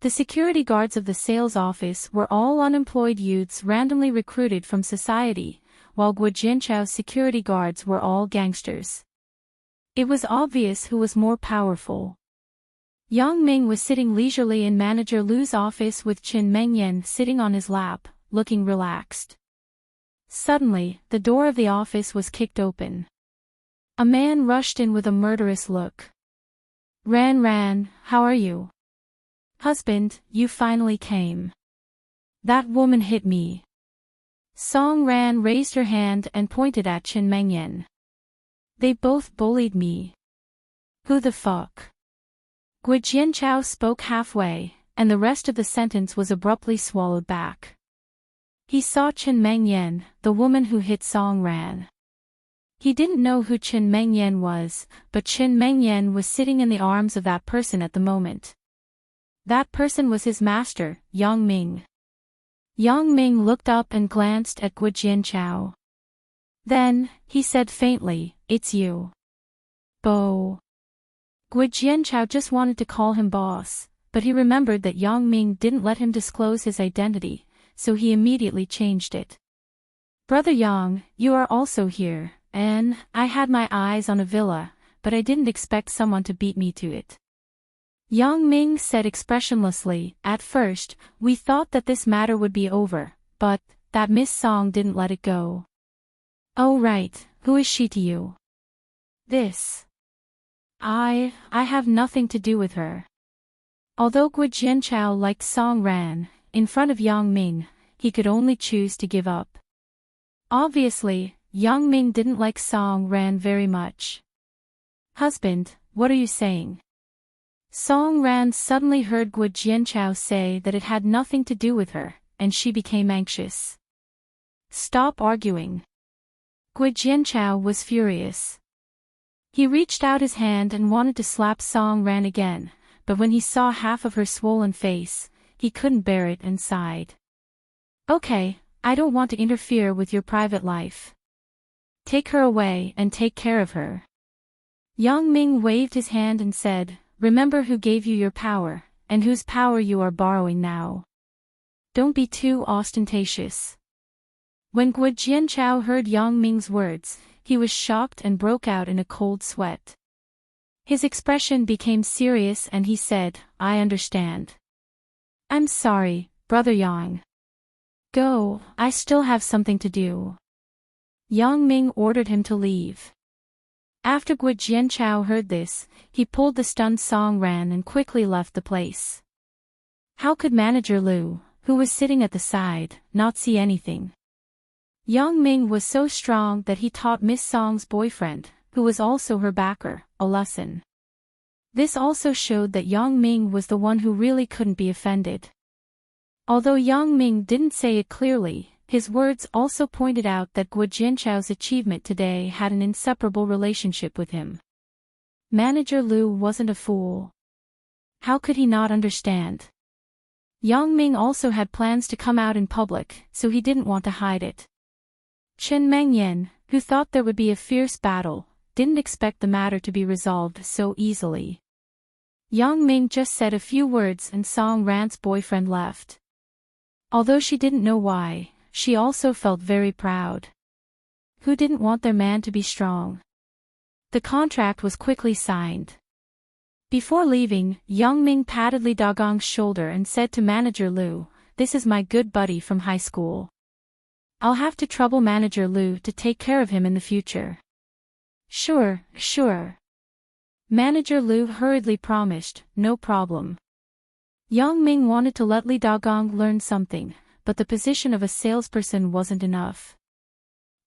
The security guards of the sales office were all unemployed youths randomly recruited from society, while Gu Jianchao's security guards were all gangsters. It was obvious who was more powerful. Yang Ming was sitting leisurely in Manager Lu's office with Qin Mengyan sitting on his lap, looking relaxed. Suddenly, the door of the office was kicked open. A man rushed in with a murderous look. Ran, how are you? Husband, you finally came. That woman hit me. Song Ran raised her hand and pointed at Qin Mengyan. They both bullied me. Who the fuck? Gu Jianchao spoke halfway, and the rest of the sentence was abruptly swallowed back. He saw Qin Mengyan, the woman who hit Song Ran. He didn't know who Qin Mengyan was, but Qin Mengyan was sitting in the arms of that person at the moment. That person was his master, Yang Ming. Yang Ming looked up and glanced at Gu Jianchao. Then, he said faintly, "It's you." Bo. Gu Jianchao just wanted to call him boss, but he remembered that Yang Ming didn't let him disclose his identity, so he immediately changed it. Brother Yang, you are also here, and I had my eyes on a villa, but I didn't expect someone to beat me to it. Yang Ming said expressionlessly, "At first, we thought that this matter would be over, but that Miss Song didn't let it go." "Oh right, who is she to you?" "This. I have nothing to do with her." Although Gu Jianchao liked Song Ran, in front of Yang Ming, he could only choose to give up. Obviously, Yang Ming didn't like Song Ran very much. "Husband, what are you saying?" Song Ran suddenly heard Gu Jianchao say that it had nothing to do with her, and she became anxious. "Stop arguing." Gu Jianchao was furious. He reached out his hand and wanted to slap Song Ran again, but when he saw half of her swollen face, he couldn't bear it and sighed. "Okay, I don't want to interfere with your private life. Take her away and take care of her." Yang Ming waved his hand and said, "Remember who gave you your power, and whose power you are borrowing now. Don't be too ostentatious." When Gu Jianchao heard Yang Ming's words, he was shocked and broke out in a cold sweat. His expression became serious and he said, "I understand. I'm sorry, Brother Yang. Go, I still have something to do." Yang Ming ordered him to leave. After Gu Jianchao heard this, he pulled the stunned Song Ran and quickly left the place. How could Manager Lu, who was sitting at the side, not see anything? Yang Ming was so strong that he taught Miss Song's boyfriend, who was also her backer, a lesson. This also showed that Yang Ming was the one who really couldn't be offended. Although Yang Ming didn't say it clearly, his words also pointed out that Guo Jianchao's achievement today had an inseparable relationship with him. Manager Liu wasn't a fool. How could he not understand? Yang Ming also had plans to come out in public, so he didn't want to hide it. Chen Mengyan, who thought there would be a fierce battle, didn't expect the matter to be resolved so easily. Yang Ming just said a few words and Song Rant's boyfriend left. Although she didn't know why, she also felt very proud. Who didn't want their man to be strong? The contract was quickly signed. Before leaving, Yang Ming patted Li Dagong's shoulder and said to Manager Liu, "This is my good buddy from high school. I'll have to trouble Manager Liu to take care of him in the future." Sure. Manager Liu hurriedly promised, "No problem." Yang Ming wanted to let Li Dagong learn something, but the position of a salesperson wasn't enough.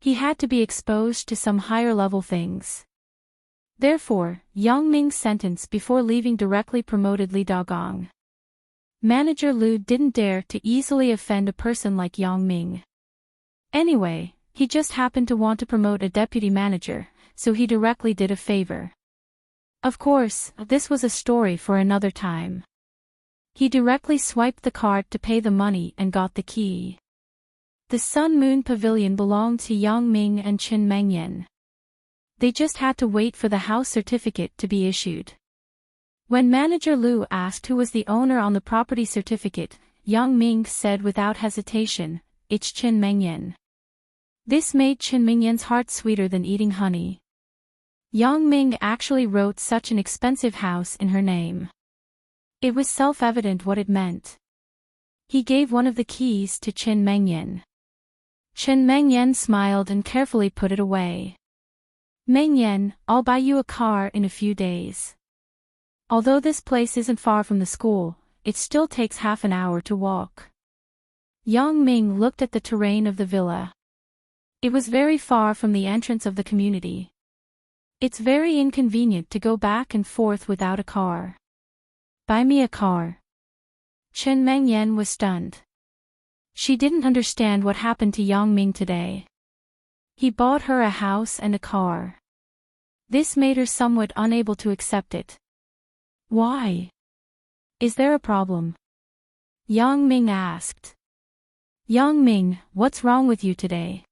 He had to be exposed to some higher-level things. Therefore, Yang Ming's sentence before leaving directly promoted Li Dagong. Manager Liu didn't dare to easily offend a person like Yang Ming. Anyway, he just happened to want to promote a deputy manager, so he directly did a favor. Of course, this was a story for another time. He directly swiped the card to pay the money and got the key. The Sun Moon Pavilion belonged to Yang Ming and Chen Mengyan. They just had to wait for the house certificate to be issued. When Manager Liu asked who was the owner on the property certificate, Yang Ming said without hesitation, "It's Chen Mengyan." This made Chen Mengyan's heart sweeter than eating honey. Yang Ming actually wrote such an expensive house in her name. It was self-evident what it meant. He gave one of the keys to Chen Mengyan. Chen Mengyan smiled and carefully put it away. "Mengyan, I'll buy you a car in a few days. Although this place isn't far from the school, it still takes half an hour to walk." Yang Ming looked at the terrain of the villa. It was very far from the entrance of the community. It's very inconvenient to go back and forth without a car. "Buy me a car." Chen Mengyan was stunned. She didn't understand what happened to Yang Ming today. He bought her a house and a car. This made her somewhat unable to accept it. "Why? Is there a problem?" Yang Ming asked. "Yang Ming, what's wrong with you today?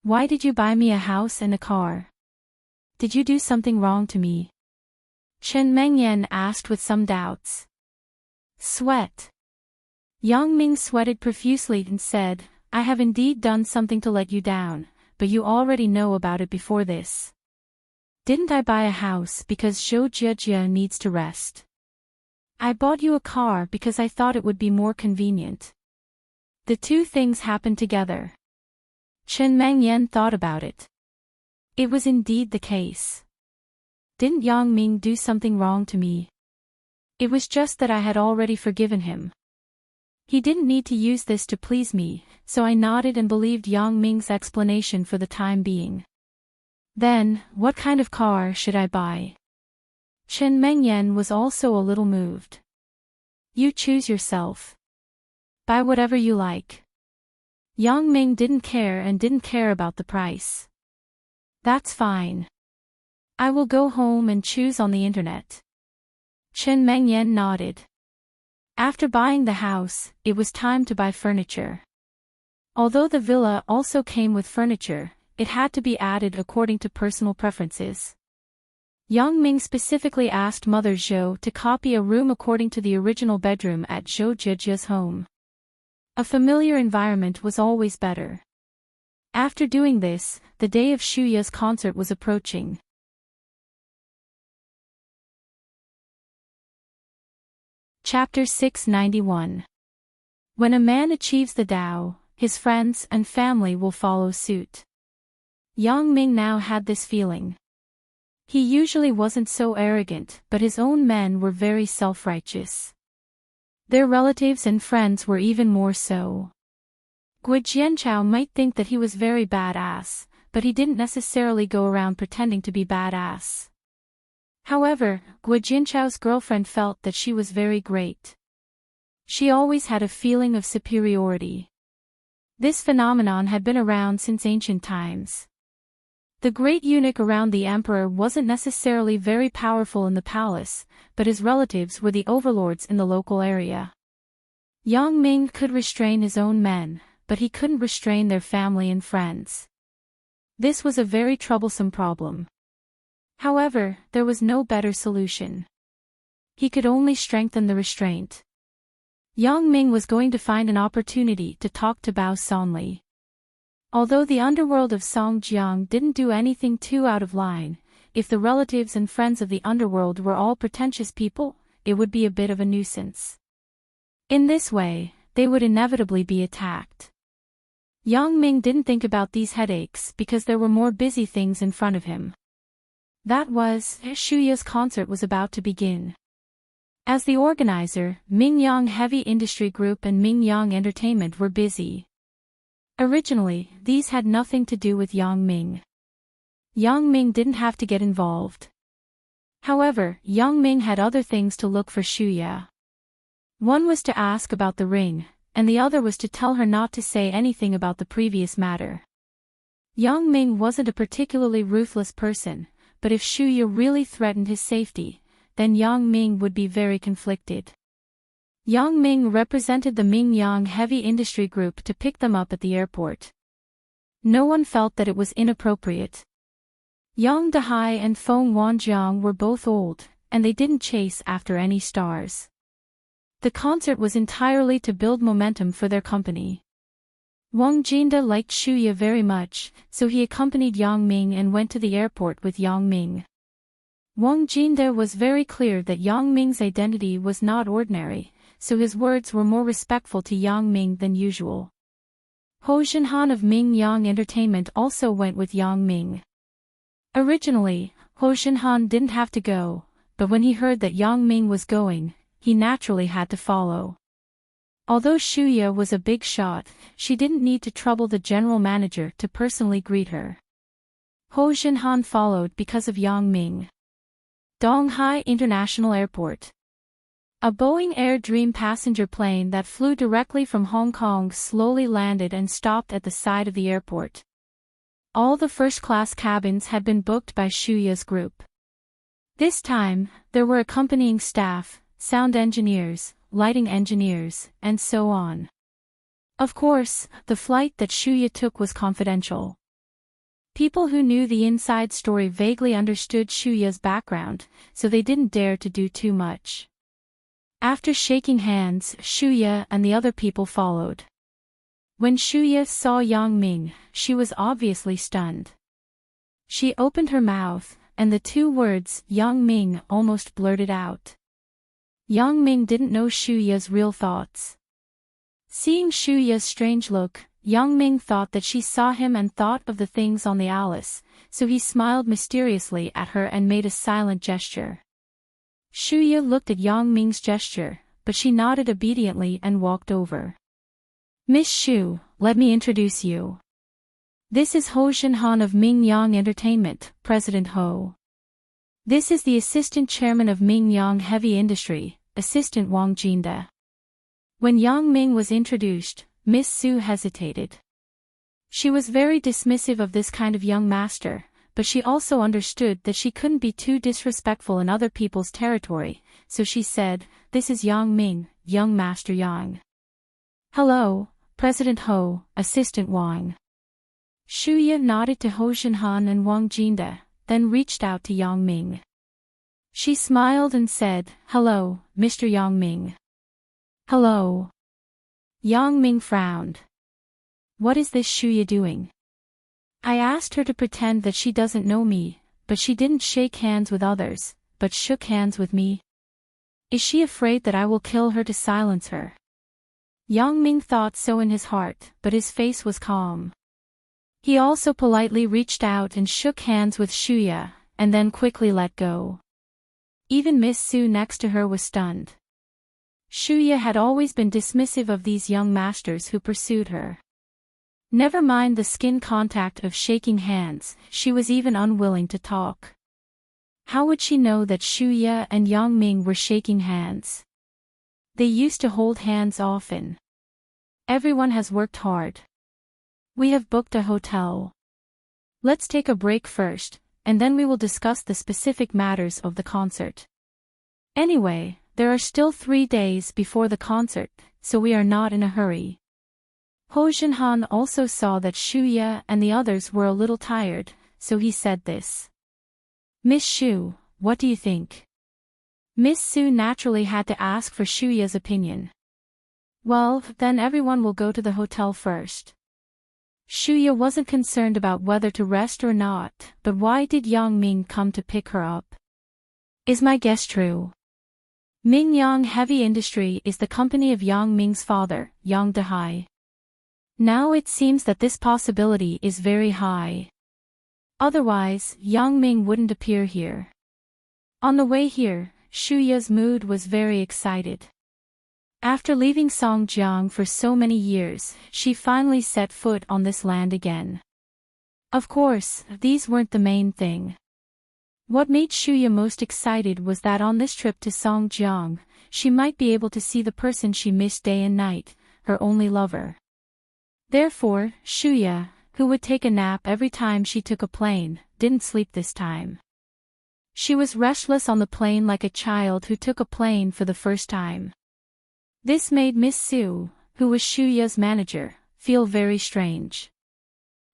Why did you buy me a house and a car? Did you do something wrong to me?" Chen Mengyan asked with some doubts. "Sweat." Yang Ming sweated profusely and said, "I have indeed done something to let you down, but you already know about it before this. Didn't I buy a house because Zhou Jiejie needs to rest? I bought you a car because I thought it would be more convenient. The two things happened together." Chen Mengyan thought about it. It was indeed the case. Didn't Yang Ming do something wrong to me? It was just that I had already forgiven him. He didn't need to use this to please me, so I nodded and believed Yang Ming's explanation for the time being. "Then, what kind of car should I buy?" Chen Mengyan was also a little moved. "You choose yourself. Buy whatever you like." Yang Ming didn't care about the price. "That's fine. I will go home and choose on the internet." Chen Mengyan nodded. After buying the house, it was time to buy furniture. Although the villa also came with furniture, it had to be added according to personal preferences. Yang Ming specifically asked Mother Zhou to copy a room according to the original bedroom at Zhou Jiejie's home. A familiar environment was always better. After doing this, the day of Shuya's concert was approaching. Chapter 691. When a man achieves the Tao, his friends and family will follow suit. Yang Ming now had this feeling. He usually wasn't so arrogant, but his own men were very self-righteous. Their relatives and friends were even more so. Guo Jianchao might think that he was very badass, but he didn't necessarily go around pretending to be badass. However, Guo Jinchao's girlfriend felt that she was very great. She always had a feeling of superiority. This phenomenon had been around since ancient times. The great eunuch around the emperor wasn't necessarily very powerful in the palace, but his relatives were the overlords in the local area. Yang Ming could restrain his own men, but he couldn't restrain their family and friends. This was a very troublesome problem. However, there was no better solution. He could only strengthen the restraint. Yang Ming was going to find an opportunity to talk to Bao Sonli. Although the underworld of Songjiang didn't do anything too out of line, if the relatives and friends of the underworld were all pretentious people, it would be a bit of a nuisance. In this way, they would inevitably be attacked. Yang Ming didn't think about these headaches because there were more busy things in front of him. That was, Shuya's concert was about to begin. As the organizer, Mingyang Heavy Industry Group and Mingyang Entertainment were busy. Originally, these had nothing to do with Yang Ming. Yang Ming didn't have to get involved. However, Yang Ming had other things to look for Shuya. One was to ask about the ring, and the other was to tell her not to say anything about the previous matter. Yang Ming wasn't a particularly ruthless person, but if Shuya really threatened his safety, then Yang Ming would be very conflicted. Yang Ming represented the Mingyang Heavy Industry Group to pick them up at the airport. No one felt that it was inappropriate. Yang Dehai and Feng Wanjiang were both old, and they didn't chase after any stars. The concert was entirely to build momentum for their company. Wang Jinda liked Shuya very much, so he accompanied Yang Ming and went to the airport with Yang Ming. Wang Jinda was very clear that Yang Ming's identity was not ordinary, so his words were more respectful to Yang Ming than usual. Ho Xinhan of Mingyang Entertainment also went with Yang Ming. Originally, Ho Xinhan didn't have to go, but when he heard that Yang Ming was going, he naturally had to follow. Although Shuya was a big shot, she didn't need to trouble the general manager to personally greet her. Ho Xinhan followed because of Yang Ming. Donghai International Airport. A Boeing Air Dream passenger plane that flew directly from Hong Kong slowly landed and stopped at the side of the airport. All the first-class cabins had been booked by Shuya's group. This time, there were accompanying staff, sound engineers, lighting engineers, and so on. Of course, the flight that Shuya took was confidential. People who knew the inside story vaguely understood Shuya's background, so they didn't dare to do too much. After shaking hands, Shuya and the other people followed. When Shuya saw Yang Ming, she was obviously stunned. She opened her mouth, and the two words, Yang Ming, almost blurted out. Yang Ming didn't know Shuya's real thoughts. Seeing Shuya's strange look, Yang Ming thought that she saw him and thought of the things on the Alice, so he smiled mysteriously at her and made a silent gesture. Shuya looked at Yang Ming's gesture, but she nodded obediently and walked over. Miss Shu, let me introduce you. This is Ho Xinhan of Mingyang Entertainment, President Ho. This is the Assistant Chairman of Mingyang Heavy Industry, Assistant Wang Jinda. When Yang Ming was introduced, Miss Su hesitated. She was very dismissive of this kind of young master, but she also understood that she couldn't be too disrespectful in other people's territory, so she said, "This is Yang Ming, young Master Yang." "Hello, President Ho, Assistant Wang." Shuya nodded to Ho Xinhan and Wang Jinda, then reached out to Yang Ming. She smiled and said, "Hello, Mr. Yang Ming." "Hello." Yang Ming frowned. "What is this Shuya doing? I asked her to pretend that she doesn't know me, but she didn't shake hands with others, but shook hands with me. Is she afraid that I will kill her to silence her?" Yang Ming thought so in his heart, but his face was calm. He also politely reached out and shook hands with Shuya, and then quickly let go. Even Miss Su next to her was stunned. Shuya had always been dismissive of these young masters who pursued her. Never mind the skin contact of shaking hands, she was even unwilling to talk. How would she know that Shuya and Yang Ming were shaking hands? They used to hold hands often. Everyone has worked hard. We have booked a hotel. Let's take a break first, and then we will discuss the specific matters of the concert. Anyway, there are still 3 days before the concert, so we are not in a hurry. Ho Junhan also saw that Shuya and the others were a little tired, so he said this. Miss Shu, what do you think? Miss Su naturally had to ask for Shuya's opinion. Well, then everyone will go to the hotel first. Shuya wasn't concerned about whether to rest or not, but why did Yang Ming come to pick her up? Is my guess true? Ming Yang Heavy Industry is the company of Yang Ming's father, Yang Dehai. Now it seems that this possibility is very high. Otherwise, Yang Ming wouldn't appear here. On the way here, Shuya's mood was very excited. After leaving Songjiang for so many years, she finally set foot on this land again. Of course, these weren't the main thing. What made Shuya most excited was that on this trip to Songjiang, she might be able to see the person she missed day and night, her only lover. Therefore, Shuya, who would take a nap every time she took a plane, didn't sleep this time. She was restless on the plane like a child who took a plane for the first time. This made Miss Su, who was Shuya's manager, feel very strange.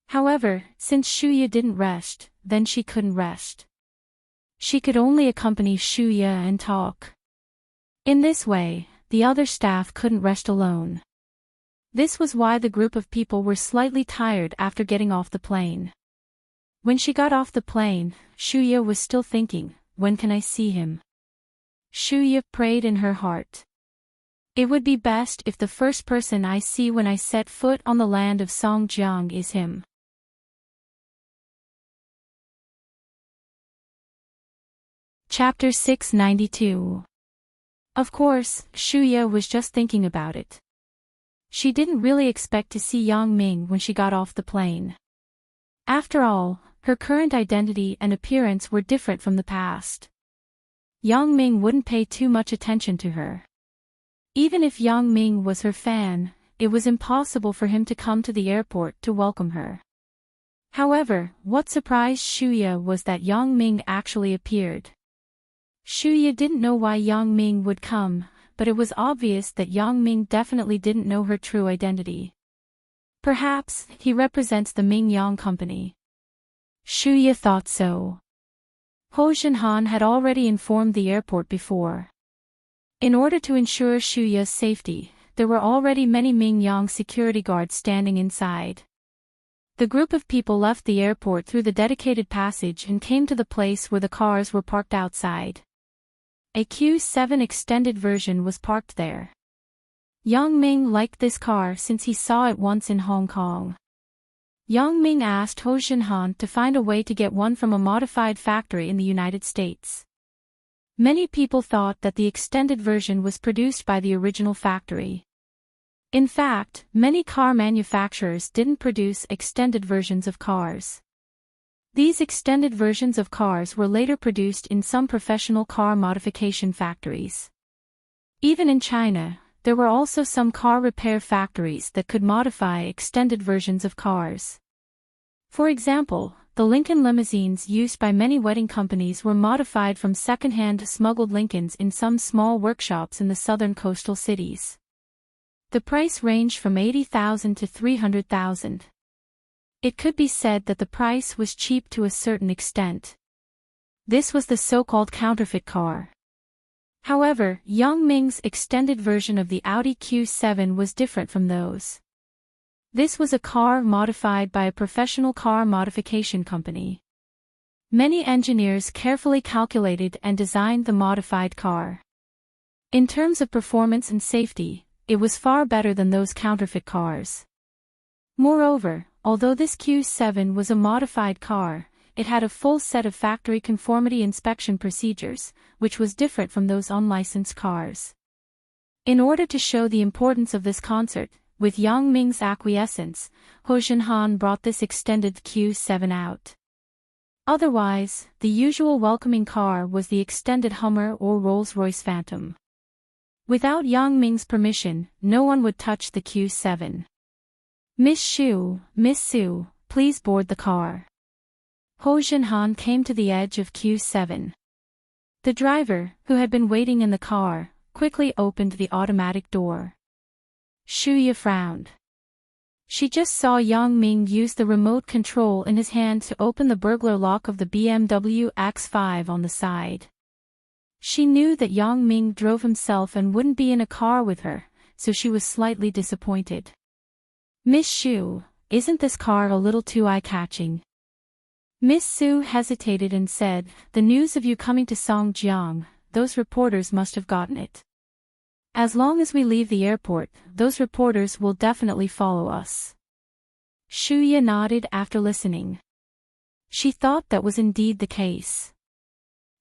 However, since Shuya didn't rest, then she couldn't rest. She could only accompany Shuya and talk. In this way, the other staff couldn't rest alone. This was why the group of people were slightly tired after getting off the plane. When she got off the plane, Shuya was still thinking, when can I see him? Shuya prayed in her heart. It would be best if the first person I see when I set foot on the land of Songjiang is him. Chapter 692. Of course, Shuya was just thinking about it. She didn't really expect to see Yang Ming when she got off the plane. After all, her current identity and appearance were different from the past. Yang Ming wouldn't pay too much attention to her. Even if Yang Ming was her fan, it was impossible for him to come to the airport to welcome her. However, what surprised Shuya was that Yang Ming actually appeared. Shuya didn't know why Yang Ming would come, but it was obvious that Yang Ming definitely didn't know her true identity. Perhaps, he represents the Ming Yang Company. Shuya thought so. Ho Junhan had already informed the airport before. In order to ensure Shuya's safety, there were already many Ming Yang security guards standing inside. The group of people left the airport through the dedicated passage and came to the place where the cars were parked outside. A Q7 extended version was parked there. Yang Ming liked this car since he saw it once in Hong Kong. Yang Ming asked Ho Junhan to find a way to get one from a modified factory in the United States. Many people thought that the extended version was produced by the original factory. In fact, many car manufacturers didn't produce extended versions of cars. These extended versions of cars were later produced in some professional car modification factories. Even in China, there were also some car repair factories that could modify extended versions of cars. For example, the Lincoln limousines used by many wedding companies were modified from second-hand smuggled Lincolns in some small workshops in the southern coastal cities. The price ranged from $80,000 to $300,000. It could be said that the price was cheap to a certain extent. This was the so-called counterfeit car. However, Yang Ming's extended version of the Audi Q7 was different from those. This was a car modified by a professional car modification company. Many engineers carefully calculated and designed the modified car. In terms of performance and safety, it was far better than those counterfeit cars. Moreover, although this Q7 was a modified car, it had a full set of factory conformity inspection procedures, which was different from those unlicensed cars. In order to show the importance of this concert, with Yang Ming's acquiescence, Ho Junhan brought this extended Q7 out. Otherwise, the usual welcoming car was the extended Hummer or Rolls-Royce Phantom. Without Yang Ming's permission, no one would touch the Q7. Miss Su, please board the car. Ho Jinhan came to the edge of Q7. The driver, who had been waiting in the car, quickly opened the automatic door. Shuya frowned. She just saw Yang Ming use the remote control in his hand to open the burglar lock of the BMW X5 on the side. She knew that Yang Ming drove himself and wouldn't be in a car with her, so she was slightly disappointed. Miss Shu, isn't this car a little too eye-catching? Miss Su hesitated and said, the news of you coming to Songjiang, those reporters must have gotten it. As long as we leave the airport, those reporters will definitely follow us. Shuya nodded after listening. She thought that was indeed the case.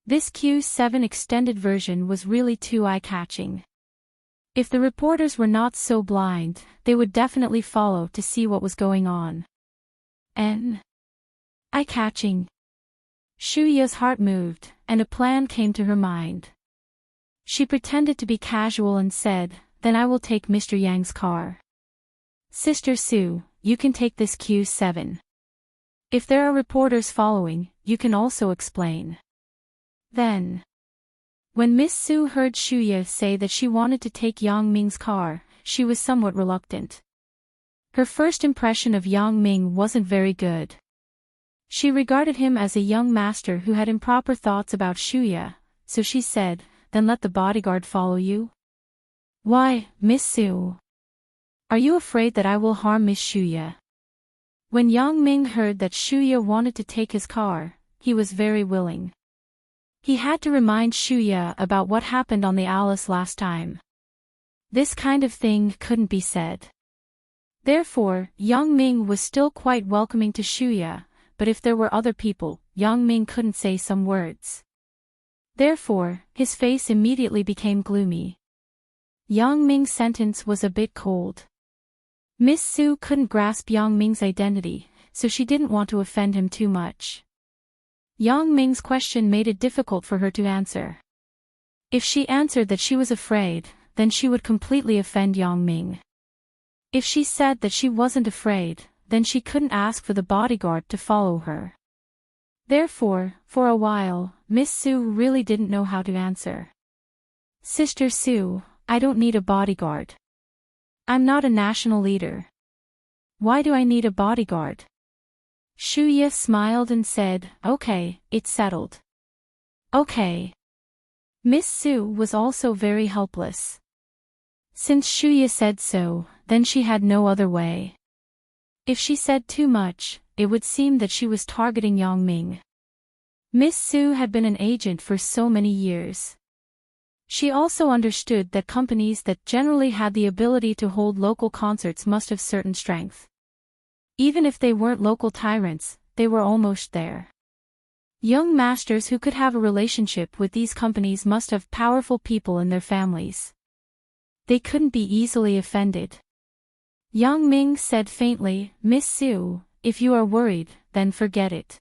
This Q7 extended version was really too eye-catching. If the reporters were not so blind, they would definitely follow to see what was going on. Eye-catching. Shuya's heart moved, and a plan came to her mind. She pretended to be casual and said, then I will take Mr. Yang's car. Sister Su, you can take this Q7. If there are reporters following, you can also explain. Then, when Miss Su heard Shuya say that she wanted to take Yang Ming's car, she was somewhat reluctant. Her first impression of Yang Ming wasn't very good. She regarded him as a young master who had improper thoughts about Shuya, so she said, then let the bodyguard follow you. Why, Miss Su? Are you afraid that I will harm Miss Shuya? When Yang Ming heard that Shuya wanted to take his car, he was very willing. He had to remind Shuya about what happened on the Alice last time. This kind of thing couldn't be said. Therefore, Yang Ming was still quite welcoming to Shuya, but if there were other people, Yang Ming couldn't say some words. Therefore, his face immediately became gloomy. Yang Ming's sentence was a bit cold. Miss Su couldn't grasp Yang Ming's identity, so she didn't want to offend him too much. Yang Ming's question made it difficult for her to answer. If she answered that she was afraid, then she would completely offend Yang Ming. If she said that she wasn't afraid, then she couldn't ask for the bodyguard to follow her. Therefore, for a while, Miss Su really didn't know how to answer. Sister Su, I don't need a bodyguard. I'm not a national leader. Why do I need a bodyguard? Shuya smiled and said, okay, it's settled. Okay. Miss Su was also very helpless. Since Shuya said so, then she had no other way. If she said too much, it would seem that she was targeting Yang Ming. Miss Su had been an agent for so many years. She also understood that companies that generally had the ability to hold local concerts must have certain strength. Even if they weren't local tyrants, they were almost there. Young masters who could have a relationship with these companies must have powerful people in their families. They couldn't be easily offended. Yang Ming said faintly, Miss Su, if you are worried, then forget it.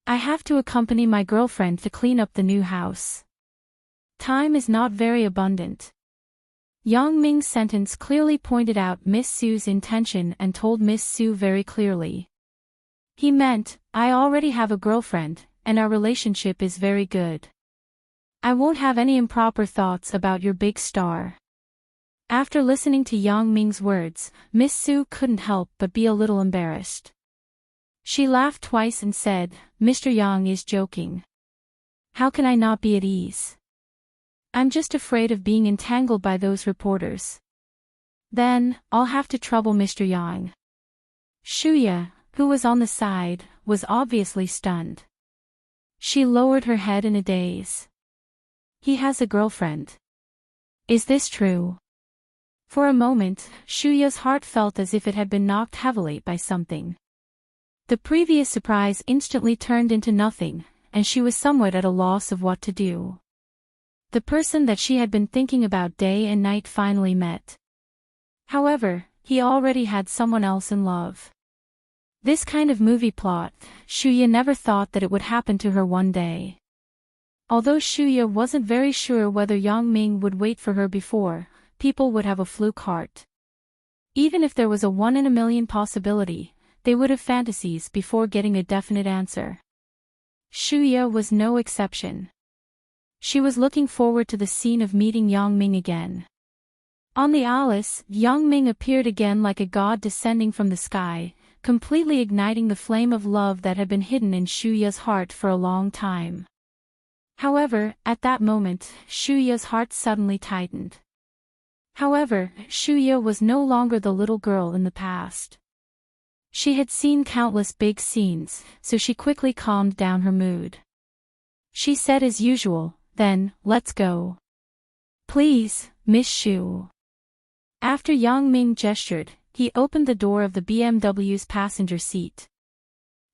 I have to accompany my girlfriend to clean up the new house. Time is not very abundant. Yang Ming's sentence clearly pointed out Miss Su's intention and told Miss Su very clearly. He meant, I already have a girlfriend, and our relationship is very good. I won't have any improper thoughts about your big star. After listening to Yang Ming's words, Miss Su couldn't help but be a little embarrassed. She laughed twice and said, Mr. Yang is joking. How can I not be at ease? I'm just afraid of being entangled by those reporters. Then, I'll have to trouble Mr. Yang. Shuya, who was on the side, was obviously stunned. She lowered her head in a daze. He has a girlfriend. Is this true? For a moment, Shuya's heart felt as if it had been knocked heavily by something. The previous surprise instantly turned into nothing, and she was somewhat at a loss of what to do. The person that she had been thinking about day and night finally met. However, he already had someone else in love. This kind of movie plot, Shuya never thought that it would happen to her one day. Although Shuya wasn't very sure whether Yang Ming would wait for her before, people would have a fluke heart. Even if there was a 1 in a million possibility, they would have fantasies before getting a definite answer. Shuya was no exception. She was looking forward to the scene of meeting Yang Ming again. On the Alice, Yang Ming appeared again like a god descending from the sky, completely igniting the flame of love that had been hidden in Shuya's heart for a long time. However, at that moment, Shuya's heart suddenly tightened. However, Shuya was no longer the little girl in the past. She had seen countless big scenes, so she quickly calmed down her mood. She said as usual, "Then, let's go." "Please, Miss Shu." After Yang Ming gestured, he opened the door of the BMW's passenger seat.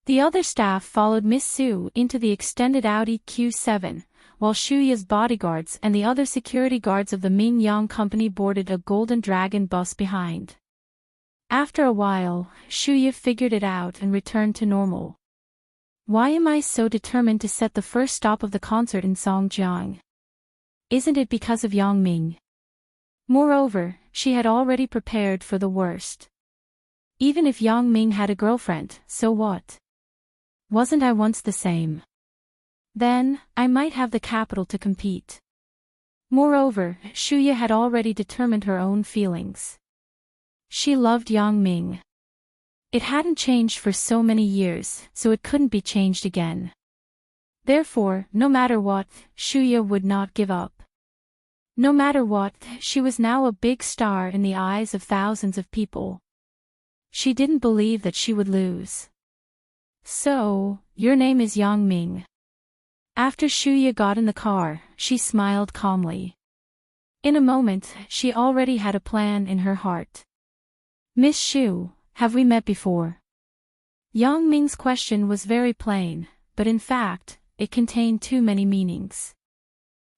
The other staff followed Miss Su into the extended Audi Q7, while Shuya's bodyguards and the other security guards of the Ming Yang Company boarded a Golden Dragon bus behind. After a while, Shuya figured it out and returned to normal. Why am I so determined to set the first stop of the concert in Songjiang? Isn't it because of Yang Ming? Moreover, she had already prepared for the worst. Even if Yang Ming had a girlfriend, so what? Wasn't I once the same? Then, I might have the capital to compete. Moreover, Shuya had already determined her own feelings. She loved Yang Ming. It hadn't changed for so many years, so it couldn't be changed again. Therefore, no matter what, Shuya would not give up. No matter what, she was now a big star in the eyes of thousands of people. She didn't believe that she would lose. "So, your name is Yang Ming." After Shuya got in the car, she smiled calmly. In a moment, she already had a plan in her heart. "Miss Shu, have we met before?" Yang Ming's question was very plain, but in fact, it contained too many meanings.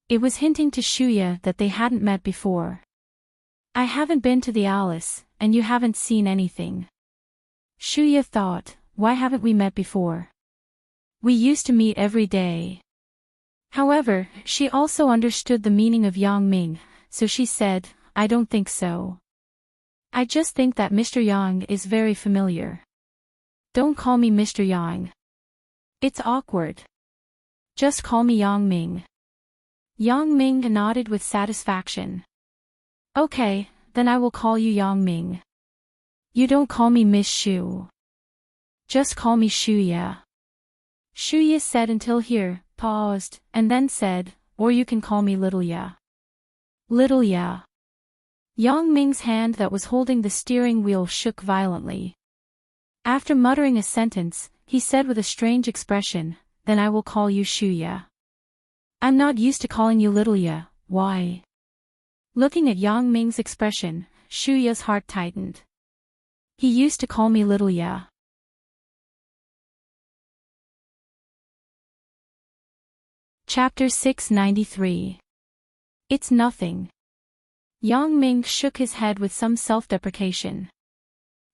It was hinting to Shuya that they hadn't met before. "I haven't been to the Alice, and you haven't seen anything." Shuya thought, why haven't we met before? We used to meet every day. However, she also understood the meaning of Yang Ming, so she said, "I don't think so. I just think that Mr. Yang is very familiar." "Don't call me Mr. Yang. It's awkward. Just call me Yang Ming." Yang Ming nodded with satisfaction. "Okay, then I will call you Yang Ming. You don't call me Miss Shu. Just call me Shuya." Shuya said until here, paused, and then said, "Or you can call me Little Ya." Little Ya. Yang Ming's hand that was holding the steering wheel shook violently. After muttering a sentence, he said with a strange expression, "Then I will call you Shuya." "I'm not used to calling you Little Ya, why?" Looking at Yang Ming's expression, Shuya's heart tightened. "He used to call me Little Ya." Chapter 693. It's nothing. Yang Ming shook his head with some self-deprecation.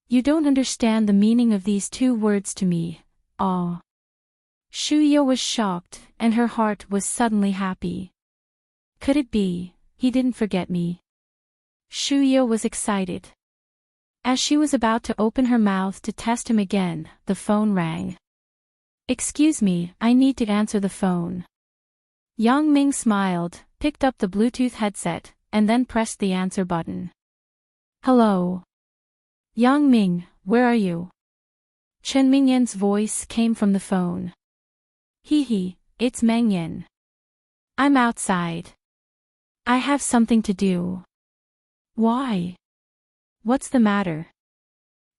"You don't understand the meaning of these two words to me, ah." Shuya was shocked, and her heart was suddenly happy. Could it be, he didn't forget me? Shuya was excited. As she was about to open her mouth to test him again, the phone rang. "Excuse me, I need to answer the phone." Yang Ming smiled, picked up the Bluetooth headset, and then pressed the answer button. "Hello. Yang Ming, where are you?" Chen Mingyan's voice came from the phone. Hee, it's Mengyan. I'm outside. I have something to do." "Why? What's the matter?"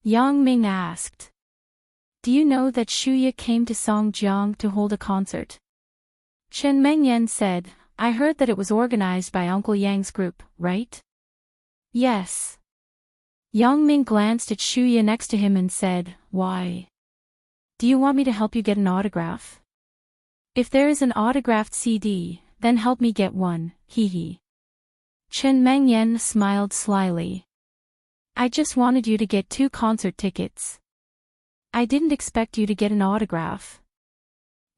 Yang Ming asked. "Do you know that Shuya came to Songjiang to hold a concert?" Chen Mengyan said, "I heard that it was organized by Uncle Yang's group, right?" "Yes." Yang Ming glanced at Shuya next to him and said, "Why? Do you want me to help you get an autograph?" "If there is an autographed CD, then help me get one, hee. Chen Mengyan smiled slyly. "I just wanted you to get 2 concert tickets." I didn't expect you to get an autograph.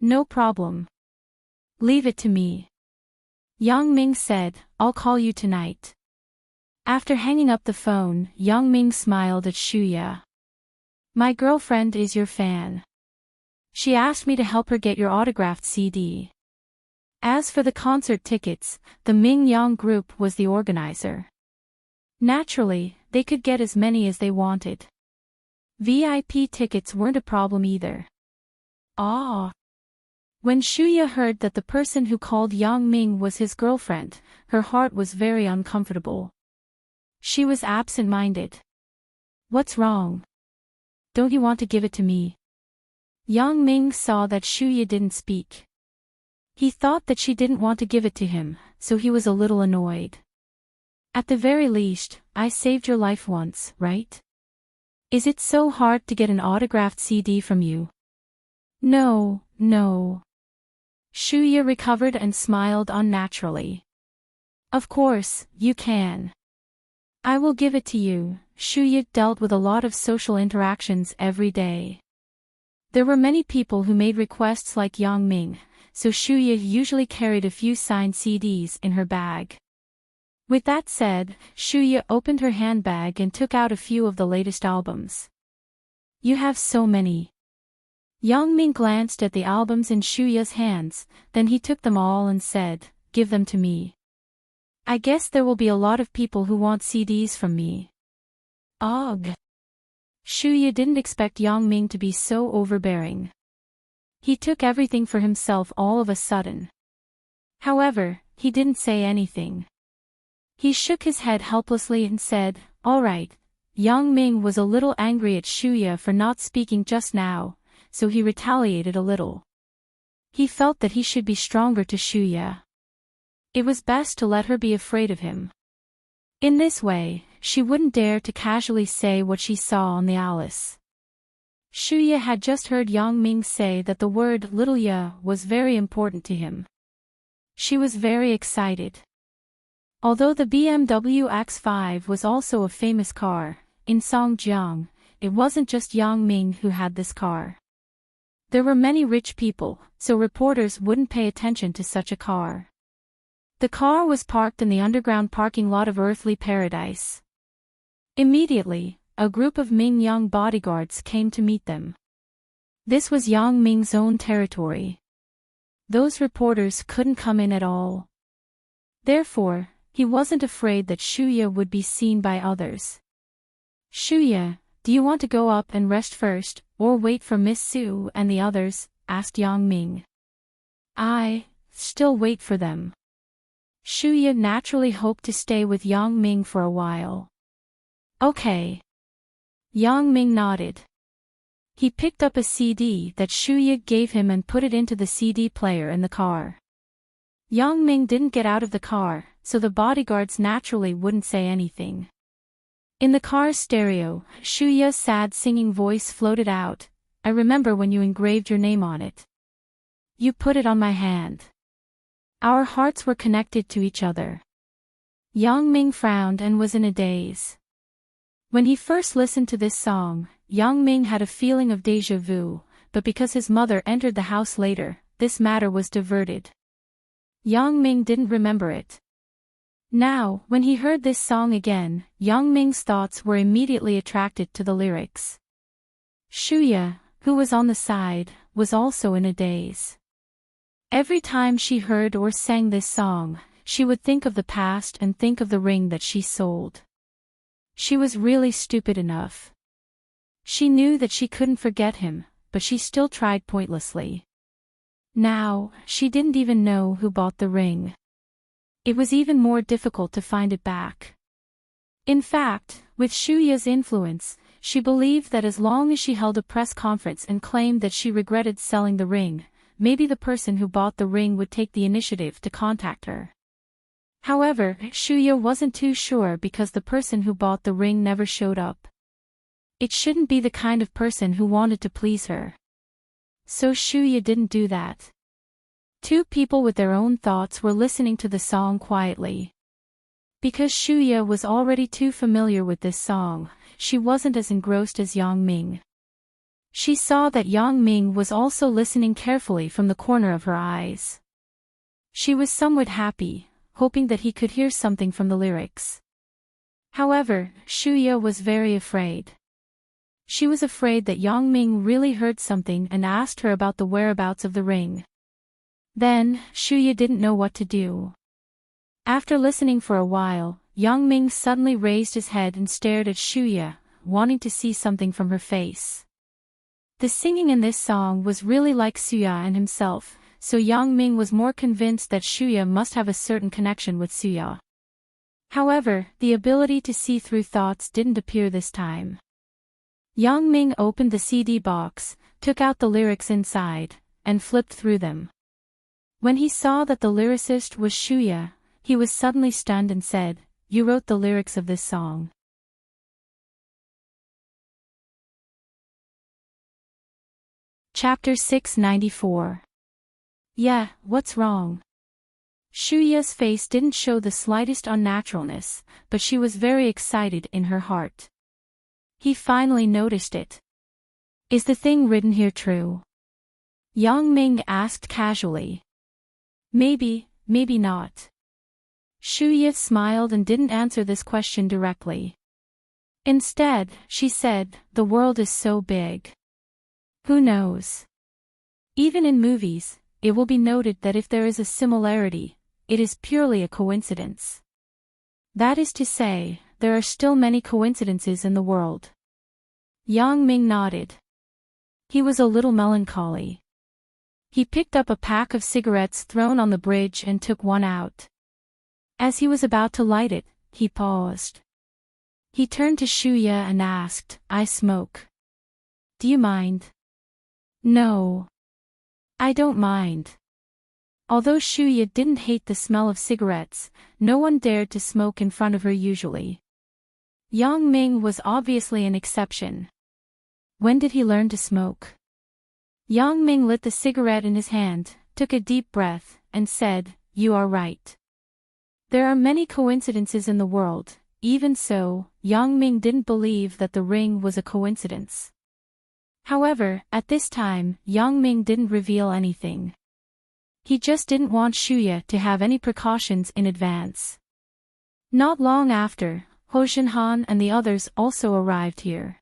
No problem. Leave it to me. Yang Ming said, I'll call you tonight. After hanging up the phone, Yang Ming smiled at Shuya. My girlfriend is your fan. She asked me to help her get your autographed CD. As for the concert tickets, the Ming Yang group was the organizer. Naturally, they could get as many as they wanted. VIP tickets weren't a problem either. Ah! When Shuya heard that the person who called Yang Ming was his girlfriend, her heart was very uncomfortable. She was absent-minded. What's wrong? Don't you want to give it to me? Yang Ming saw that Shuya didn't speak. He thought that she didn't want to give it to him, so he was a little annoyed. At the very least, I saved your life once, right? Is it so hard to get an autographed CD from you? No. Shuya recovered and smiled unnaturally. Of course, you can. I will give it to you. Shuya dealt with a lot of social interactions every day. There were many people who made requests like Yang Ming, so Shuya usually carried a few signed CDs in her bag. With that said, Shuya opened her handbag and took out a few of the latest albums. You have so many. Yang Ming glanced at the albums in Shuya's hands, then he took them all and said, give them to me. I guess there will be a lot of people who want CDs from me. Ugh. Shuya didn't expect Yang Ming to be so overbearing. He took everything for himself all of a sudden. However, he didn't say anything. He shook his head helplessly and said, all right. Yang Ming was a little angry at Shuya for not speaking just now, so he retaliated a little. He felt that he should be stronger to Shuya. It was best to let her be afraid of him. In this way, she wouldn't dare to casually say what she saw on the Alice. Shuya had just heard Yang Ming say that the word little ya was very important to him. She was very excited. Although the BMW X5 was also a famous car, in Songjiang, it wasn't just Yang Ming who had this car. There were many rich people, so reporters wouldn't pay attention to such a car. The car was parked in the underground parking lot of Earthly Paradise. Immediately, a group of Ming Yang bodyguards came to meet them. This was Yang Ming's own territory. Those reporters couldn't come in at all. Therefore, he wasn't afraid that Shuya would be seen by others. Shuya, do you want to go up and rest first, or wait for Miss Su and the others? Asked Yang Ming. I still wait for them. Shuya naturally hoped to stay with Yang Ming for a while. Okay. Yang Ming nodded. He picked up a CD that Shuya gave him and put it into the CD player in the car. Yang Ming didn't get out of the car, so the bodyguards naturally wouldn't say anything. In the car's stereo, Shuya's sad singing voice floated out. I remember when you engraved your name on it. You put it on my hand. Our hearts were connected to each other. Yang Ming frowned and was in a daze. When he first listened to this song, Yang Ming had a feeling of déjà vu, but because his mother entered the house later, this matter was diverted. Yang Ming didn't remember it. Now, when he heard this song again, Yang Ming's thoughts were immediately attracted to the lyrics. Shuya, who was on the side, was also in a daze. Every time she heard or sang this song, she would think of the past and think of the ring that she sold. She was really stupid enough. She knew that she couldn't forget him, but she still tried pointlessly. Now, she didn't even know who bought the ring. It was even more difficult to find it back. In fact, with Shuya's influence, she believed that as long as she held a press conference and claimed that she regretted selling the ring, maybe the person who bought the ring would take the initiative to contact her. However, Shuya wasn't too sure because the person who bought the ring never showed up. It shouldn't be the kind of person who wanted to please her. So Shuya didn't do that. Two people with their own thoughts were listening to the song quietly. Because Shuya was already too familiar with this song, she wasn't as engrossed as Yang Ming. She saw that Yang Ming was also listening carefully from the corner of her eyes. She was somewhat happy, hoping that he could hear something from the lyrics. However, Shuya was very afraid. She was afraid that Yang Ming really heard something and asked her about the whereabouts of the ring. Then, Shuya didn't know what to do. After listening for a while, Yang Ming suddenly raised his head and stared at Shuya, wanting to see something from her face. The singing in this song was really like Suya and himself, so Yang Ming was more convinced that Shuya must have a certain connection with Suya. However, the ability to see through thoughts didn't appear this time. Yang Ming opened the CD box, took out the lyrics inside, and flipped through them. When he saw that the lyricist was Shuya, he was suddenly stunned and said, "You wrote the lyrics of this song." Chapter 694. Yeah, what's wrong? Shuya's face didn't show the slightest unnaturalness, but she was very excited in her heart. He finally noticed it. Is the thing written here true? Yang Ming asked casually. Maybe, maybe not. Shuya smiled and didn't answer this question directly. Instead, she said, the world is so big. Who knows? Even in movies, it will be noted that if there is a similarity, it is purely a coincidence. That is to say, there are still many coincidences in the world. Yang Ming nodded. He was a little melancholy. He picked up a pack of cigarettes thrown on the bridge and took one out. As he was about to light it, he paused. He turned to Shuya and asked, "I smoke. Do you mind?" "No. I don't mind." Although Shuya didn't hate the smell of cigarettes, no one dared to smoke in front of her usually. Yang Ming was obviously an exception. When did he learn to smoke? Yang Ming lit the cigarette in his hand, took a deep breath, and said, "You are right. There are many coincidences in the world." Even so, Yang Ming didn't believe that the ring was a coincidence. However, at this time, Yang Ming didn't reveal anything. He just didn't want Shuya to have any precautions in advance. Not long after, Ho Shinhan and the others also arrived here.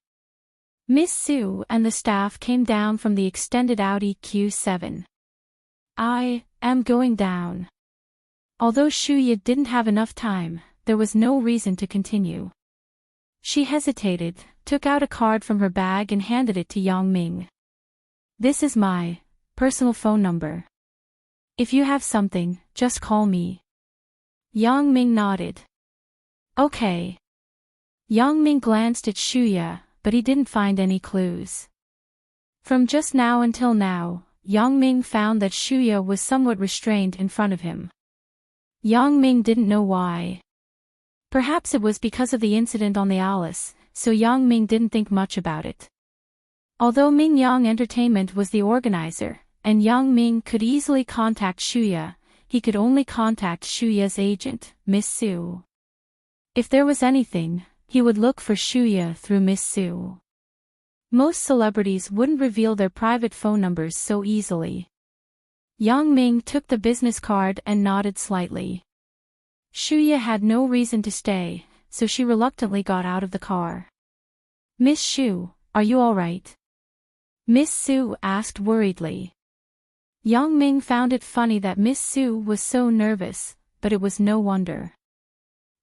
Miss Su and the staff came down from the extended Audi Q7. "I am going down." Although Shuya didn't have enough time, there was no reason to continue. She hesitated, took out a card from her bag and handed it to Yang Ming. "This is my personal phone number. If you have something, just call me." Yang Ming nodded. "Okay." Yang Ming glanced at Shuya, but he didn't find any clues. From just now until now, Yang Ming found that Shuya was somewhat restrained in front of him. Yang Ming didn't know why. Perhaps it was because of the incident on the Alice, so Yang Ming didn't think much about it. Although Ming Yang Entertainment was the organizer, and Yang Ming could easily contact Shuya, he could only contact Shuya's agent, Miss Su. If there was anything, he would look for Shuya through Miss Su. Most celebrities wouldn't reveal their private phone numbers so easily. Yang Ming took the business card and nodded slightly. Shuya had no reason to stay, so she reluctantly got out of the car. "Miss Shu, are you all right?" Miss Su asked worriedly. Yang Ming found it funny that Miss Su was so nervous, but it was no wonder.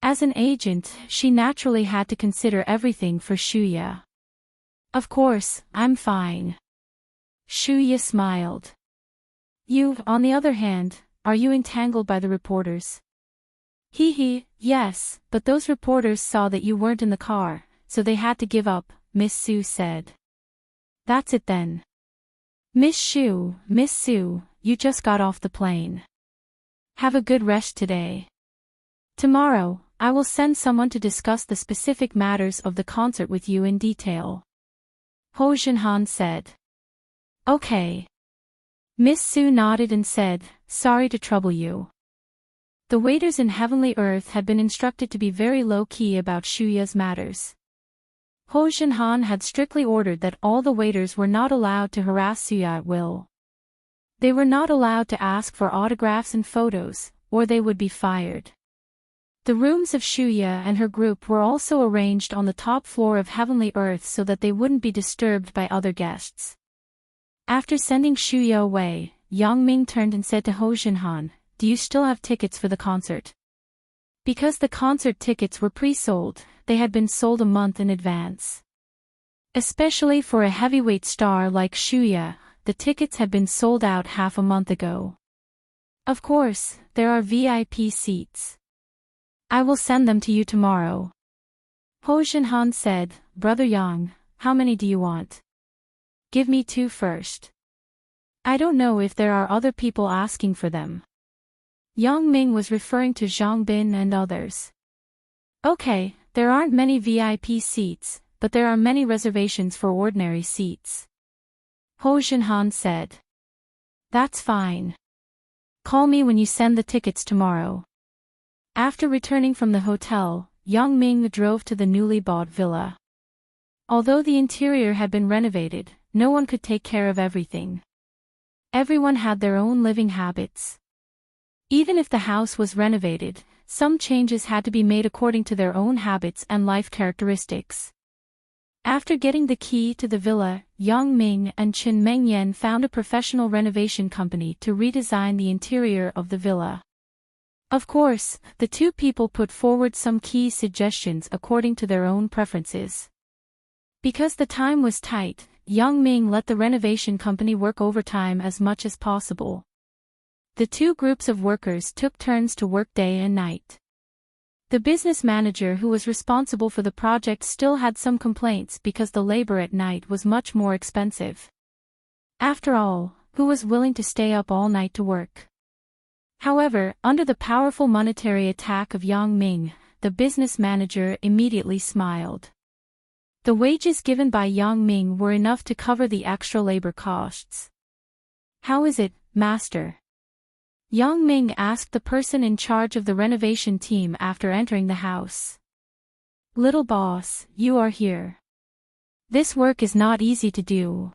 As an agent, she naturally had to consider everything for Shuya. "Of course, I'm fine." Shuya smiled. "You, on the other hand, are you entangled by the reporters?" Hee, yes, but those reporters saw that you weren't in the car, so they had to give up," Miss Su said. "That's it then. Miss Su, you just got off the plane. Have a good rest today. Tomorrow, I will send someone to discuss the specific matters of the concert with you in detail." Ho Jinhan said. "Okay." Miss Su nodded and said, "Sorry to trouble you." The waiters in Heavenly Earth had been instructed to be very low-key about Shuya's matters. Ho Jinhan had strictly ordered that all the waiters were not allowed to harass Suya at will. They were not allowed to ask for autographs and photos, or they would be fired. The rooms of Shuya and her group were also arranged on the top floor of Heavenly Earth so that they wouldn't be disturbed by other guests. After sending Shuya away, Yang Ming turned and said to Ho Jinhan, "Do you still have tickets for the concert?" Because the concert tickets were pre-sold, they had been sold a month in advance. Especially for a heavyweight star like Shuya, the tickets had been sold out half a month ago. Of course, there are VIP seats. I will send them to you tomorrow. Ho Jinhan said, "Brother Yang, how many do you want? Give me 2 first. I don't know if there are other people asking for them." Yang Ming was referring to Zhang Bin and others. "Okay, there aren't many VIP seats, but there are many reservations for ordinary seats." Ho Jinhan said. "That's fine. Call me when you send the tickets tomorrow." After returning from the hotel, Yang Ming drove to the newly bought villa. Although the interior had been renovated, no one could take care of everything. Everyone had their own living habits. Even if the house was renovated, some changes had to be made according to their own habits and life characteristics. After getting the key to the villa, Yang Ming and Qin Mengyan found a professional renovation company to redesign the interior of the villa. Of course, the two people put forward some key suggestions according to their own preferences. Because the time was tight, Yang Ming let the renovation company work overtime as much as possible. The two groups of workers took turns to work day and night. The business manager who was responsible for the project still had some complaints because the labor at night was much more expensive. After all, who was willing to stay up all night to work? However, under the powerful monetary attack of Yang Ming, the business manager immediately smiled. The wages given by Yang Ming were enough to cover the extra labor costs. "How is it, master?" Yang Ming asked the person in charge of the renovation team after entering the house. "Little boss, you are here. This work is not easy to do."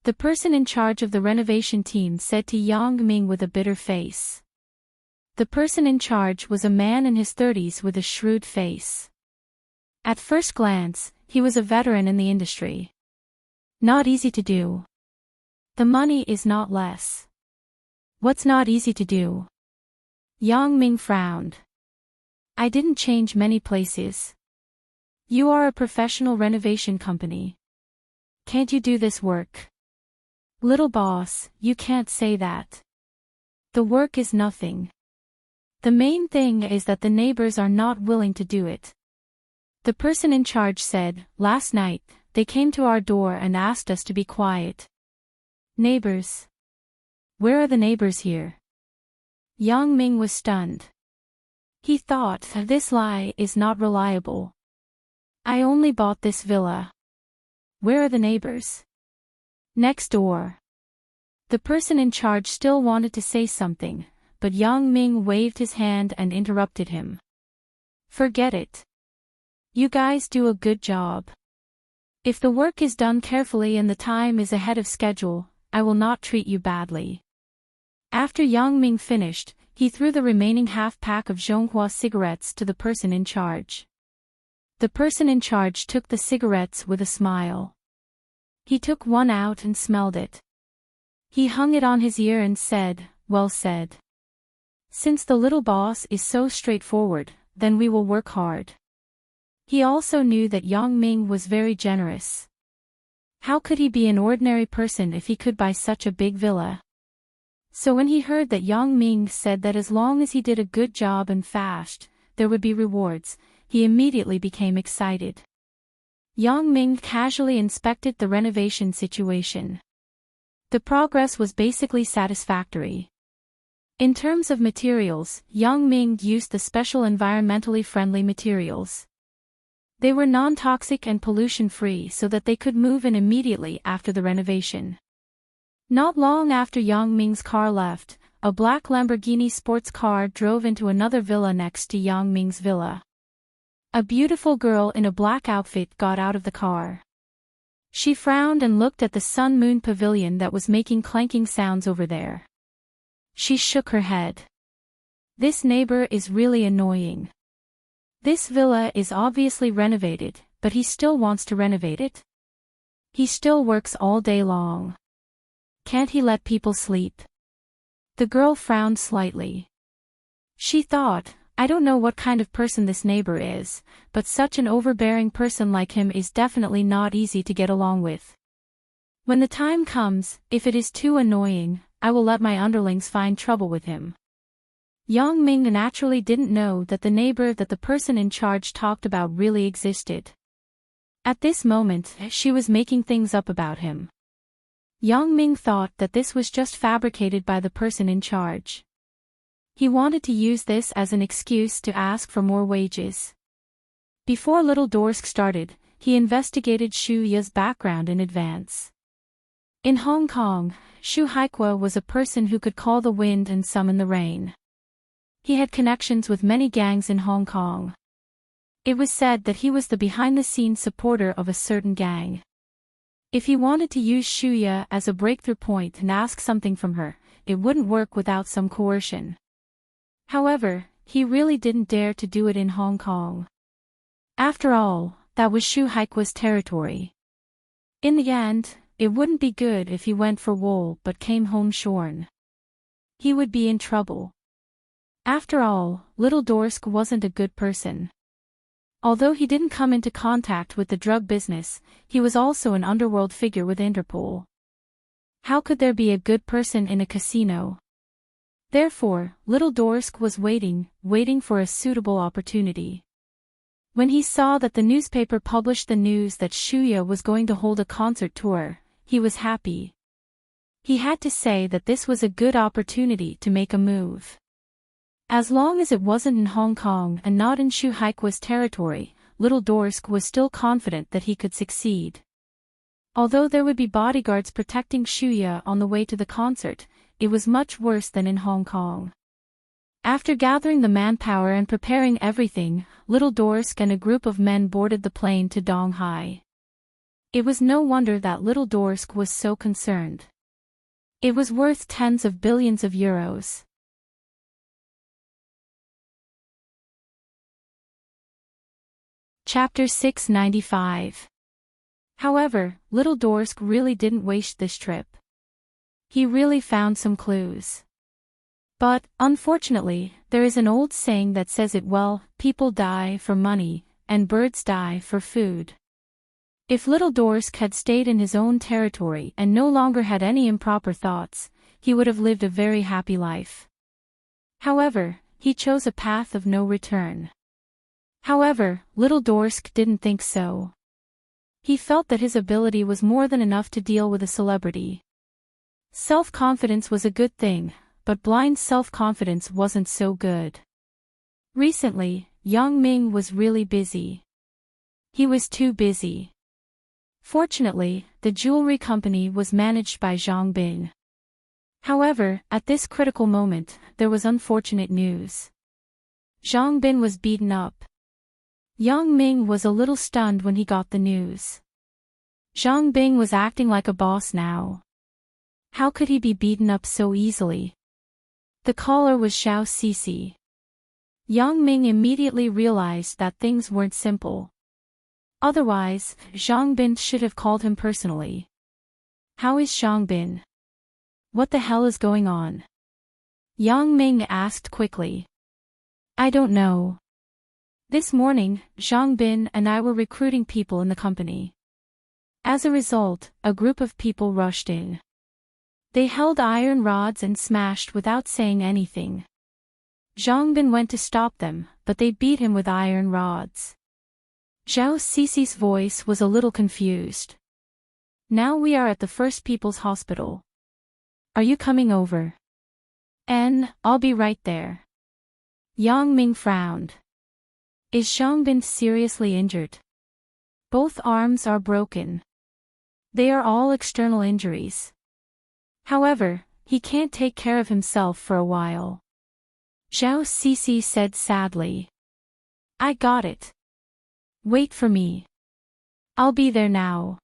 The person in charge of the renovation team said to Yang Ming with a bitter face. The person in charge was a man in his 30s with a shrewd face. At first glance, he was a veteran in the industry. "Not easy to do. The money is not less." "What's not easy to do?" Yang Ming frowned. "I didn't change many places. You are a professional renovation company. Can't you do this work?" "Little boss, you can't say that. The work is nothing. The main thing is that the neighbors are not willing to do it." The person in charge said, "Last night, they came to our door and asked us to be quiet." "Neighbors? Where are the neighbors here?" Yang Ming was stunned. He thought, this lie is not reliable. "I only bought this villa. Where are the neighbors?" "Next door." The person in charge still wanted to say something, but Yang Ming waved his hand and interrupted him. "Forget it. You guys do a good job. If the work is done carefully and the time is ahead of schedule, I will not treat you badly." After Yang Ming finished, he threw the remaining half-pack of Zhonghua cigarettes to the person in charge. The person in charge took the cigarettes with a smile. He took one out and smelled it. He hung it on his ear and said, "Well said. Since the little boss is so straightforward, then we will work hard." He also knew that Yang Ming was very generous. How could he be an ordinary person if he could buy such a big villa? So when he heard that Yang Ming said that as long as he did a good job and fast, there would be rewards, he immediately became excited. Yang Ming casually inspected the renovation situation. The progress was basically satisfactory. In terms of materials, Yang Ming used the special environmentally friendly materials. They were non-toxic and pollution-free so that they could move in immediately after the renovation. Not long after Yang Ming's car left, a black Lamborghini sports car drove into another villa next to Yang Ming's villa. A beautiful girl in a black outfit got out of the car. She frowned and looked at the sun-moon pavilion that was making clanking sounds over there. She shook her head. This neighbor is really annoying. This villa is obviously renovated, but he still wants to renovate it? He still works all day long. Can't he let people sleep? The girl frowned slightly. She thought, I don't know what kind of person this neighbor is, but such an overbearing person like him is definitely not easy to get along with. When the time comes, if it is too annoying, I will let my underlings find trouble with him. Yang Ming naturally didn't know that the neighbor that the person in charge talked about really existed. At this moment, she was making things up about him. Yang Ming thought that this was just fabricated by the person in charge. He wanted to use this as an excuse to ask for more wages. Before Little Dorsk started, he investigated Shu Ya's background in advance. In Hong Kong, Shu Haikwa was a person who could call the wind and summon the rain. He had connections with many gangs in Hong Kong. It was said that he was the behind-the-scenes supporter of a certain gang. If he wanted to use Shu Ya as a breakthrough point and ask something from her, it wouldn't work without some coercion. However, he really didn't dare to do it in Hong Kong. After all, that was Shu Haikwa's territory. In the end, it wouldn't be good if he went for wool but came home shorn. He would be in trouble. After all, Little Dorsk wasn't a good person. Although he didn't come into contact with the drug business, he was also an underworld figure with Interpol. How could there be a good person in a casino? Therefore, Little Dorsk was waiting for a suitable opportunity. When he saw that the newspaper published the news that Shu Ya was going to hold a concert tour, he was happy. He had to say that this was a good opportunity to make a move. As long as it wasn't in Hong Kong and not in Shu Haikwa's territory, Little Dorsk was still confident that he could succeed. Although there would be bodyguards protecting Shu Ya on the way to the concert, it was much worse than in Hong Kong. After gathering the manpower and preparing everything, Little Dorsk and a group of men boarded the plane to Donghai. It was no wonder that Little Dorsk was so concerned. It was worth tens of billions of euros. Chapter 695. However, Little Dorsk really didn't waste this trip. He really found some clues. But, unfortunately, there is an old saying that says it well, people die for money, and birds die for food. If Little Dorsk had stayed in his own territory and no longer had any improper thoughts, he would have lived a very happy life. However, he chose a path of no return. However, Little Dorsk didn't think so. He felt that his ability was more than enough to deal with a celebrity. Self-confidence was a good thing, but blind self-confidence wasn't so good. Recently, Yang Ming was really busy. He was too busy. Fortunately, the jewelry company was managed by Zhang Bin. However, at this critical moment, there was unfortunate news. Zhang Bin was beaten up. Yang Ming was a little stunned when he got the news. Zhang Bin was acting like a boss now. How could he be beaten up so easily? The caller was Xiao Sisi. Yang Ming immediately realized that things weren't simple. Otherwise, Zhang Bin should have called him personally. How is Zhang Bin? What the hell is going on? Yang Ming asked quickly. I don't know. This morning, Zhang Bin and I were recruiting people in the company. As a result, a group of people rushed in. They held iron rods and smashed without saying anything. Zhang Bin went to stop them, but they beat him with iron rods. Xiao Sisi's voice was a little confused. Now we are at the First People's Hospital. Are you coming over? I'll be right there. Yang Ming frowned. Is Zhang Bin seriously injured? Both arms are broken. They are all external injuries. However, he can't take care of himself for a while. Xiao Sisi said sadly. I got it. Wait for me. I'll be there now.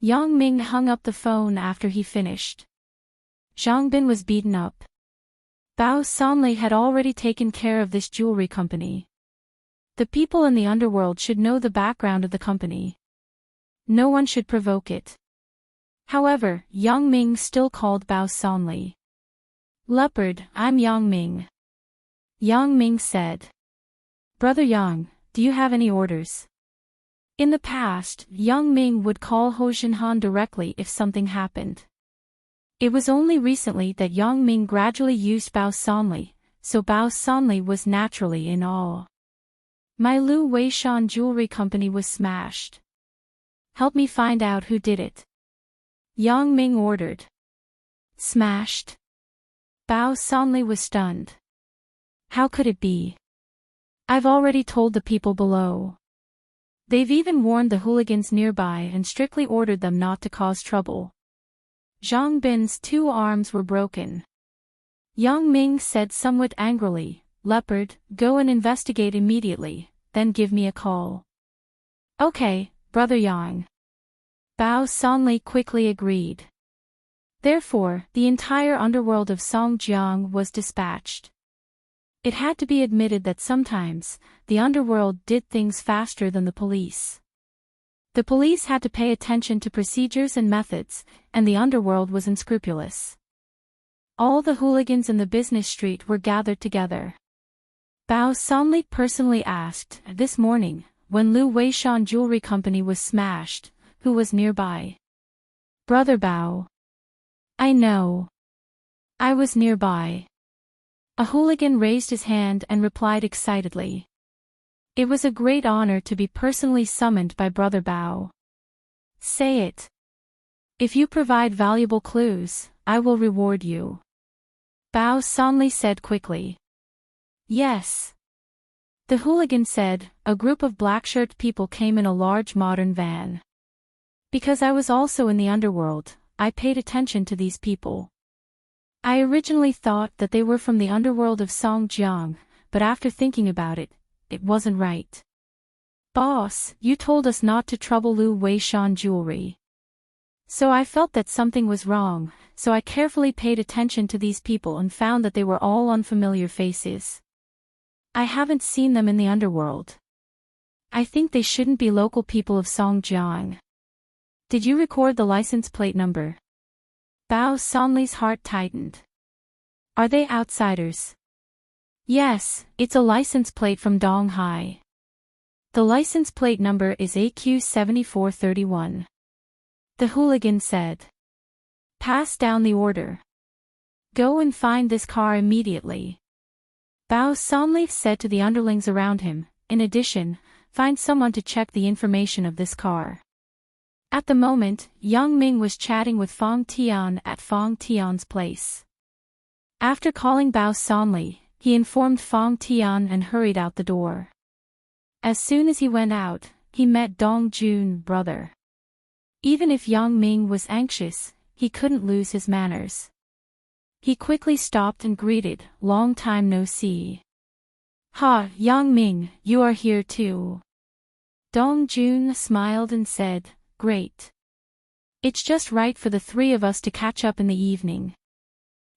Yang Ming hung up the phone after he finished. Zhang Bin was beaten up. Bao Sanli had already taken care of this jewelry company. The people in the underworld should know the background of the company. No one should provoke it. However, Yang Ming still called Bao Sanli. Leopard, I'm Yang Ming. Yang Ming said. Brother Yang, do you have any orders? In the past, Yang Ming would call Ho Jinhan directly if something happened. It was only recently that Yang Ming gradually used Bao Sanli, so Bao Sanli was naturally in awe. My Lu Weishan jewelry company was smashed. Help me find out who did it. Yang Ming ordered. Smashed? Bao Sanli was stunned. How could it be? I've already told the people below. They've even warned the hooligans nearby and strictly ordered them not to cause trouble. Zhang Bin's 2 arms were broken. Yang Ming said somewhat angrily, Leopard, go and investigate immediately, then give me a call. Okay, Brother Yang. Bao Sanli quickly agreed. Therefore, the entire underworld of Songjiang was dispatched. It had to be admitted that sometimes, the underworld did things faster than the police. The police had to pay attention to procedures and methods, and the underworld was unscrupulous. All the hooligans in the business street were gathered together. Bao Sanli personally asked, this morning, when Lu Weishan Jewelry Company was smashed, who was nearby? Brother Bao. I know. I was nearby. A hooligan raised his hand and replied excitedly. It was a great honor to be personally summoned by Brother Bao. Say it. If you provide valuable clues, I will reward you. Bao Sanli said quickly. Yes. The hooligan said, a group of black-shirt people came in a large modern van. Because I was also in the underworld, I paid attention to these people. I originally thought that they were from the underworld of Songjiang, but after thinking about it, it wasn't right. Boss, you told us not to trouble Lu Weishan Jewelry. So I felt that something was wrong, so I carefully paid attention to these people and found that they were all unfamiliar faces. I haven't seen them in the underworld. I think they shouldn't be local people of Songjiang. Did you record the license plate number? Bao Sanli's heart tightened. Are they outsiders? Yes, it's a license plate from Donghai. The license plate number is AQ7431. The hooligan said. Pass down the order. Go and find this car immediately. Bao Sanli said to the underlings around him, in addition, find someone to check the information of this car. At the moment, Yang Ming was chatting with Fong Tian at Fong Tian's place. After calling Bao Sanli, he informed Fong Tian and hurried out the door. As soon as he went out, he met Dong Jun, brother. Even if Yang Ming was anxious, he couldn't lose his manners. He quickly stopped and greeted, long time no see. Ha, Yang Ming, you are here too. Dong Jun smiled and said, great. It's just right for the 3 of us to catch up in the evening.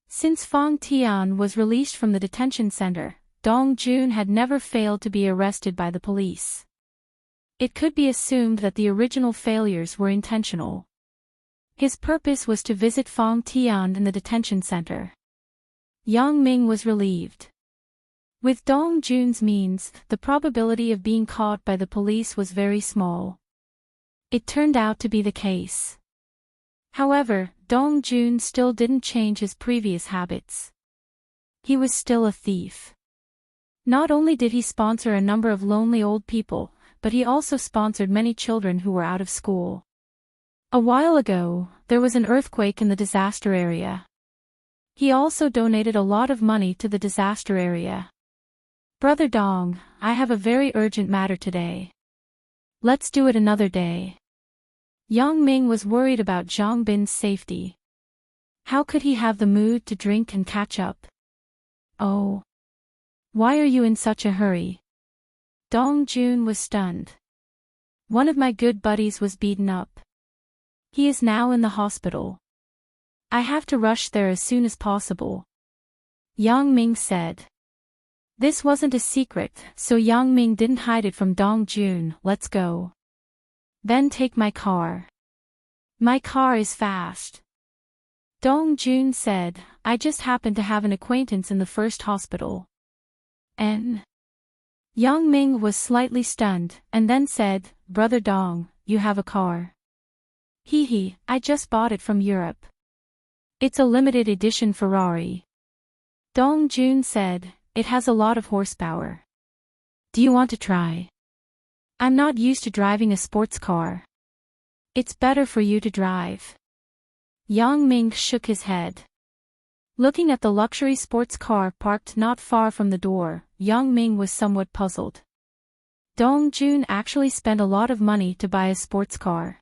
Since Fong Tian was released from the detention center, Dong Jun had never failed to be arrested by the police. It could be assumed that the original failures were intentional. His purpose was to visit Fong Tian in the detention center. Yang Ming was relieved. With Dong Jun's means, the probability of being caught by the police was very small. It turned out to be the case. However, Dong Jun still didn't change his previous habits. He was still a thief. Not only did he sponsor a number of lonely old people, but he also sponsored many children who were out of school. A while ago, there was an earthquake in the disaster area. He also donated a lot of money to the disaster area. Brother Dong, I have a very urgent matter today. Let's do it another day. Yang Ming was worried about Zhang Bin's safety. How could he have the mood to drink and catch up? Oh. Why are you in such a hurry? Dong Jun was stunned. One of my good buddies was beaten up. He is now in the hospital. I have to rush there as soon as possible. Yang Ming said. This wasn't a secret, so Yang Ming didn't hide it from Dong Jun. Let's go. Then take my car. My car is fast. Dong Jun said, I just happened to have an acquaintance in the first hospital. And Yang Ming was slightly stunned, and then said, Brother Dong, you have a car. Hee, I just bought it from Europe. It's a limited edition Ferrari. Dong Jun said, it has a lot of horsepower. Do you want to try? I'm not used to driving a sports car. It's better for you to drive. Yang Ming shook his head. Looking at the luxury sports car parked not far from the door, Yang Ming was somewhat puzzled. Dong Jun actually spent a lot of money to buy a sports car.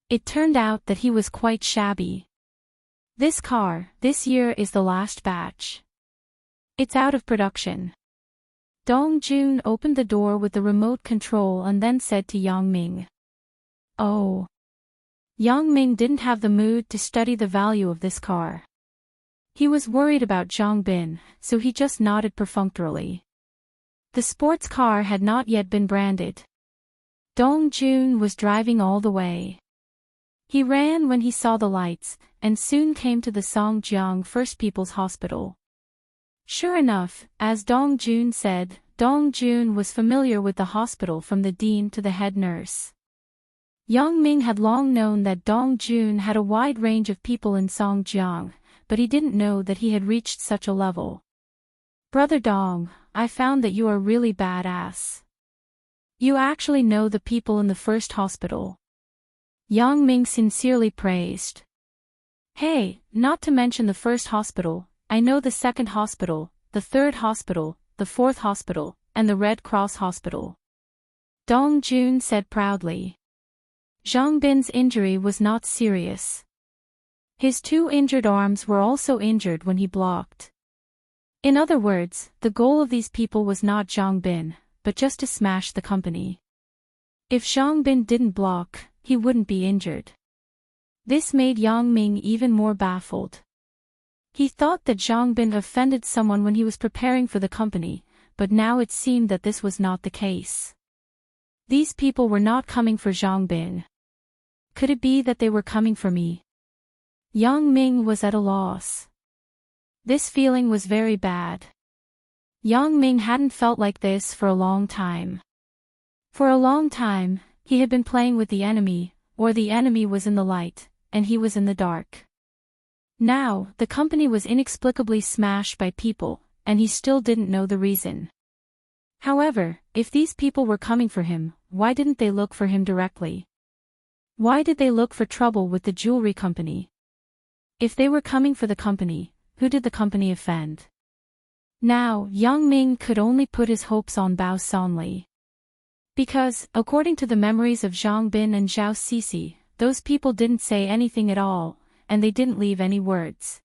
It turned out that he was quite shabby. This car, this year, is the last batch. It's out of production. Dong Jun opened the door with the remote control and then said to Yang Ming. Oh. Yang Ming didn't have the mood to study the value of this car. He was worried about Zhang Bin, so he just nodded perfunctorily. The sports car had not yet been branded. Dong Jun was driving all the way. He ran when he saw the lights, and soon came to the Songjiang First People's Hospital. Sure enough, as Dong Jun said, Dong Jun was familiar with the hospital from the dean to the head nurse. Yang Ming had long known that Dong Jun had a wide range of people in Songjiang, but he didn't know that he had reached such a level. Brother Dong, I found that you are really badass. You actually know the people in the first hospital. Yang Ming sincerely praised. Hey, not to mention the first hospital, I know the second hospital, the third hospital, the fourth hospital, and the Red Cross hospital. Dong Jun said proudly. Zhang Bin's injury was not serious. His two injured arms were also injured when he blocked. In other words, the goal of these people was not Zhang Bin, but just to smash the company. If Zhang Bin didn't block, he wouldn't be injured. This made Yang Ming even more baffled. He thought that Zhang Bin offended someone when he was preparing for the company, but now it seemed that this was not the case. These people were not coming for Zhang Bin. Could it be that they were coming for me? Yang Ming was at a loss. This feeling was very bad. Yang Ming hadn't felt like this for a long time. For a long time, he had been playing with the enemy, or the enemy was in the light, and he was in the dark. Now, the company was inexplicably smashed by people, and he still didn't know the reason. However, if these people were coming for him, why didn't they look for him directly? Why did they look for trouble with the jewelry company? If they were coming for the company, who did the company offend? Now, Yang Ming could only put his hopes on Bao Sanli. Because, according to the memories of Zhang Bin and Zhao Sisi, those people didn't say anything at all, and they didn't leave any words.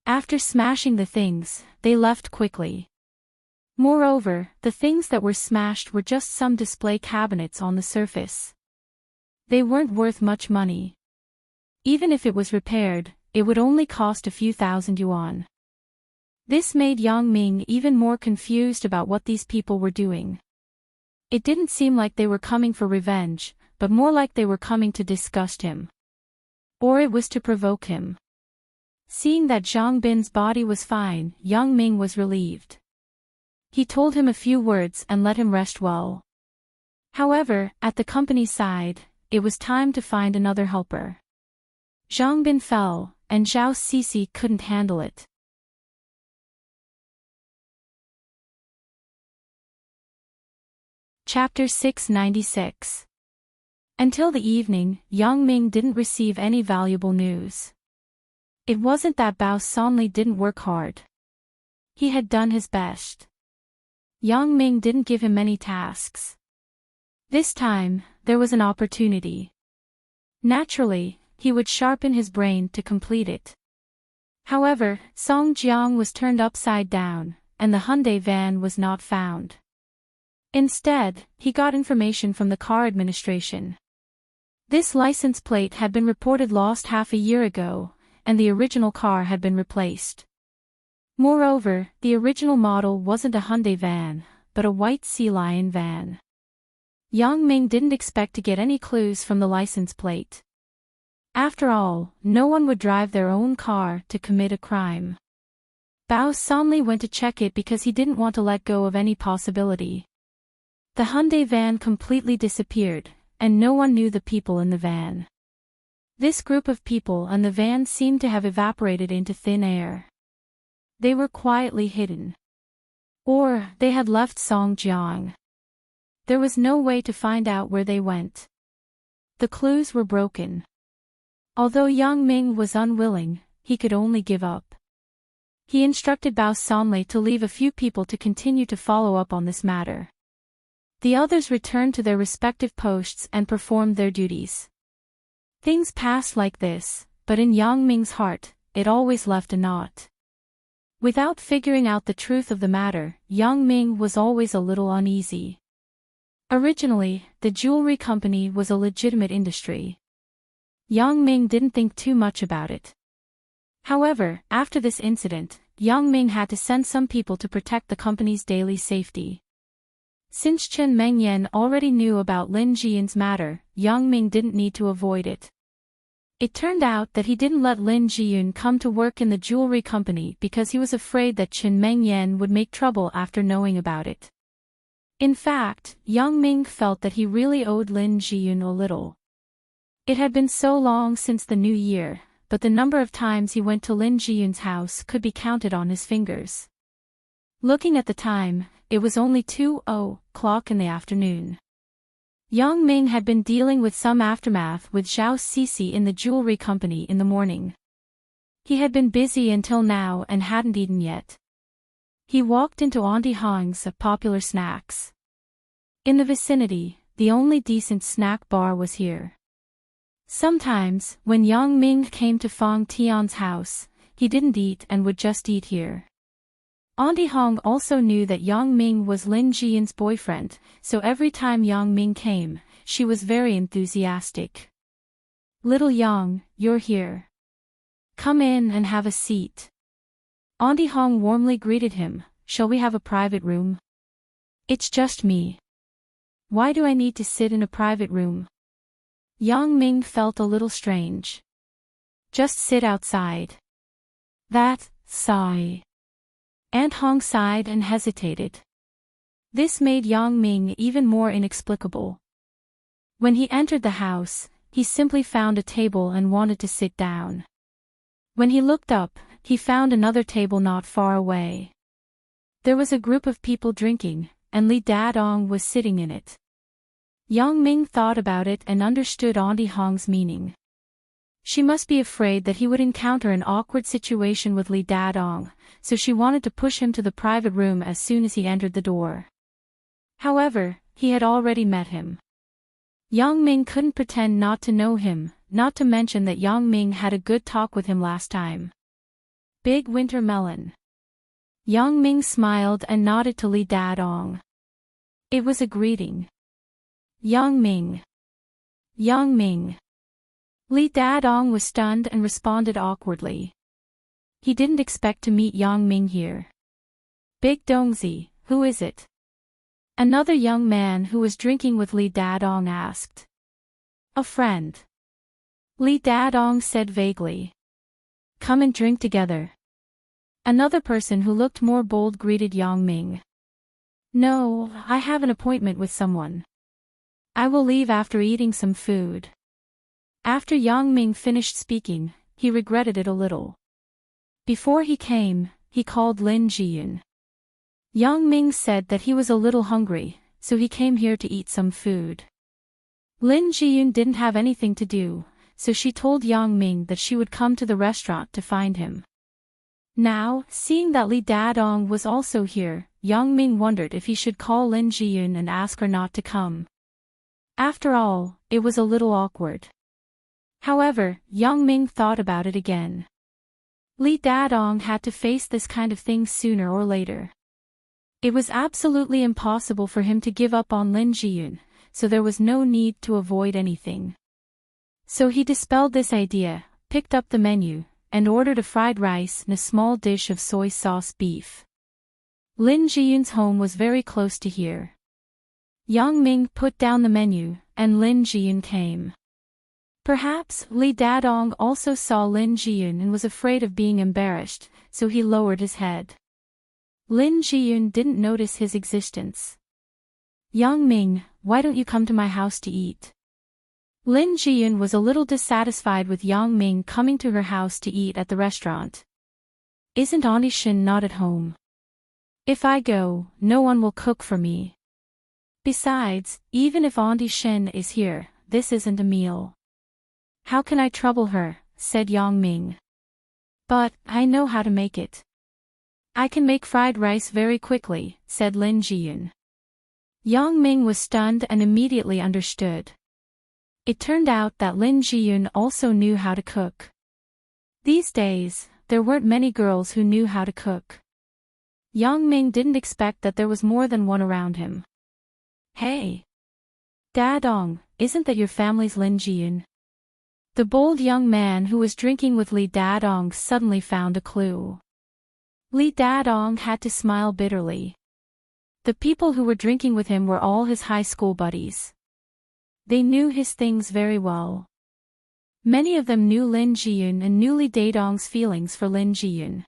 After smashing the things, they left quickly. Moreover, the things that were smashed were just some display cabinets on the surface. They weren't worth much money. Even if it was repaired, it would only cost a few thousand yuan. This made Yang Ming even more confused about what these people were doing. It didn't seem like they were coming for revenge, but more like they were coming to disgust him. Or it was to provoke him. Seeing that Zhang Bin's body was fine, Yang Ming was relieved. He told him a few words and let him rest well. However, at the company's side, it was time to find another helper. Zhang Bin fell, and Zhao Sisi couldn't handle it. Chapter 696. Until the evening, Yang Ming didn't receive any valuable news. It wasn't that Bao Sanli didn't work hard. He had done his best. Yang Ming didn't give him many tasks. This time, there was an opportunity. Naturally, he would sharpen his brain to complete it. However, Song Jiang was turned upside down, and the Hyundai van was not found. Instead, he got information from the car administration. This license plate had been reported lost half a year ago, and the original car had been replaced. Moreover, the original model wasn't a Hyundai van, but a white sea lion van. Yang Ming didn't expect to get any clues from the license plate. After all, no one would drive their own car to commit a crime. Bao Sanli went to check it because he didn't want to let go of any possibility. The Hyundai van completely disappeared, and no one knew the people in the van. This group of people and the van seemed to have evaporated into thin air. They were quietly hidden. Or, they had left Songjiang. There was no way to find out where they went. The clues were broken. Although Yang Ming was unwilling, he could only give up. He instructed Bao Sanli to leave a few people to continue to follow up on this matter. The others returned to their respective posts and performed their duties. Things passed like this, but in Yang Ming's heart, it always left a knot. Without figuring out the truth of the matter, Yang Ming was always a little uneasy. Originally, the jewelry company was a legitimate industry. Yang Ming didn't think too much about it. However, after this incident, Yang Ming had to send some people to protect the company's daily safety. Since Chen Mengyan already knew about Lin Jiyun's matter, Yang Ming didn't need to avoid it. It turned out that he didn't let Lin Jiyun come to work in the jewelry company because he was afraid that Chen Mengyan would make trouble after knowing about it. In fact, Yang Ming felt that he really owed Lin Jiyun a little. It had been so long since the new year, but the number of times he went to Lin Jiyun's house could be counted on his fingers. Looking at the time, it was only 2:00 in the afternoon. Yang Ming had been dealing with some aftermath with Zhao Sisi in the jewelry company in the morning. He had been busy until now and hadn't eaten yet. He walked into Auntie Hong's popular snacks. In the vicinity, the only decent snack bar was here. Sometimes, when Yang Ming came to Fang Tian's house, he didn't eat and would just eat here. Auntie Hong also knew that Yang Ming was Lin Jiyun's boyfriend, so every time Yang Ming came, she was very enthusiastic. "Little Yang, you're here. Come in and have a seat." Auntie Hong warmly greeted him. "Shall we have a private room?" "It's just me." "Why do I need to sit in a private room?" Yang Ming felt a little strange. "Just sit outside." "That, sigh." Aunt Hong sighed and hesitated. This made Yang Ming even more inexplicable. When he entered the house, he simply found a table and wanted to sit down. When he looked up, he found another table not far away. There was a group of people drinking, and Li Dadong was sitting in it. Yang Ming thought about it and understood Auntie Hong's meaning. She must be afraid that he would encounter an awkward situation with Li Dadong, so she wanted to push him to the private room as soon as he entered the door. However, he had already met him. Yang Ming couldn't pretend not to know him, not to mention that Yang Ming had a good talk with him last time. Big winter melon. Yang Ming smiled and nodded to Li Dadong. It was a greeting. Yang Ming. Yang Ming. Li Dadong was stunned and responded awkwardly. He didn't expect to meet Yang Ming here. "Big Dongzi, who is it?" Another young man who was drinking with Li Dadong asked. "A friend." Li Dadong said vaguely. "Come and drink together." Another person who looked more bold greeted Yang Ming. "No, I have an appointment with someone. I will leave after eating some food." After Yang Ming finished speaking, he regretted it a little. Before he came, he called Lin Jiyun. Yang Ming said that he was a little hungry, so he came here to eat some food. Lin Jiyun didn't have anything to do, so she told Yang Ming that she would come to the restaurant to find him. Now, seeing that Li Dadong was also here, Yang Ming wondered if he should call Lin Jiyun and ask her not to come. After all, it was a little awkward. However, Yang Ming thought about it again. Li Dadong had to face this kind of thing sooner or later. It was absolutely impossible for him to give up on Lin Jiyun, so there was no need to avoid anything. So he dispelled this idea, picked up the menu, and ordered a fried rice and a small dish of soy sauce beef. Lin Jiyun's home was very close to here. Yang Ming put down the menu, and Lin Jiyun came. Perhaps Li Dadong also saw Lin Jiyun and was afraid of being embarrassed, so he lowered his head. Lin Jiyun didn't notice his existence. Yang Ming, why don't you come to my house to eat? Lin Jiyun was a little dissatisfied with Yang Ming coming to her house to eat at the restaurant. Isn't Auntie Shin not at home? If I go, no one will cook for me. Besides, even if Auntie Shin is here, this isn't a meal. How can I trouble her, said Yang Ming. But, I know how to make it. I can make fried rice very quickly, said Lin Jiyun. Yang Ming was stunned and immediately understood. It turned out that Lin Jiyun also knew how to cook. These days, there weren't many girls who knew how to cook. Yang Ming didn't expect that there was more than one around him. Hey! Dadong, isn't that your family's Lin Jiyun? The bold young man who was drinking with Li Dadong suddenly found a clue. Li Dadong had to smile bitterly. The people who were drinking with him were all his high school buddies. They knew his things very well. Many of them knew Lin Jiyun and knew Li Dadong's feelings for Lin Jiyun.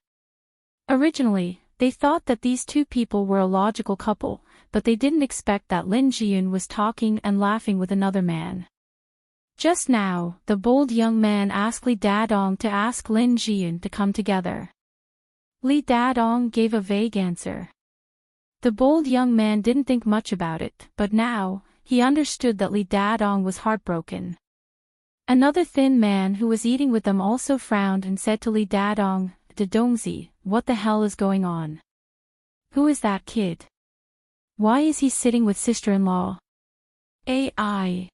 Originally, they thought that these two people were a logical couple, but they didn't expect that Lin Jiyun was talking and laughing with another man. Just now, the bold young man asked Li Dadong to ask Lin Jiyun to come together. Li Dadong gave a vague answer. The bold young man didn't think much about it, but now, he understood that Li Dadong was heartbroken. Another thin man who was eating with them also frowned and said to Li Dadong, "Dadongzi, what the hell is going on? Who is that kid? Why is he sitting with sister-in-law?" AI.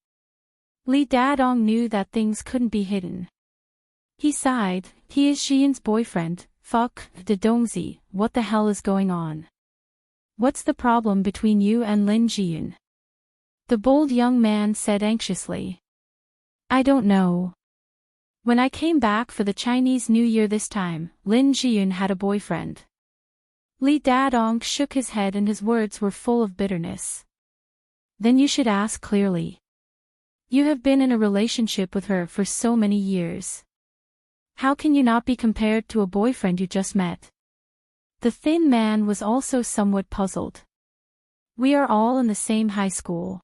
Li Dadong knew that things couldn't be hidden. He sighed, "He is Xian's boyfriend, fuck, Dadongzi, what the hell is going on? What's the problem between you and Lin Jiyun?" The bold young man said anxiously. "I don't know. When I came back for the Chinese New Year this time, Lin Jiyun had a boyfriend." Li Dadong shook his head and his words were full of bitterness. "Then you should ask clearly. You have been in a relationship with her for so many years. How can you not be compared to a boyfriend you just met?" The thin man was also somewhat puzzled. "We are all in the same high school.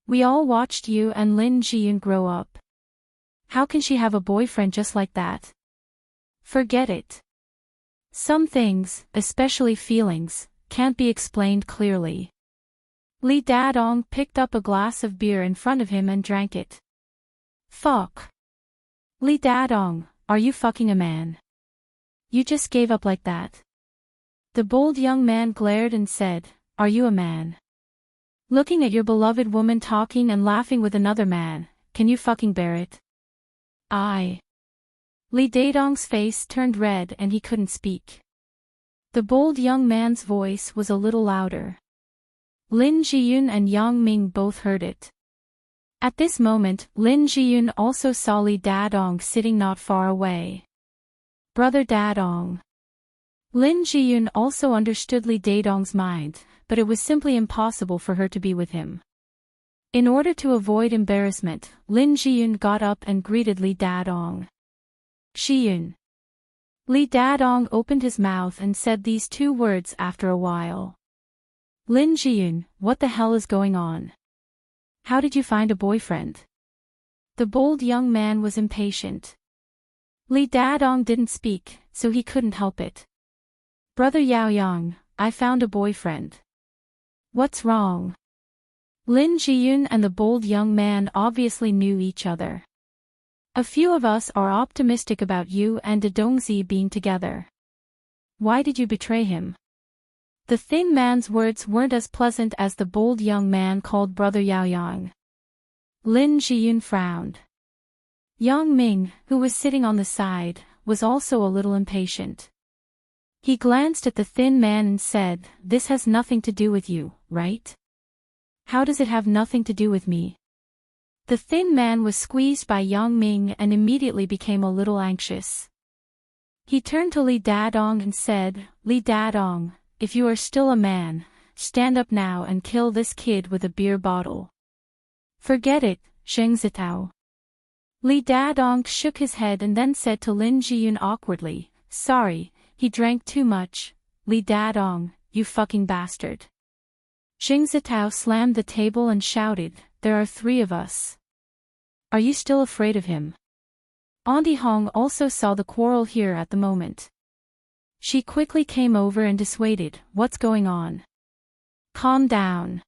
We all watched you and Lin Jiyun grow up. How can she have a boyfriend just like that? Forget it. Some things, especially feelings, can't be explained clearly." Li Dadong picked up a glass of beer in front of him and drank it. "Fuck. Li Dadong, are you fucking a man? You just gave up like that?" The bold young man glared and said, "Are you a man? Looking at your beloved woman talking and laughing with another man, can you fucking bear it?" "I." Li Dadong's face turned red and he couldn't speak. The bold young man's voice was a little louder. Lin Jiyun and Yang Ming both heard it. At this moment, Lin Jiyun also saw Li Dadong sitting not far away. "Brother Dadong." Lin Jiyun also understood Li Dadong's mind, but it was simply impossible for her to be with him. In order to avoid embarrassment, Lin Jiyun got up and greeted Li Dadong. "Jiyun." Li Dadong opened his mouth and said these two words after a while. "Lin Jiyun, what the hell is going on? How did you find a boyfriend?" The bold young man was impatient. Li Dadong didn't speak, so he couldn't help it. "Brother Yao Yang, I found a boyfriend." "What's wrong?" Lin Jiyun and the bold young man obviously knew each other. "A few of us are optimistic about you and Dadongzi being together. Why did you betray him?" The thin man's words weren't as pleasant as the bold young man called Brother Yao Yang. Lin Jiyun frowned. Yang Ming, who was sitting on the side, was also a little impatient. He glanced at the thin man and said, "This has nothing to do with you, right?" "How does it have nothing to do with me?" The thin man was squeezed by Yang Ming and immediately became a little anxious. He turned to Li Dadong and said, "Li Dadong, if you are still a man, stand up now and kill this kid with a beer bottle." "Forget it, Zheng Zitao." Li Dadong shook his head and then said to Lin Jiyun awkwardly, "Sorry, he drank too much, Li Dadong, you fucking bastard." Zheng Zitao slammed the table and shouted, "There are 3 of us. Are you still afraid of him?" Auntie Hong also saw the quarrel here at the moment. She quickly came over and dissuaded, "What's going on? Calm down."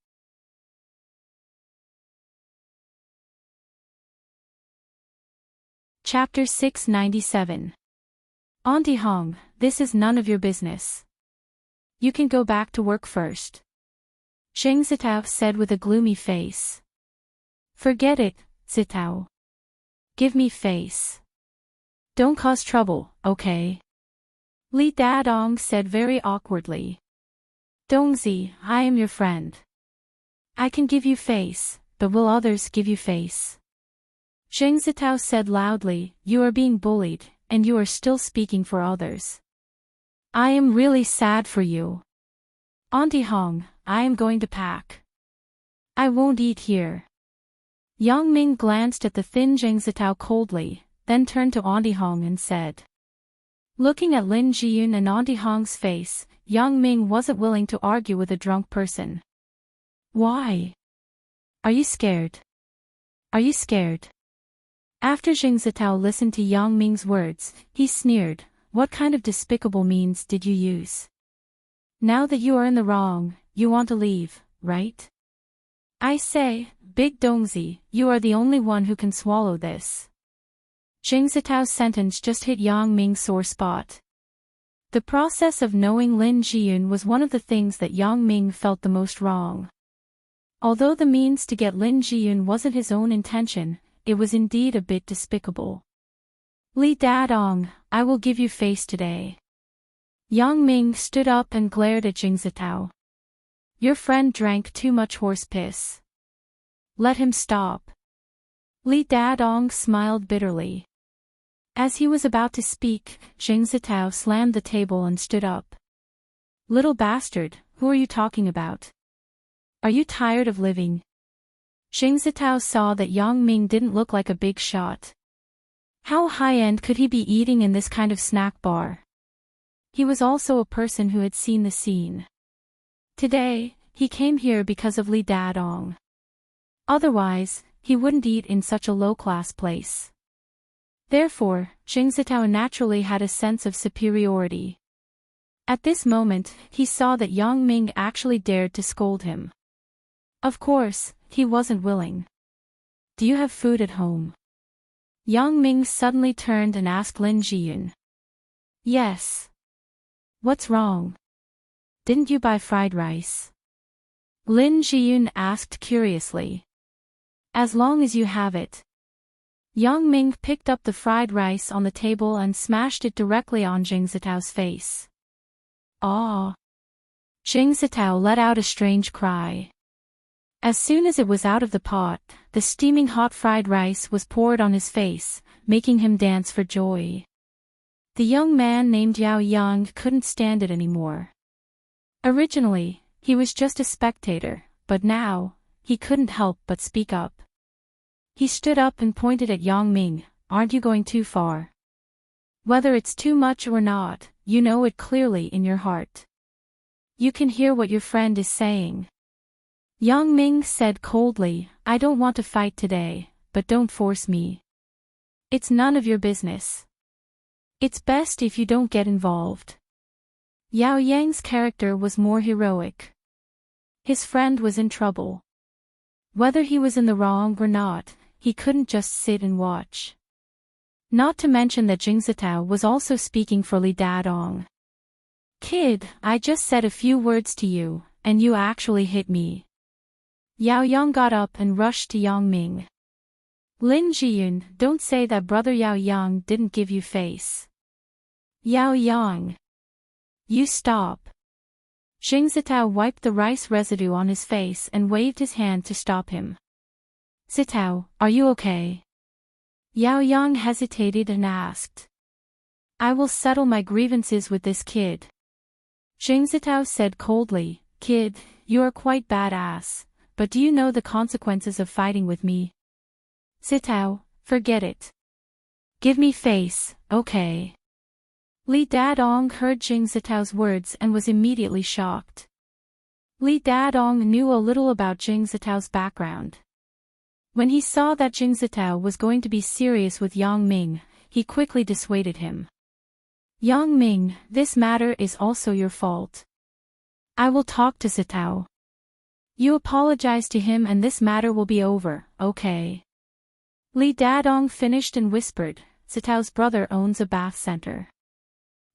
Chapter 697. Auntie Hong, this is none of your business. You can go back to work first. Zheng Zitao said with a gloomy face. "Forget it, Zitao. Give me face. Don't cause trouble, okay?" Li Dadong said very awkwardly. "Dongzi, I am your friend. I can give you face, but will others give you face?" Zheng Zitao said loudly, "You are being bullied, and you are still speaking for others. I am really sad for you. Auntie Hong, I am going to pack. I won't eat here." Yang Ming glanced at the thin Zheng Zitao coldly, then turned to Auntie Hong and said. Looking at Lin Jiyun and Auntie Hong's face, Yang Ming wasn't willing to argue with a drunk person. "Why? Are you scared? Are you scared?" After Zheng Zitao listened to Yang Ming's words, he sneered, "What kind of despicable means did you use? Now that you are in the wrong, you want to leave, right? I say, Big Dongzi, you are the only one who can swallow this." Zheng Zitao's sentence just hit Yang Ming's sore spot. The process of knowing Lin Jiyun was one of the things that Yang Ming felt the most wrong. Although the means to get Lin Jiyun wasn't his own intention, it was indeed a bit despicable. "Li Dadong, I will give you face today." Yang Ming stood up and glared at Zheng Zitao. "Your friend drank too much horse piss. Let him stop." Li Dadong smiled bitterly. As he was about to speak, Zheng Zitao slammed the table and stood up. "Little bastard, who are you talking about? Are you tired of living?" Zheng Zitao saw that Yang Ming didn't look like a big shot. How high-end could he be eating in this kind of snack bar? He was also a person who had seen the scene. Today, he came here because of Li Dadong. Otherwise, he wouldn't eat in such a low-class place. Therefore, Zheng Zitao naturally had a sense of superiority. At this moment, he saw that Yang Ming actually dared to scold him. Of course, he wasn't willing. "Do you have food at home?" Yang Ming suddenly turned and asked Lin Jiyun. "Yes." "What's wrong? Didn't you buy fried rice?" Lin Jiyun asked curiously. "As long as you have it." Yang Ming picked up the fried rice on the table and smashed it directly on Zheng Zitao's face. "Aw!" Zheng Zitao let out a strange cry. As soon as it was out of the pot, the steaming hot fried rice was poured on his face, making him dance for joy. The young man named Yao Yang couldn't stand it anymore. Originally, he was just a spectator, but now, he couldn't help but speak up. He stood up and pointed at Yang Ming. "Aren't you going too far? Whether it's too much or not, you know it clearly in your heart. You can hear what your friend is saying." Yang Ming said coldly, "I don't want to fight today, but don't force me. It's none of your business. It's best if you don't get involved." Yao Yang's character was more heroic. His friend was in trouble. Whether he was in the wrong or not, he couldn't just sit and watch. Not to mention that Zheng Zitao was also speaking for Li Dadong. "Kid, I just said a few words to you, and you actually hit me." Yao Yang got up and rushed to Yang Ming. "Lin Jiyun, don't say that brother Yao Yang didn't give you face." "Yao Yang." You stop. Jing Zitao wiped the rice residue on his face and waved his hand to stop him. Zitao, are you okay? Yao Yang hesitated and asked. I will settle my grievances with this kid. Jing Zitao said coldly, Kid, you are quite badass, but do you know the consequences of fighting with me? Zitao, forget it. Give me face, okay? Li Dadong heard Jing Zitao's words and was immediately shocked. Li Dadong knew a little about Jing Zitao's background. When he saw that Jing Zitao was going to be serious with Yang Ming, he quickly dissuaded him. Yang Ming, this matter is also your fault. I will talk to Zitao. You apologize to him and this matter will be over, okay? Li Dadong finished and whispered, Zitao's brother owns a bath center.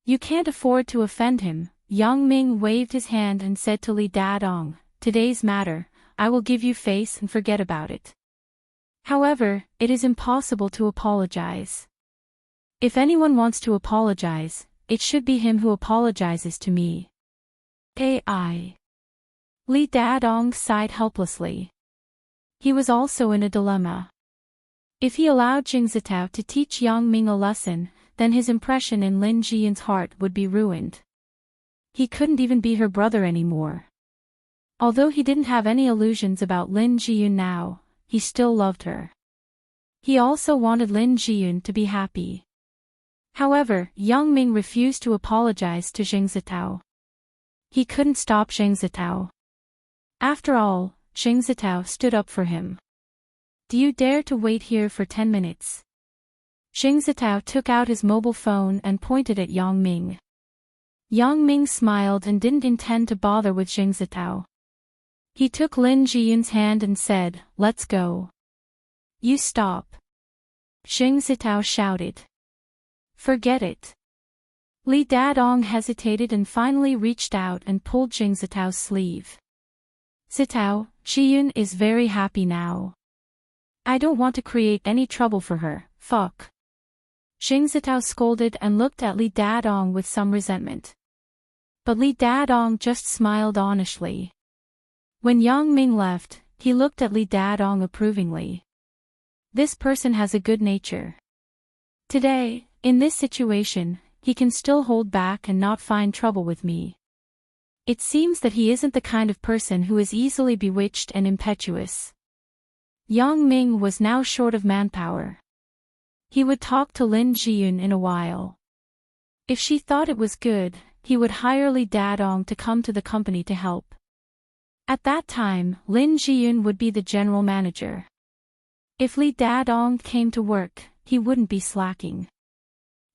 You can't afford to offend him. Yang Ming waved his hand and said to Li Dadong, Today's matter, I will give you face and forget about it. However, it is impossible to apologize. If anyone wants to apologize, it should be him who apologizes to me. AI. Li Dadong sighed helplessly. He was also in a dilemma. If he allowed Jing Zitao to teach Yang Ming a lesson, then his impression in Lin Jiyun's heart would be ruined. He couldn't even be her brother anymore. Although he didn't have any illusions about Lin Jiyun now, he still loved her. He also wanted Lin Jiyun to be happy. However, Yang Ming refused to apologize to Jing Zitao. He couldn't stop Jing Zitao. After all, Jing Zitao stood up for him. Do you dare to wait here for 10 minutes? Jing Zitao took out his mobile phone and pointed at Yang Ming. Yang Ming smiled and didn't intend to bother with Jing Zitao. He took Lin Jiyun's hand and said, Let's go. You stop. Jing Zitao shouted. Forget it. Li Dadong hesitated and finally reached out and pulled Jing Zitao's sleeve. Zitao, Jiyun is very happy now. I don't want to create any trouble for her, fuck. Jing Zitao scolded and looked at Li Dadong with some resentment. But Li Dadong just smiled honestly. When Yang Ming left, he looked at Li Dadong approvingly. This person has a good nature. Today, in this situation, he can still hold back and not find trouble with me. It seems that he isn't the kind of person who is easily bewitched and impetuous. Yang Ming was now short of manpower. He would talk to Lin Jiyun in a while. If she thought it was good, he would hire Li Dadong to come to the company to help. At that time, Lin Jiyun would be the general manager. If Li Dadong came to work, he wouldn't be slacking.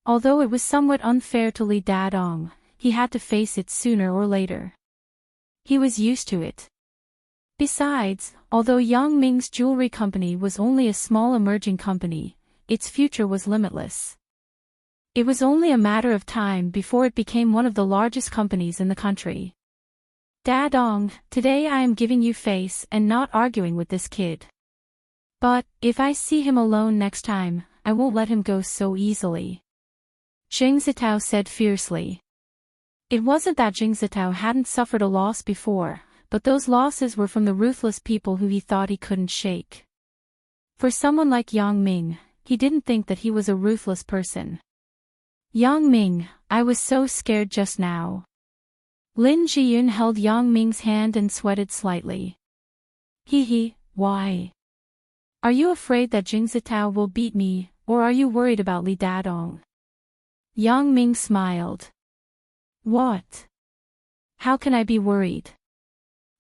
Although it was somewhat unfair to Li Dadong, he had to face it sooner or later. He was used to it. Besides, although Yang Ming's jewelry company was only a small emerging company, its future was limitless. It was only a matter of time before it became one of the largest companies in the country. Dadong, today I am giving you face and not arguing with this kid. But, if I see him alone next time, I won't let him go so easily. Jing Zitao said fiercely. It wasn't that Jing Zitao hadn't suffered a loss before, but those losses were from the ruthless people who he thought he couldn't shake. For someone like Yang Ming, he didn't think that he was a ruthless person. Yang Ming, I was so scared just now. Lin Jiyun held Yang Ming's hand and sweated slightly. Why? Are you afraid that Jing Zitao will beat me, or are you worried about Li Dadong? Yang Ming smiled. What? How can I be worried?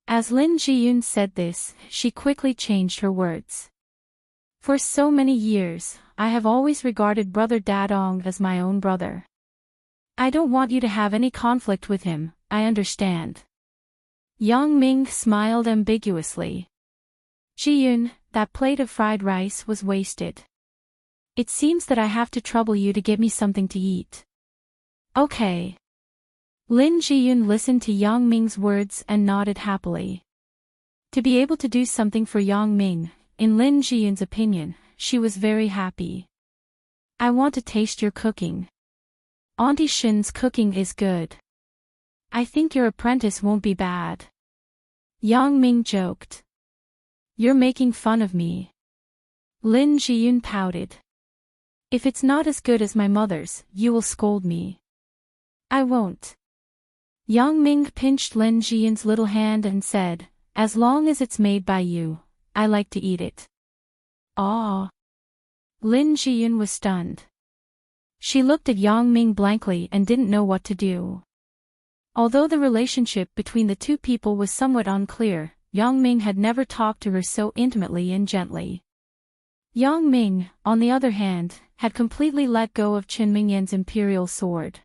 As Lin Jiyun said this, she quickly changed her words. For so many years, I have always regarded Brother Dadong as my own brother. I don't want you to have any conflict with him, I understand. Yang Ming smiled ambiguously. Jiyun, that plate of fried rice was wasted. It seems that I have to trouble you to give me something to eat. Okay. Lin Jiyun listened to Yang Ming's words and nodded happily. To be able to do something for Yang Ming, in Lin Jiyun's opinion, she was very happy. I want to taste your cooking. Auntie Shin's cooking is good. I think your apprentice won't be bad. Yang Ming joked. You're making fun of me. Lin Jiyun pouted. If it's not as good as my mother's, you will scold me. I won't. Yang Ming pinched Lin Jiyun's little hand and said, as long as it's made by you, I like to eat it. Ah. Lin Jiyun was stunned. She looked at Yang Ming blankly and didn't know what to do. Although the relationship between the two people was somewhat unclear, Yang Ming had never talked to her so intimately and gently. Yang Ming, on the other hand, had completely let go of Qin Mingyan's imperial sword.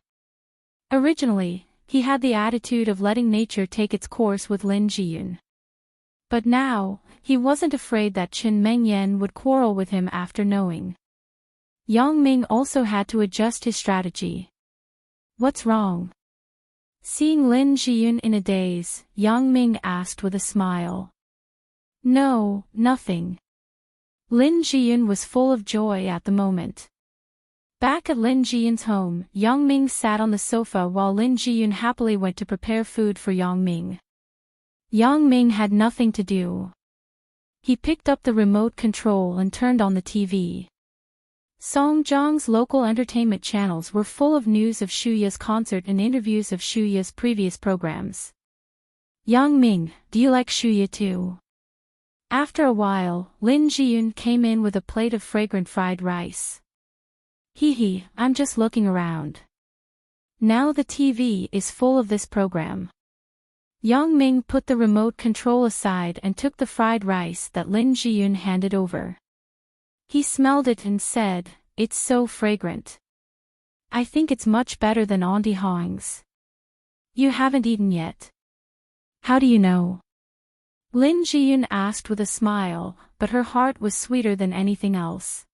Originally, he had the attitude of letting nature take its course with Lin Jiyun. But now, he wasn't afraid that Qin Mingyan would quarrel with him after knowing. Yang Ming also had to adjust his strategy. What's wrong? Seeing Lin Jiyun in a daze, Yang Ming asked with a smile. No, nothing. Lin Jiyun was full of joy at the moment. Back at Lin Jiyun's home, Yang Ming sat on the sofa while Lin Jiyun happily went to prepare food for Yang Ming. Yang Ming had nothing to do. He picked up the remote control and turned on the TV. Songjiang's local entertainment channels were full of news of Shuya's concert and interviews of Shuya's previous programs. Yang Ming, do you like Shuya too? After a while, Lin Jiyun came in with a plate of fragrant fried rice. Hee, I'm just looking around. Now the TV is full of this program. Yang Ming put the remote control aside and took the fried rice that Lin Jiyun handed over. He smelled it and said, it's so fragrant. I think it's much better than Auntie Hong's. You haven't eaten yet. How do you know? Lin Jiyun asked with a smile, but her heart was sweeter than anything else.